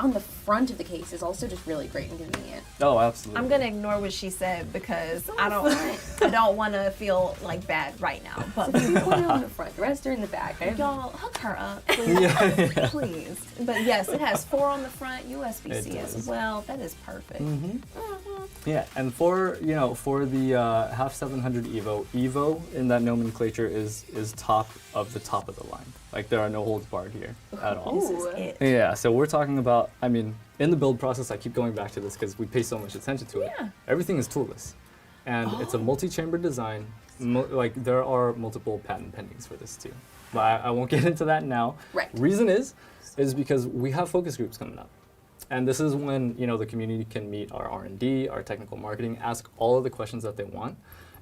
on the front of the case is also just really great and convenient. Oh, absolutely. I'm gonna ignore what she said because I don't want to feel like bad right now. But 3.0 on the front, the rest are in the back. y'all hook her up, please. Please. But yes, it has 4 on the front, USB-C It as does. well. That is perfect. Yeah, and for the half 700 Evo in that nomenclature is top of the line. Like there are no holds barred here at all. This is it. Yeah, so we're talking about. I mean, in the build process, I keep going back to this because we pay so much attention to it. Yeah. Everything is toolless, and it's a multi-chamber design. Like there are multiple patent pendings for this too, but I won't get into that now. Right. Reason is because we have focus groups coming up. And this is when the community can meet our R&D, our technical marketing, ask all of the questions that they want.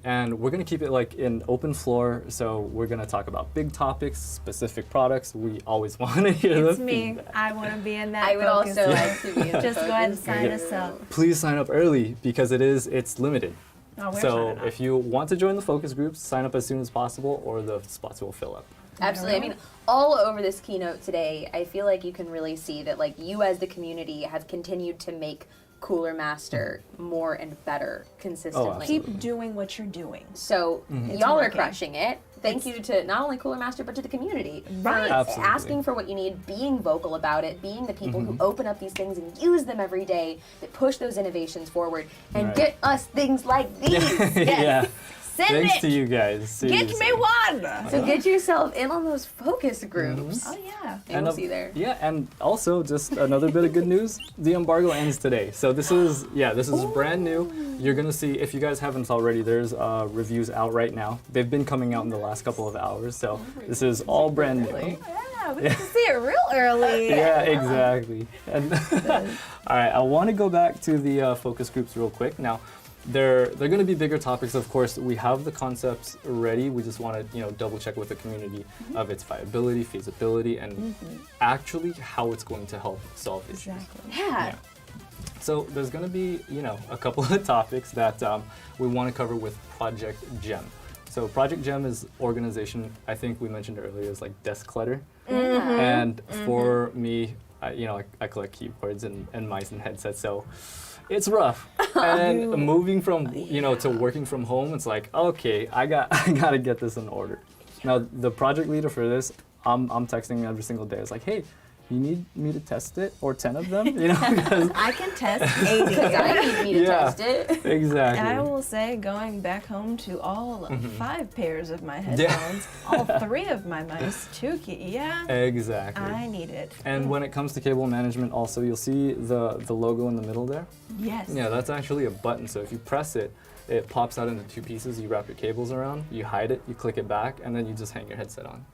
And we're going to keep it like an open floor, so we're going to talk about big topics, specific products. We always want to hear It's the me. feedback. I want to be in that. I would focus also group. like to be in the Just go ahead and focus sign group. us up. Please sign up early because it's limited. Oh, we're So signing up. if you want to join the focus groups, sign up as soon as possible or the spots will fill up. Absolutely. I mean, all over this keynote today, I feel like you can really see that like you as the community have continued to make Cooler Master more and better consistently. Keep doing what you're doing. So It's y'all are working. crushing it. Thank you to not only Cooler Master but to the community Right. for Absolutely. asking for what you need, being vocal about it, being the people who open up these things and use them every day, that push those innovations forward and Right. get us things like these. Yeah. Send Thanks it. to you guys. Get seriously. me one. So get yourself in on those focus groups. Oh yeah. And we'll see you there. Yeah, and also just another bit of good news: the embargo ends today. So this is brand new. You're gonna see, if you guys haven't already, there's reviews out right now. They've been coming out in the last couple of hours. So this is all brand new. Yeah, we get to see it real early. Yeah, exactly. And all right, I want to go back to the focus groups real quick. Now, they're going to be bigger topics. Of course, we have the concepts ready. We just want to double check with the community of its viability, feasibility, and actually how it's going to help solve issues. Exactly. Yeah. So there's going to be a couple of topics that we want to cover with Project Gem. So Project Gem is organization. I think we mentioned earlier is like desk clutter. And for me, I collect keyboards and mice and headsets, so it's rough. And moving from to working from home, it's like, okay, I gotta get this in order. Now the project leader for this, I'm texting me every single day. It's like, hey, you need me to test it, or 10 of them, because I can test 80. Because I need me to Yeah. test it. exactly. And I will say, going back home to all 5 pairs of my headphones, all 3 of my mice, 2 Exactly. I need it. And when it comes to cable management, also you'll see the logo in the middle there. Yes. Yeah, that's actually a button. So if you press it, it pops out into 2 pieces. You wrap your cables around, you hide it, you click it back, and then you just hang your headset on.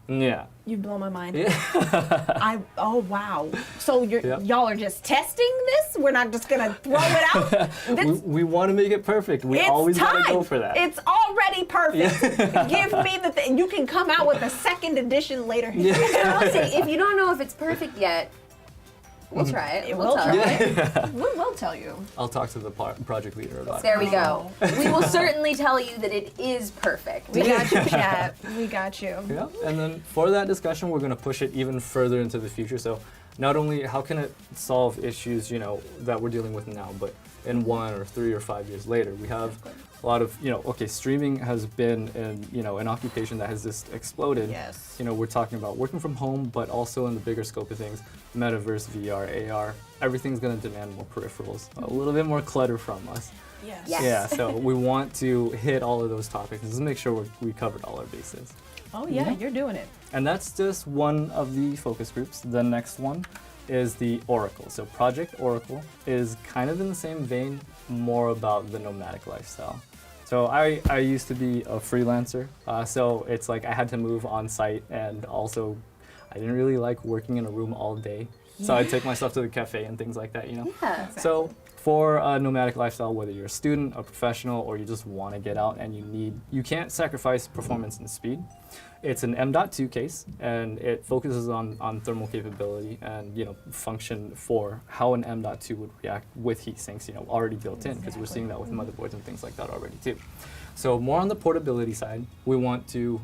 Yeah. You blow my mind. Yeah. Oh wow. So Yep. y'all are just testing this? We're not just gonna throw it out? we want to make it perfect. We It's always time. gotta go for that. It's already perfect. Give me the thing. You can come out with a 2nd edition later. Honestly, if you don't know if it's perfect yet, we'll try it. We'll tell try you. it. We will tell you. I'll talk to the project leader about There it. we go. We will certainly tell you that it is perfect. We got you, chat. We got you. Yeah, and then for that discussion, we're going to push it even further into the future. So not only how can it solve issues, that we're dealing with now, but in 1 or 3 or 5 years later, we have a lot of, streaming has been an occupation that has just exploded. Yes. We're talking about working from home, but also in the bigger scope of things, metaverse, VR, AR, everything's going to demand more peripherals, a little bit more clutter from us. Yes. Yes. Yeah, so we want to hit all of those topics and just make sure we covered all our bases. Oh yeah, you're doing it. And that's just one of the focus groups. The next one is the Oracle. So Project Oracle is kind of in the same vein, more about the nomadic lifestyle. So I used to be a freelancer, so it's like I had to move on site, and also I didn't really like working in a room all day. So I'd take myself to the cafe and things like that, Yeah. So for a nomadic lifestyle, whether you're a student, a professional, or you just want to get out and you can't sacrifice performance and speed. It's an M.2 case, and it focuses on thermal capability and function for how an M.2 would react with heat sinks, already built in, because we're seeing that with motherboards and things like that already too. So more on the portability side, we want to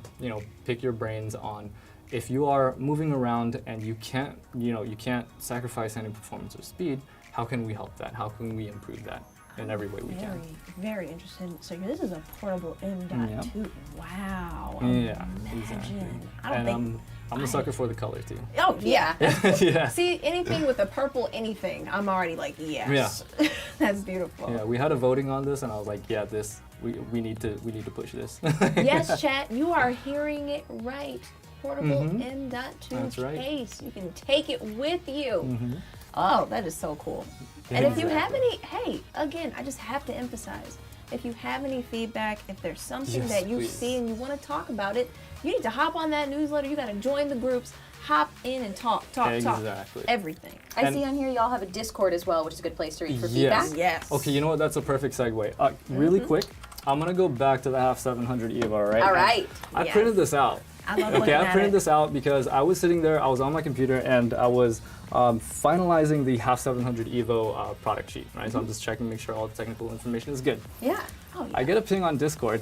pick your brains on if you are moving around and you can't sacrifice any performance or speed. How can we help that? How can we improve that in every way we can? Very interesting. So this is a portable M.2. Wow. Yeah, Imagine. exactly. I don't And think. I'm a sucker for the color too. Oh yeah. Yeah. See anything with a purple anything, I'm already like yes. Yeah. That's beautiful. Yeah, we had a voting on this, and I was like, yeah, we need to push this. Yes, chat. You are hearing it right. Portable M.2 That's right. case. You can take it with you. Oh, that is so cool. And if you have any, hey, again, I just have to emphasize, if you have any feedback, if there's something Yes, that you please. see and you want to talk about it, you need to hop on that newsletter. You got to join the groups, hop in and talk. Exactly. Everything. I see on here y'all have a Discord as well, which is a good place to read for Yes. feedback. Yes. Okay, you know what? That's a perfect segue. Really quick, I'm gonna go back to the half 700 EVA right All now. right. I Yes. printed this out. I love Okay, looking I at printed it. this out because I was sitting there, I was on my computer, and I was finalizing the half 700 EVO product sheet, right? So I'm just checking, make sure all the technical information is good. Yeah. Oh, yeah. I get a ping on Discord,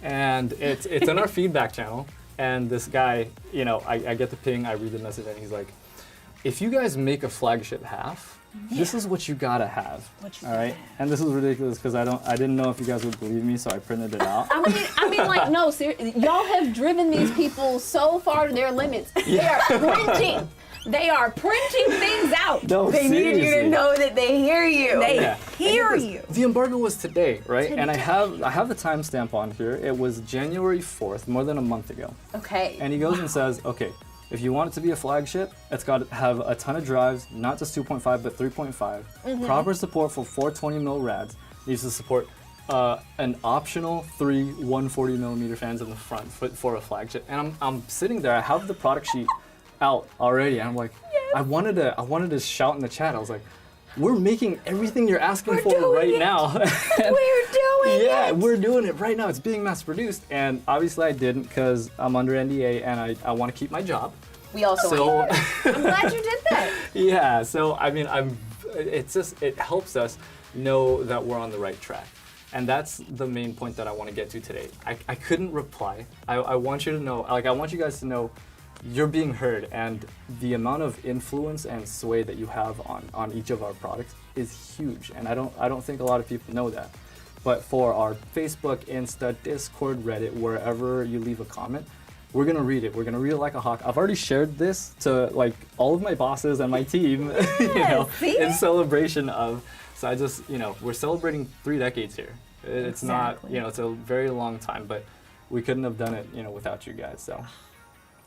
and it's in our feedback channel, And this guy, you know, I get the ping, I read the message, and he's like, if you guys make a flagship half, this is what you gotta have. All right, and this is ridiculous because I didn't know if you guys would believe me, so I printed it out. I mean, like, no, seriously, y'all have driven these people so far to their limits. They are printing. They are printing things out. No, They need you to know that they hear you. They hear you. The embargo was today, right? And I have the timestamp on here. It was January 4th, more than a month ago. Okay. And he goes and says, okay, if you want it to be a flagship, it's got to have a ton of drives, not just 2.5, but 3.5. Proper support for 420mm rads. Needs to support an optional 3 140mm fans in the front for a flagship. And I'm sitting there, I have the product sheet out already, and I'm like, I wanted to shout in the chat. I was like, we're making everything you're asking for right now. We're doing Yeah, it. we're doing it right now. It's being mass produced, and obviously I didn't because I'm under NDA and I want to keep my job. We also So want I'm glad you did that. yeah, so I mean, it helps us know that we're on the right track. And that's the main point that I want to get to today. I couldn't reply. I want you to know, like, I want you guys to know you're being heard, and the amount of influence and sway that you have on each of our products is huge. And I don't think a lot of people know that. But for our Facebook, Insta, Discord, Reddit, wherever you leave a comment, we're gonna read it. We're gonna read it like a hawk. I've already shared this to like all of my bosses and my team, you know, in celebration of. So I just, you know, we're celebrating 3 decades here. It's not, you know, it's a very long time, but we couldn't have done it, you know, without you guys. So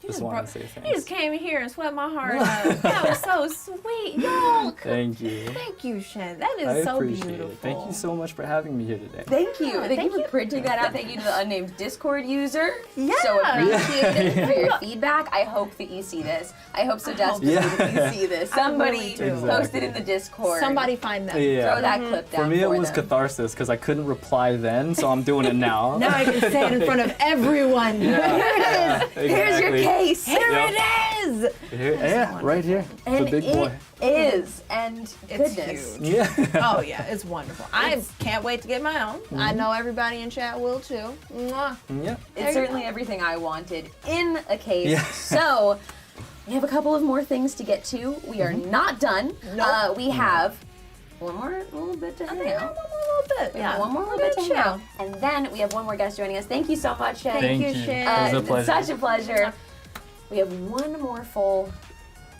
just wanted to say thanks. You just came in here and swept my heart out. That was so sweet. Y'all. Thank you. Thank you, Shen. That is I so appreciate beautiful. it. Thank you so much for having me here today. Thank you. Yeah, Thank thank you you. for printing that out. Thank you to the unnamed Discord user. Yeah. So appreciated for your feedback. I hope that you see this. I hope so desperately that you see this. Somebody really do. post it in the Discord. Somebody find them. Yeah. Throw that clip down For me, it was them. catharsis because I couldn't reply then, so I'm doing it now. Now I can say it in front of everyone. Here it is. Here's your Exactly. case. Here Yep. it is. Here, yeah, right here. And the big boy. it is. And It's goodness. huge. Yeah. Oh yeah, it's wonderful. I can't wait to get my own. I know everybody in chat will too. Mwah. Yeah. It's certainly everything I wanted in a case. Yeah. So we have a couple of more things to get to. We are not done. Nope. We have one more little bit to hang out. We have one more little bit to hang out. And then we have one more guest joining us. Thank you so much, Shay. Thank you, Shay. It was a pleasure. Such a pleasure. We have one more full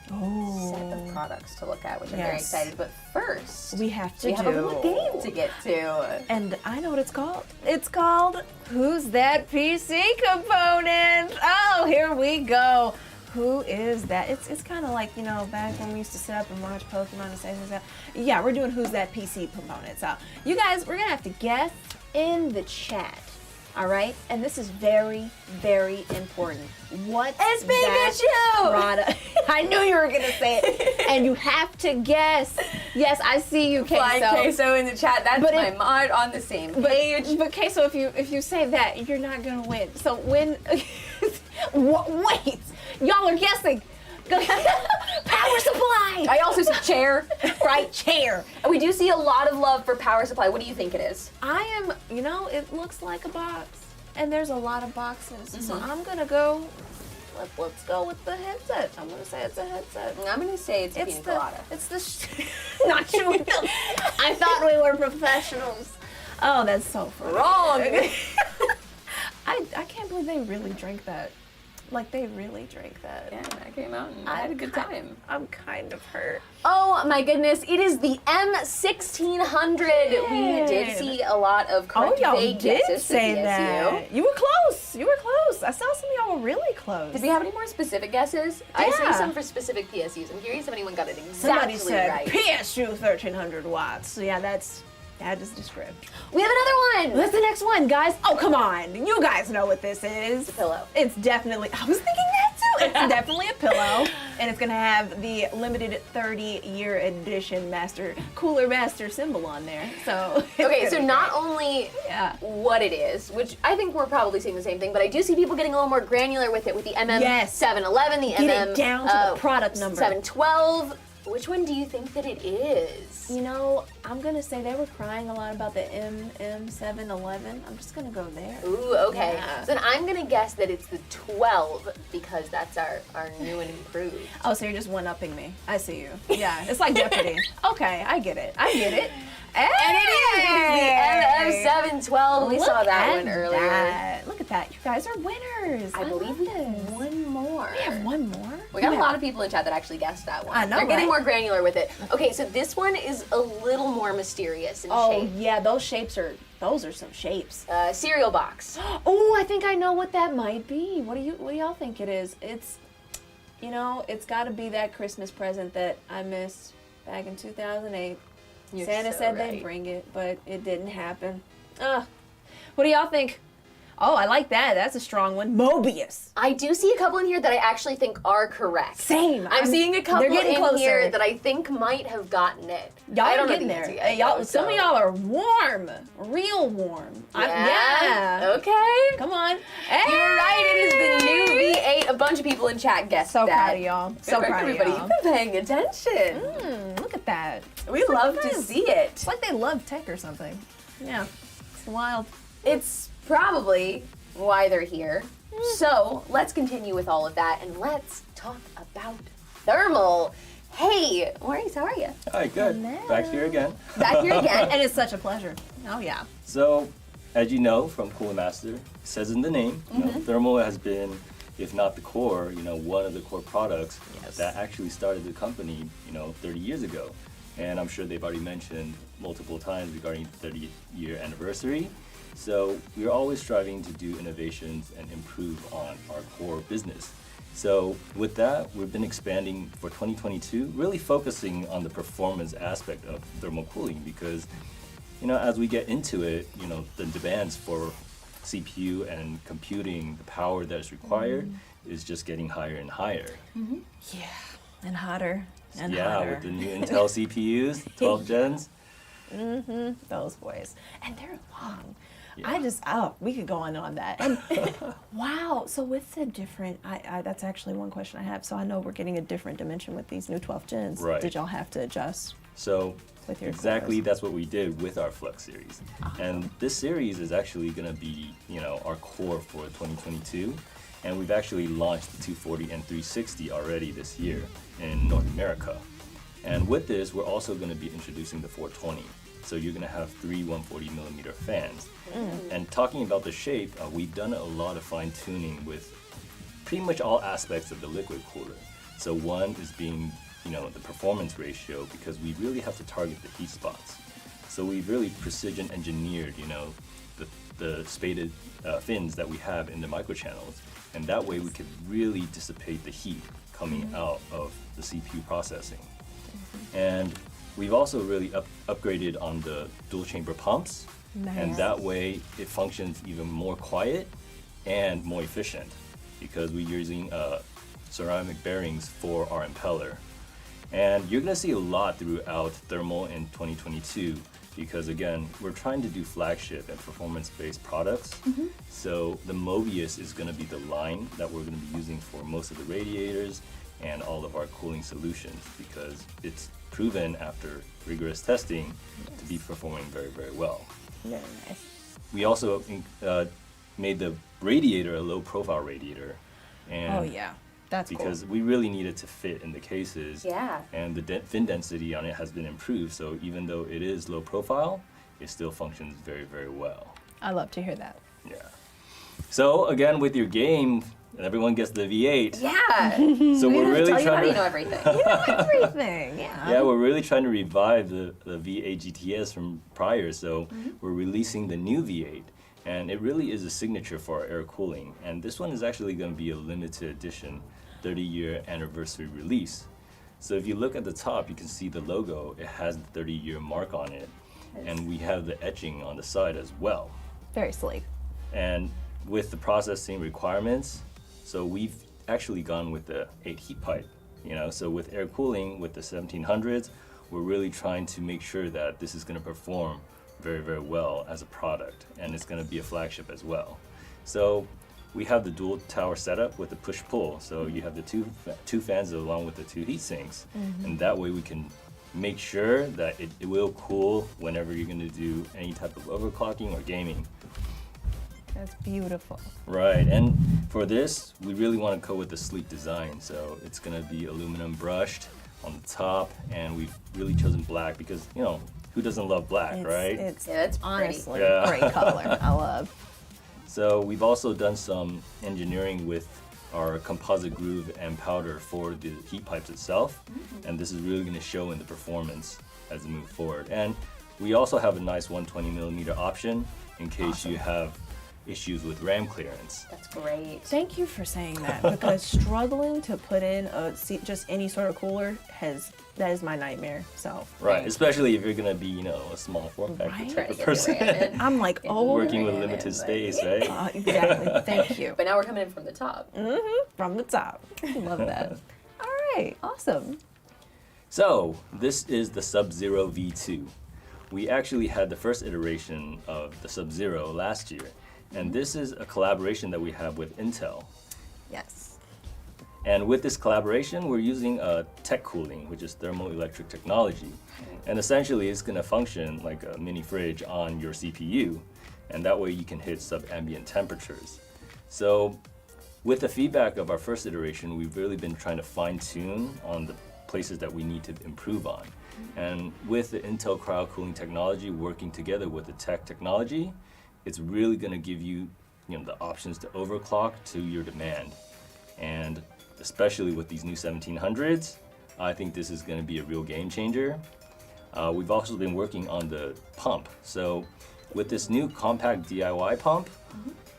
set of products to look at, which I'm very Yes. excited. But first, We have to we have a little game to get to. And I know what it's called. It's called Who's That PC Component? Oh, here we go. Who is that? It's kind of like, you know, back when we used to sit up and watch Pokemon and say, who's that? Yeah, we're doing Who's That PC Component. So, you guys, we're going to have to guess in the chat. All right? And this is very, very important. What's It's that Pikachu! product? I knew you were going to say it. And you have to guess. Yes, I see you, Flying Queso. Queso in the chat. That's But my it- mod on the same page. But Queso, if you say that, you're not gonna win. So when, wait, y'all are guessing. Power supply. I also see chair. Right, chair. We do see a lot of love for power supply. What do you think it is? I am. You know, it looks like a box, and there's a lot of boxes. So I'm gonna go. Let's go with the headset. I'm gonna say it's a headset. I'm gonna say it's Pina Colada. It's the. Not you. I thought we were professionals. Oh, that's so funny. Wrong. I can't believe they really drink that. Like, they really drank that. Yeah, that came out and I had a good time. I'm kind of hurt. Oh my goodness, it is the M1600. We did see a lot of correct y'all vague did guesses for say PSU. that. You were close. You were close. I saw some of y'all were really close. Did we have any more specific guesses? I Yeah. see some for specific PSUs. I'm curious if anyone got it Somebody exactly said right. PSU 1300 watts. So yeah, that is the script. We have another one. What's the next one, guys? Oh, come on. You guys know what this is. a pillow. It's definitely, I was thinking that too. It's definitely a pillow. And it's going to have the limited 30-year edition Cooler Master symbol on there. So. Okay, so not only Yeah. what it is, which I think we're probably seeing the same thing, but I do see people getting a little more granular with it with the Yes. MM711, the Get MM it down to the product number. 712. Which one do you think that it is? You know, I'm gonna say they were crying a lot about the MM711. I'm just gonna go there. Ooh, okay. Yeah. So then I'm gonna guess that it's the 12 because that's our new and improved. Oh, so you're just one-upping me. I see you. Yeah, it's like Jeopardy. Okay, I get it. I get it. And it is the MM712. We saw that one earlier. That. Look at that. You guys are winners. I believe we love have this. one more. We have one more. We got a Yeah. lot of people in chat that actually guessed that one. I know, They're getting right? more granular with it. Okay, so this one is a little more mysterious in Oh shape. yeah, those are some shapes. Cereal box. Oh, I think I know what that might be. What do y'all think it is? It's, you know, it's got to be that Christmas present that I missed back in 2008. You're Santa so said right. they'd bring it, but it didn't happen. What do y'all think? Oh, I like that. That's a strong one. Mobius. I do see a couple in here that I actually think are correct. Same. I'm seeing a couple they're getting in closer. here that I think might have gotten it. Y'all I are don't know getting the there. answer yet, Hey, y'all, though, some of so- y'all are warm, real warm. Yeah. Okay. Come on. You're right. It is the new V8. A bunch of people in chat guessed So that. proud of y'all. So Good work, proud of everybody. y'all. You've been paying attention. Look at that. We love to see it. It's like they love tech or something. Yeah. It's wild. It's probably why they're here. So let's continue with all of that and let's talk about thermal. Hey, Maurice, how are you? Hi, good. Hello. Back here again. Back here again. And it's such a pleasure. Oh yeah. So, as you know from Cool Master, it says in the name, you know, thermal has been, if not the core, you know, one of the core products that actually started the company, you know, 30 years ago. And I'm sure they've already mentioned multiple times regarding the 30th-year anniversary. So we're always striving to do innovations and improve on our core business. So with that, we've been expanding for 2022, really focusing on the performance aspect of thermal cooling because, you know, as we get into it, you know, the demands for CPU and computing, the power that is required is just getting higher and higher. Yeah. And hotter. And Yeah, hotter. with the new Intel CPUs, 12 gens. Those boys. And they're long. Yeah. We could go on that. And wow, so with the different, that's actually one question I have. So I know we're getting a different dimension with these new 12 gens. Right. Did y'all have to adjust? So With your exactly cores. that's what we did with our Flux series. And this series is actually going to be, you know, our core for 2022. And we've actually launched the 240 and 360 already this year in North America. And with this, we're also going to be introducing the 420. So you're going to have 3 140mm fans. And talking about the shape, we've done a lot of fine tuning with pretty much all aspects of the liquid cooler. So one is being, you know, the performance ratio because we really have to target the heat spots. So we've really precision engineered, you know, the spaded fins that we have in the microchannels. And that way we could really dissipate the heat coming out of the CPU processing. And we've also really upgraded on the dual chamber pumps. And that way it functions even more quiet and more efficient because we're using ceramic bearings for our impeller. And you're gonna see a lot throughout thermal in 2022 because again, we're trying to do flagship and performance-based products. So the Mobius is gonna be the line that we're gonna be using for most of the radiators and all of our cooling solutions because it's proven after rigorous testing to be performing very, very well. Very nice. We also made the radiator a low-profile radiator. And Oh yeah. That's because cool. we really need it to fit in the cases. Yeah. And the fin density on it has been improved, so even though it is low profile, it still functions very, very well. I love to hear that. Yeah. So again, with your game, everyone gets the V8. Yeah. So We we're don't have to really tell you how trying you to know everything. Everything. Yeah. yeah, we're really trying to revive the V8 GTS from prior. So we're releasing the new V8. And it really is a signature for our air cooling. And this one is actually going to be a limited edition 30-year anniversary release. So if you look at the top, you can see the logo. It has the 30-year mark on it. And we have the etching on the side as well. Very sleek. And with the processing requirements, so we've actually gone with the 8 heat pipe. You know, so with air cooling, with the 1700s, we're really trying to make sure that this is going to perform very, very well as a product, and it's going to be a flagship as well. So we have the dual tower setup with the push-pull. So you have the two fans along with the 2 heat sinks. And that way we can make sure that it will cool whenever you're going to do any type of overclocking or gaming. That's beautiful. Right, and for this, we really want to go with the sleek design. So it's going to be aluminum brushed on the top, and we've really chosen black because, you know, who doesn't love black, right? It's Yeah, it's pretty. honestly Yeah. a great color. I love. So we've also done some engineering with our composite groove and powder for the heat pipes itself, and this is really going to show in the performance as we move forward. And we also have a nice 120mm option in case you have issues with RAM clearance. That's great. Thank you for saying that because struggling to put in just any sort of cooler that is my nightmare. So Right, especially if you're going to be, you know, a small form factor Right. type Trying to of get person. your RAM in. I'm like, oh, Working with RAM in, limited but- space, right? exactly. Thank you. But now we're coming in from the top. From the top. Love that. All right, awesome. So, this is the Sub-Zero V2. We actually had the first iteration of the Sub-Zero last year, and this is a collaboration that we have with Intel. Yes. And with this collaboration, we're using tech cooling, which is thermoelectric technology. And essentially, it's going to function like a mini fridge on your CPU, and that way you can hit sub-ambient temperatures. So, with the feedback of our first iteration, we've really been trying to fine-tune on the places that we need to improve on. And with the Intel cryo cooling technology working together with the tech technology, it's really going to give you, the options to overclock to your demand. And especially with these new 1700s, I think this is going to be a real game changer. We've also been working on the pump. So with this new compact DIY pump,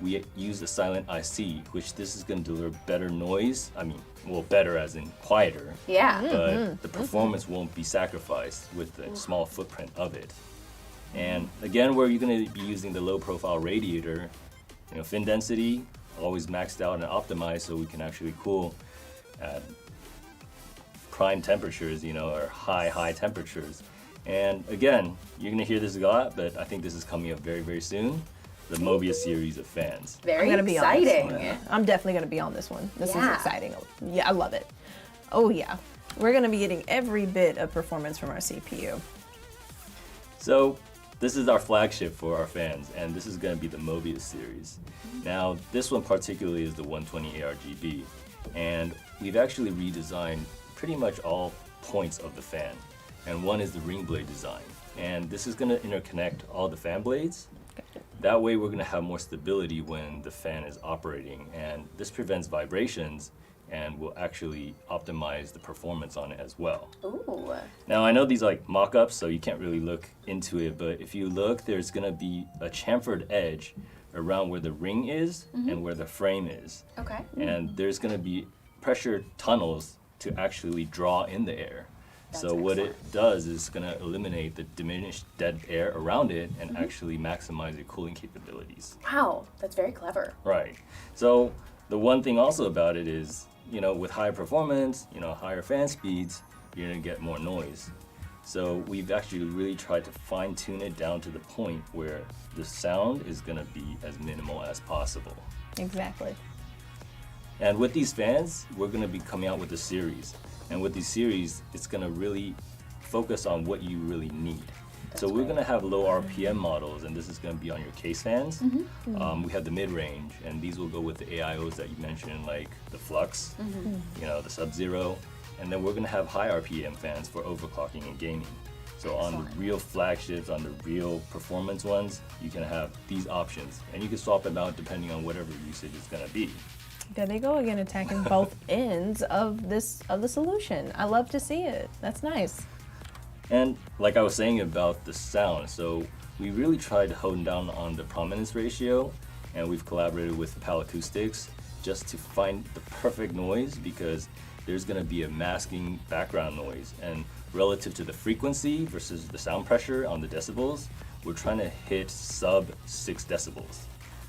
we use a silent IC, which this is going to deliver better noise. I mean, well, better as in quieter, Yeah. but the performance won't be sacrificed with the small footprint of it. And again, where you're going to be using the low profile radiator, fin density, always maxed out and optimized so we can actually cool at prime temperatures, or high temperatures. And again, you're going to hear this a lot, but I think this is coming up very, very soon. The Mobius series of fans. Very I'm gonna be exciting. on this one. I'm definitely gonna be on this one. This Yeah. is exciting. Yeah, I love it. Oh yeah, we're gonna be getting every bit of performance from our CPU. So this is our flagship for our fans, and this is going to be the Mobius series. Now, this one particularly is the 120 ARGB, and we've actually redesigned pretty much all points of the fan. And one is the ring blade design, and this is going to interconnect all the fan blades. That way we're going to have more stability when the fan is operating, and this prevents vibrations and will actually optimize the performance on it as well. Ooh. Now, I know these are like mock-ups, so you can't really look into it, but if you look, there's going to be a chamfered edge around where the ring is and where the frame is. Okay. And there's going to be pressure tunnels to actually draw in the air. That's So what it excellent. does is going to eliminate the diminished dead air around it and actually maximize your cooling capabilities. Wow, that's very clever. Right. So the one thing also about it is, with higher performance, higher fan speeds, you're going to get more noise. So we've actually really tried to fine tune it down to the point where the sound is going to be as minimal as possible. Exactly. And with these fans, we're going to be coming out with a series. And with these series, it's going to really focus on what you really need. So we're going to have low RPM models, and this is going to be on your case fans. We have the mid-range, and these will go with the AIOs that you mentioned, like the Flux, the Sub-Zero. And then we're going to have high RPM fans for overclocking and gaming. So on the real flagships, on the real performance ones, you can have these options. And you can swap them out depending on whatever usage is going to be. There they go again, attacking both ends of the solution. I love to see it. That's nice. And like I was saying about the sound, so we really tried to hone down on the prominence ratio, and we've collaborated with Pal Acoustics just to find the perfect noise, because there's going to be a masking background noise, and relative to the frequency versus the sound pressure on the decibels, we're trying to hit sub 6 decibels,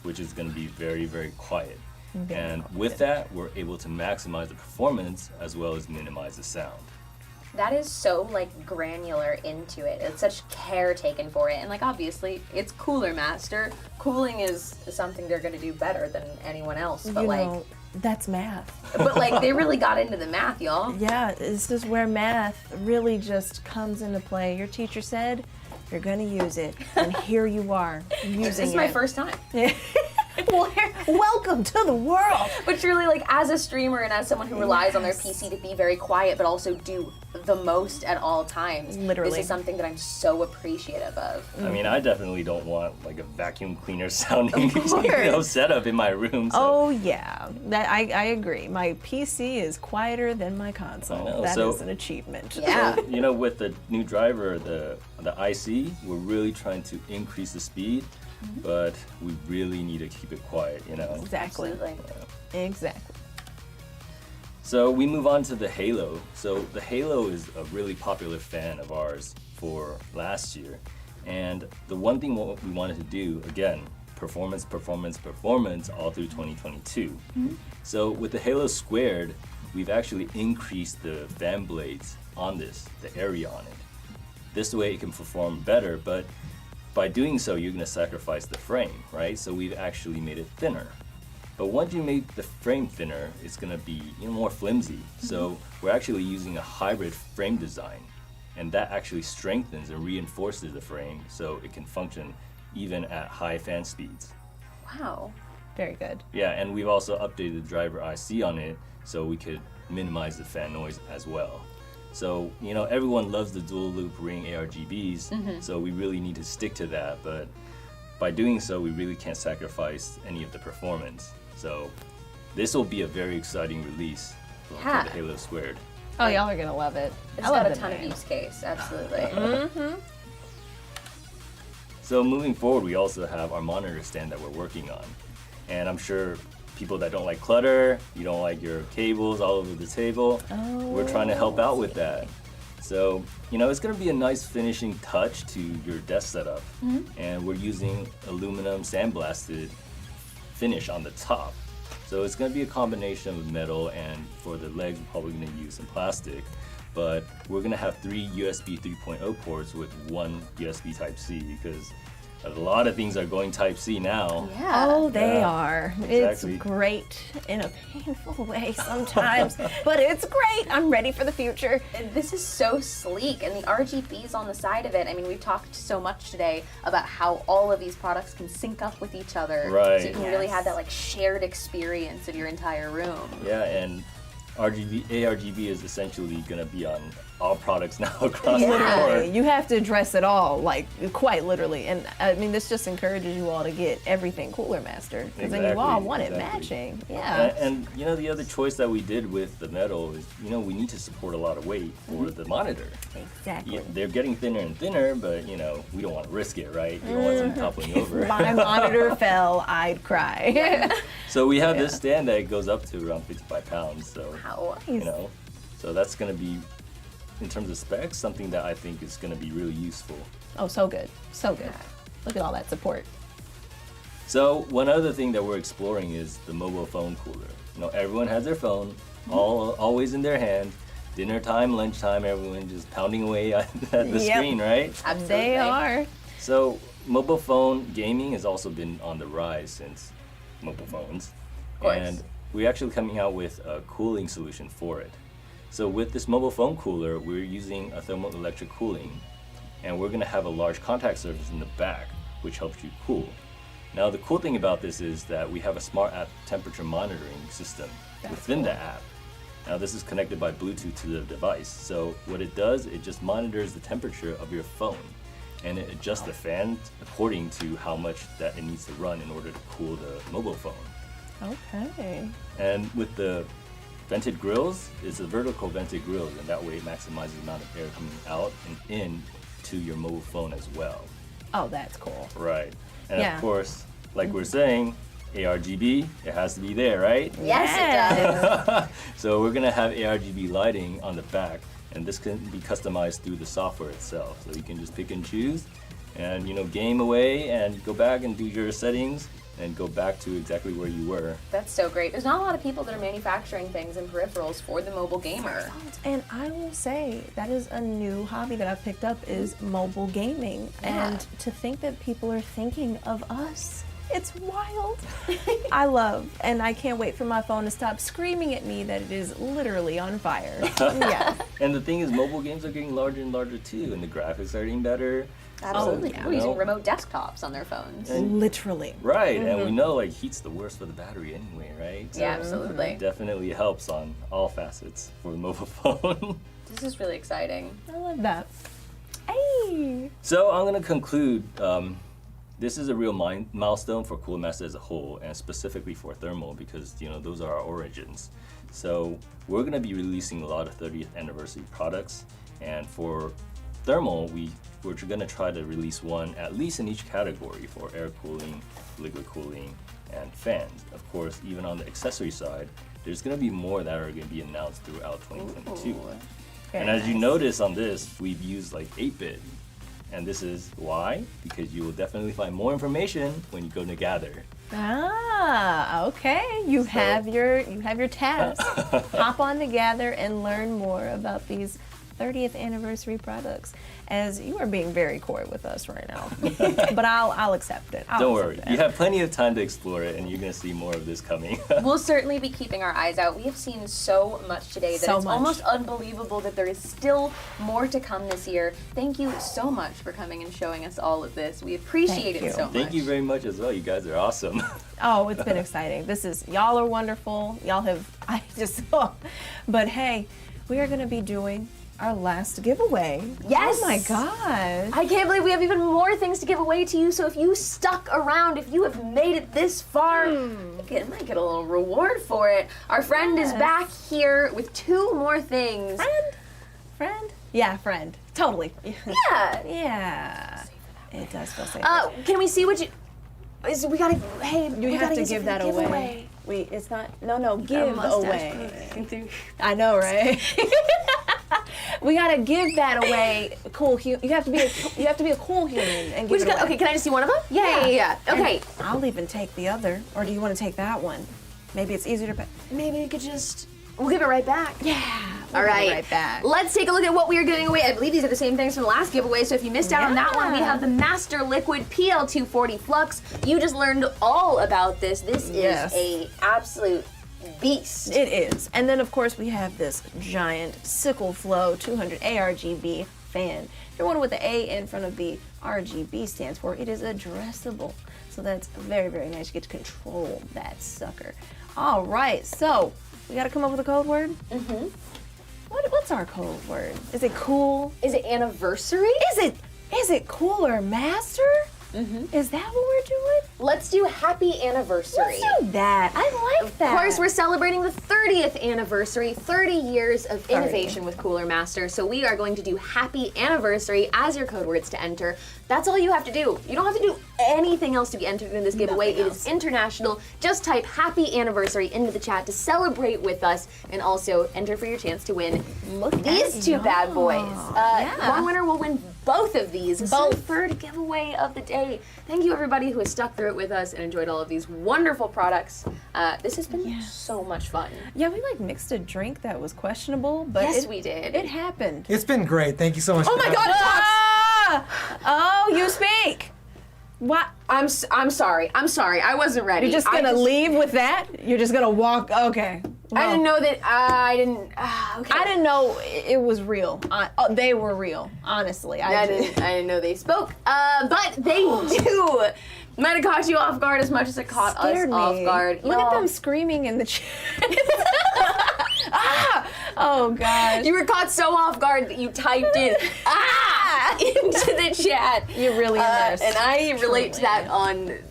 which is going to be very, very quiet. And with that, we're able to maximize the performance as well as minimize the sound. That is so like granular into it. It's such care taken for it, and like obviously it's Cooler Master. Cooling is something they're going to do better than anyone else. But You like, know, that's math. but like they really got into the math, y'all. Yeah, this is where math really just comes into play. Your teacher said you're going to use it, and here you are using it. This is my first time. Well, welcome to the world. But truly, like as a streamer and as someone who relies on their PC to be very quiet, but also do the most at all times, Literally. this is something that I'm so appreciative of. I mean, I definitely don't want like a vacuum cleaner sounding course. setup in my room. So. Oh yeah, that I agree. My PC is quieter than my console. I know, That is so- an achievement. Yeah. You know, with the new driver, the IC, we're really trying to increase the speed, but we really need to keep it quiet, you know. Exactly. Absolutely. Exactly. So we move on to the Halo. So the Halo is a really popular fan of ours for last year. And the one thing what we wanted to do, again, performance, performance, performance all through 2022. So with the Halo Squared, we've actually increased the fan blades on this, the area on it. This way it can perform better, but by doing so, you're gonna sacrifice the frame, right? So we've actually made it thinner. But once you make the frame thinner, it's gonna be more flimsy. So we're actually using a hybrid frame design, and that actually strengthens and reinforces the frame so it can function even at high fan speeds. Wow. Very good. Yeah, and we've also updated the driver IC on it so we could minimize the fan noise as well. So, everyone loves the dual loop ring ARGBs, so we really need to stick to that, but by doing so, we really can't sacrifice any of the performance. So, this will be a very exciting release for Yeah. the Halo Squared. Oh, y'all are gonna love it. It's I love got a the ton name. of use case, absolutely. So, moving forward, we also have our monitor stand that we're working on. And I'm sure people that don't like clutter, you don't like your cables all over the table, we're trying to help out with that. So, it's going to be a nice finishing touch to your desk setup. And we're using aluminum sandblasted finish on the top. So it's going to be a combination of metal, and for the legs, we're probably going to use some plastic. But we're going to have 3 USB 3.0 ports with 1 USB Type-C, because a lot of things are going Type-C now. Yeah. Oh, they Yeah, are. exactly. It's great in a painful way sometimes, but it's great. I'm ready for the future. This is so sleek, and the RGBs on the side of it. I mean, we've talked so much today about how all of these products can sync up with each other. Right. So you can really have that like shared experience of your entire room. Yeah, and ARGB is essentially going to be on all products now across the Literally, board. you have to address it all, like quite literally. And I mean, this just encourages you all to get everything Cooler Master, because then you all Exactly, want it exactly. matching. Yeah. And the other choice that we did with the metal is, we need to support a lot of weight for the monitor. Exactly. Yeah, they're getting thinner and thinner, but we don't want to risk it, right? You don't want something toppling over. My monitor fell, I'd cry. So we have this stand that goes up to around 55 pounds. So Wow. so that's going to be, in terms of specs, something that I think is going to be really useful. Oh, so good. So good. Look at all that support. So one other thing that we're exploring is the mobile phone cooler. Everyone has their phone, always in their hand. Dinner time, lunchtime, everyone just pounding away at the Yep. screen, right? Absolutely. They are. So mobile phone gaming has also been on the rise since mobile phones. course. And we're actually coming out with a cooling solution for it. So with this mobile phone cooler, we're using a thermoelectric cooling, and we're gonna have a large contact surface in the back, which helps you cool. Now the cool thing about this is that we have a smart app temperature monitoring system within the app. Now this is connected by Bluetooth to the device. So what it does, it just monitors the temperature of your phone, and it adjusts the fan according to how much that it needs to run in order to cool the mobile phone. Okay. And with the vented grills, it's a vertical vented grills, and that way it maximizes the amount of air coming out and in to your mobile phone as well. Oh, that's cool. Right. And Yeah. of course, like we're saying, ARGB, it has to be there, right? Yes, it does. So we're gonna have ARGB lighting on the back, and this can be customized through the software itself. So you can just pick and choose, and game away, and go back and do your settings, and go back to exactly where you were. That's so great. There's not a lot of people that are manufacturing things and peripherals for the mobile gamer. And I will say that is a new hobby that I've picked up is mobile gaming. Yeah. And to think that people are thinking of us, it's wild. I love, and I can't wait for my phone to stop screaming at me that it is literally on fire. Yeah. And the thing is, mobile games are getting larger and larger too, and the graphics are getting better. Absolutely. yeah. People using remote desktops on their phones. Literally. Right, and we know like heat's the worst for the battery anyway, right? Yeah, absolutely. It definitely helps on all facets for the mobile phone. This is really exciting. I love that. Hey. So I'm gonna conclude. This is a real milestone for Cooler Master as a whole, and specifically for thermal, because those are our origins. So we're gonna be releasing a lot of 30th anniversary products, and for thermal, we're gonna try to release one at least in each category for air cooling, liquid cooling, and fans. Of course, even on the accessory side, there's gonna be more that are gonna be announced throughout 2022. Ooh. And as you notice on this, we've used like 8-bit. And this is why? Because you will definitely find more information when you go to Gather. Ah, okay. You have your task. Hop on together and learn more about these 30th anniversary products, as you are being very coy with us right now. But I'll accept it. Don't worry, you have plenty of time to explore it, and you're gonna see more of this coming. We'll certainly be keeping our eyes out. We have seen so much today that So it's much. almost unbelievable that there is still more to come this year. Thank you so much for coming and showing us all of this. We appreciate Thank it you. so much. Thank you very much as well. You guys are awesome. Oh, it's been exciting. Y'all are wonderful. But hey, we are gonna be doing our last giveaway. Yes! Oh my gosh. I can't believe we have even more things to give away to you, so if you stuck around, if you have made it this far, you might get a little reward for it. Our friend is back here with 2 more things. Friend? Yeah, friend. Totally. Yeah. Yeah. It does feel safe. Can we see what you... we gotta... Hey, You we have gotta to use it give for that the away. It's not. No, give mustache away. I know, right? We gotta give that away. Cool. You have to be a cool human and give it away. Okay, can I just see one of them? Yeah. Okay. And I'll even take the other. Or do you want to take that one? Maybe it's easier to. Maybe we could just... We'll give it right back. Yeah. All right. Right back. Let's take a look at what we are giving away. I believe these are the same things from the last giveaway, so if you missed out on that one, we have the Master Liquid PL240 Flux. You just learned all about this. This Yes. is a absolute beast. It is. And then, of course, we have this giant Sickle Flow 200 ARGB fan. If you're wondering what the A in front of the RGB stands for, it is addressable. So that's very, very nice. You get to control that sucker. All right, so we got to come up with a code word? Mm-hmm. What's our code word? Is it cool? Is it anniversary? Is it Cooler Master? Mm-hmm. Is that what we're doing? Let's do happy anniversary. Let's do that. I like that. Of course, we're celebrating the 30th anniversary, 30 years of innovation with Cooler Master. So we are going to do happy anniversary as your code words to enter. That's all you have to do. You don't have to do anything else to be entered in this giveaway. It is international. Just type happy anniversary into the chat to celebrate with us and also enter for your chance to win these 2 bad boys. One winner will win both of these. This is the 3rd giveaway of the day. Thank you everybody who has stuck through it with us and enjoyed all of these wonderful products. This has been so much fun. Yeah, we mixed a drink that was questionable, but Yes, we did. It happened. It's been great. Thank you so much. Oh my God, it talks! Oh, you speak. What? I'm sorry. I wasn't ready. You're just gonna leave with that? You're just gonna walk? Okay. I didn't know that. I didn't. Okay. I didn't know it was real. They were real. Honestly, I didn't know they spoke. But they do. Might have caught you off guard as much as it caught us off guard. Look at them screaming in the chat. Oh gosh. You were caught so off guard that you typed in into the chat. You're really in there. And I relate to that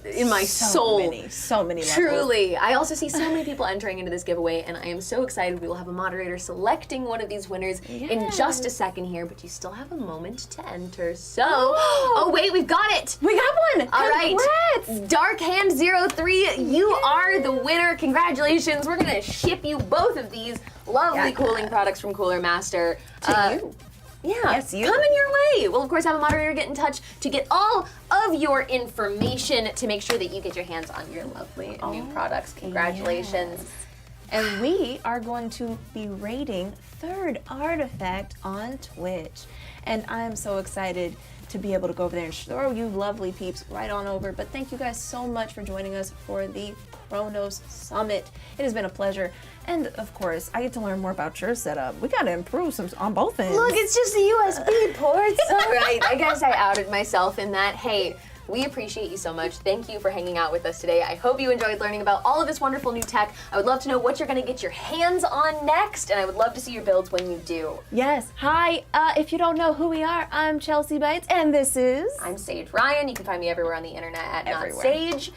in my soul. So many levels. Truly. I also see so many people entering into this giveaway, and I am so excited. We will have a moderator selecting one of these winners in just a second here, but you still have a moment to enter. So, oh wait, we've got it. We got one. All right. Congrats. Dark Hand 03, you are the winner. Congratulations. We're going to ship you both of these lovely cooling products from Cooler Master. To you. Yeah, Yes, you. coming your way. We'll of course have a moderator get in touch to get all of your information to make sure that you get your hands on your lovely new products. Congratulations. Yes. And we are going to be rating Third Artifact on Twitch. And I am so excited to be able to go over there and throw you lovely peeps right on over. But thank you guys so much for joining us for the Chronos Summit. It has been a pleasure. And of course, I get to learn more about your setup. We got to improve some on both ends. Look, it's just the USB ports. All right, I guess I outed myself in that. Hey, we appreciate you so much. Thank you for hanging out with us today. I hope you enjoyed learning about all of this wonderful new tech. I would love to know what you're going to get your hands on next, and I would love to see your builds when you do. Yes. Hi. If you don't know who we are, I'm Chelsea Bites, and this is... I'm Sage Ryan. You can find me everywhere on the internet at Everywhere. NotSage.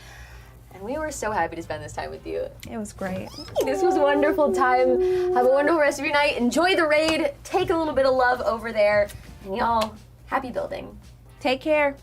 And we were so happy to spend this time with you. It was great. This was a wonderful time. Have a wonderful rest of your night. Enjoy the raid. Take a little bit of love over there. And y'all, happy building. Take care.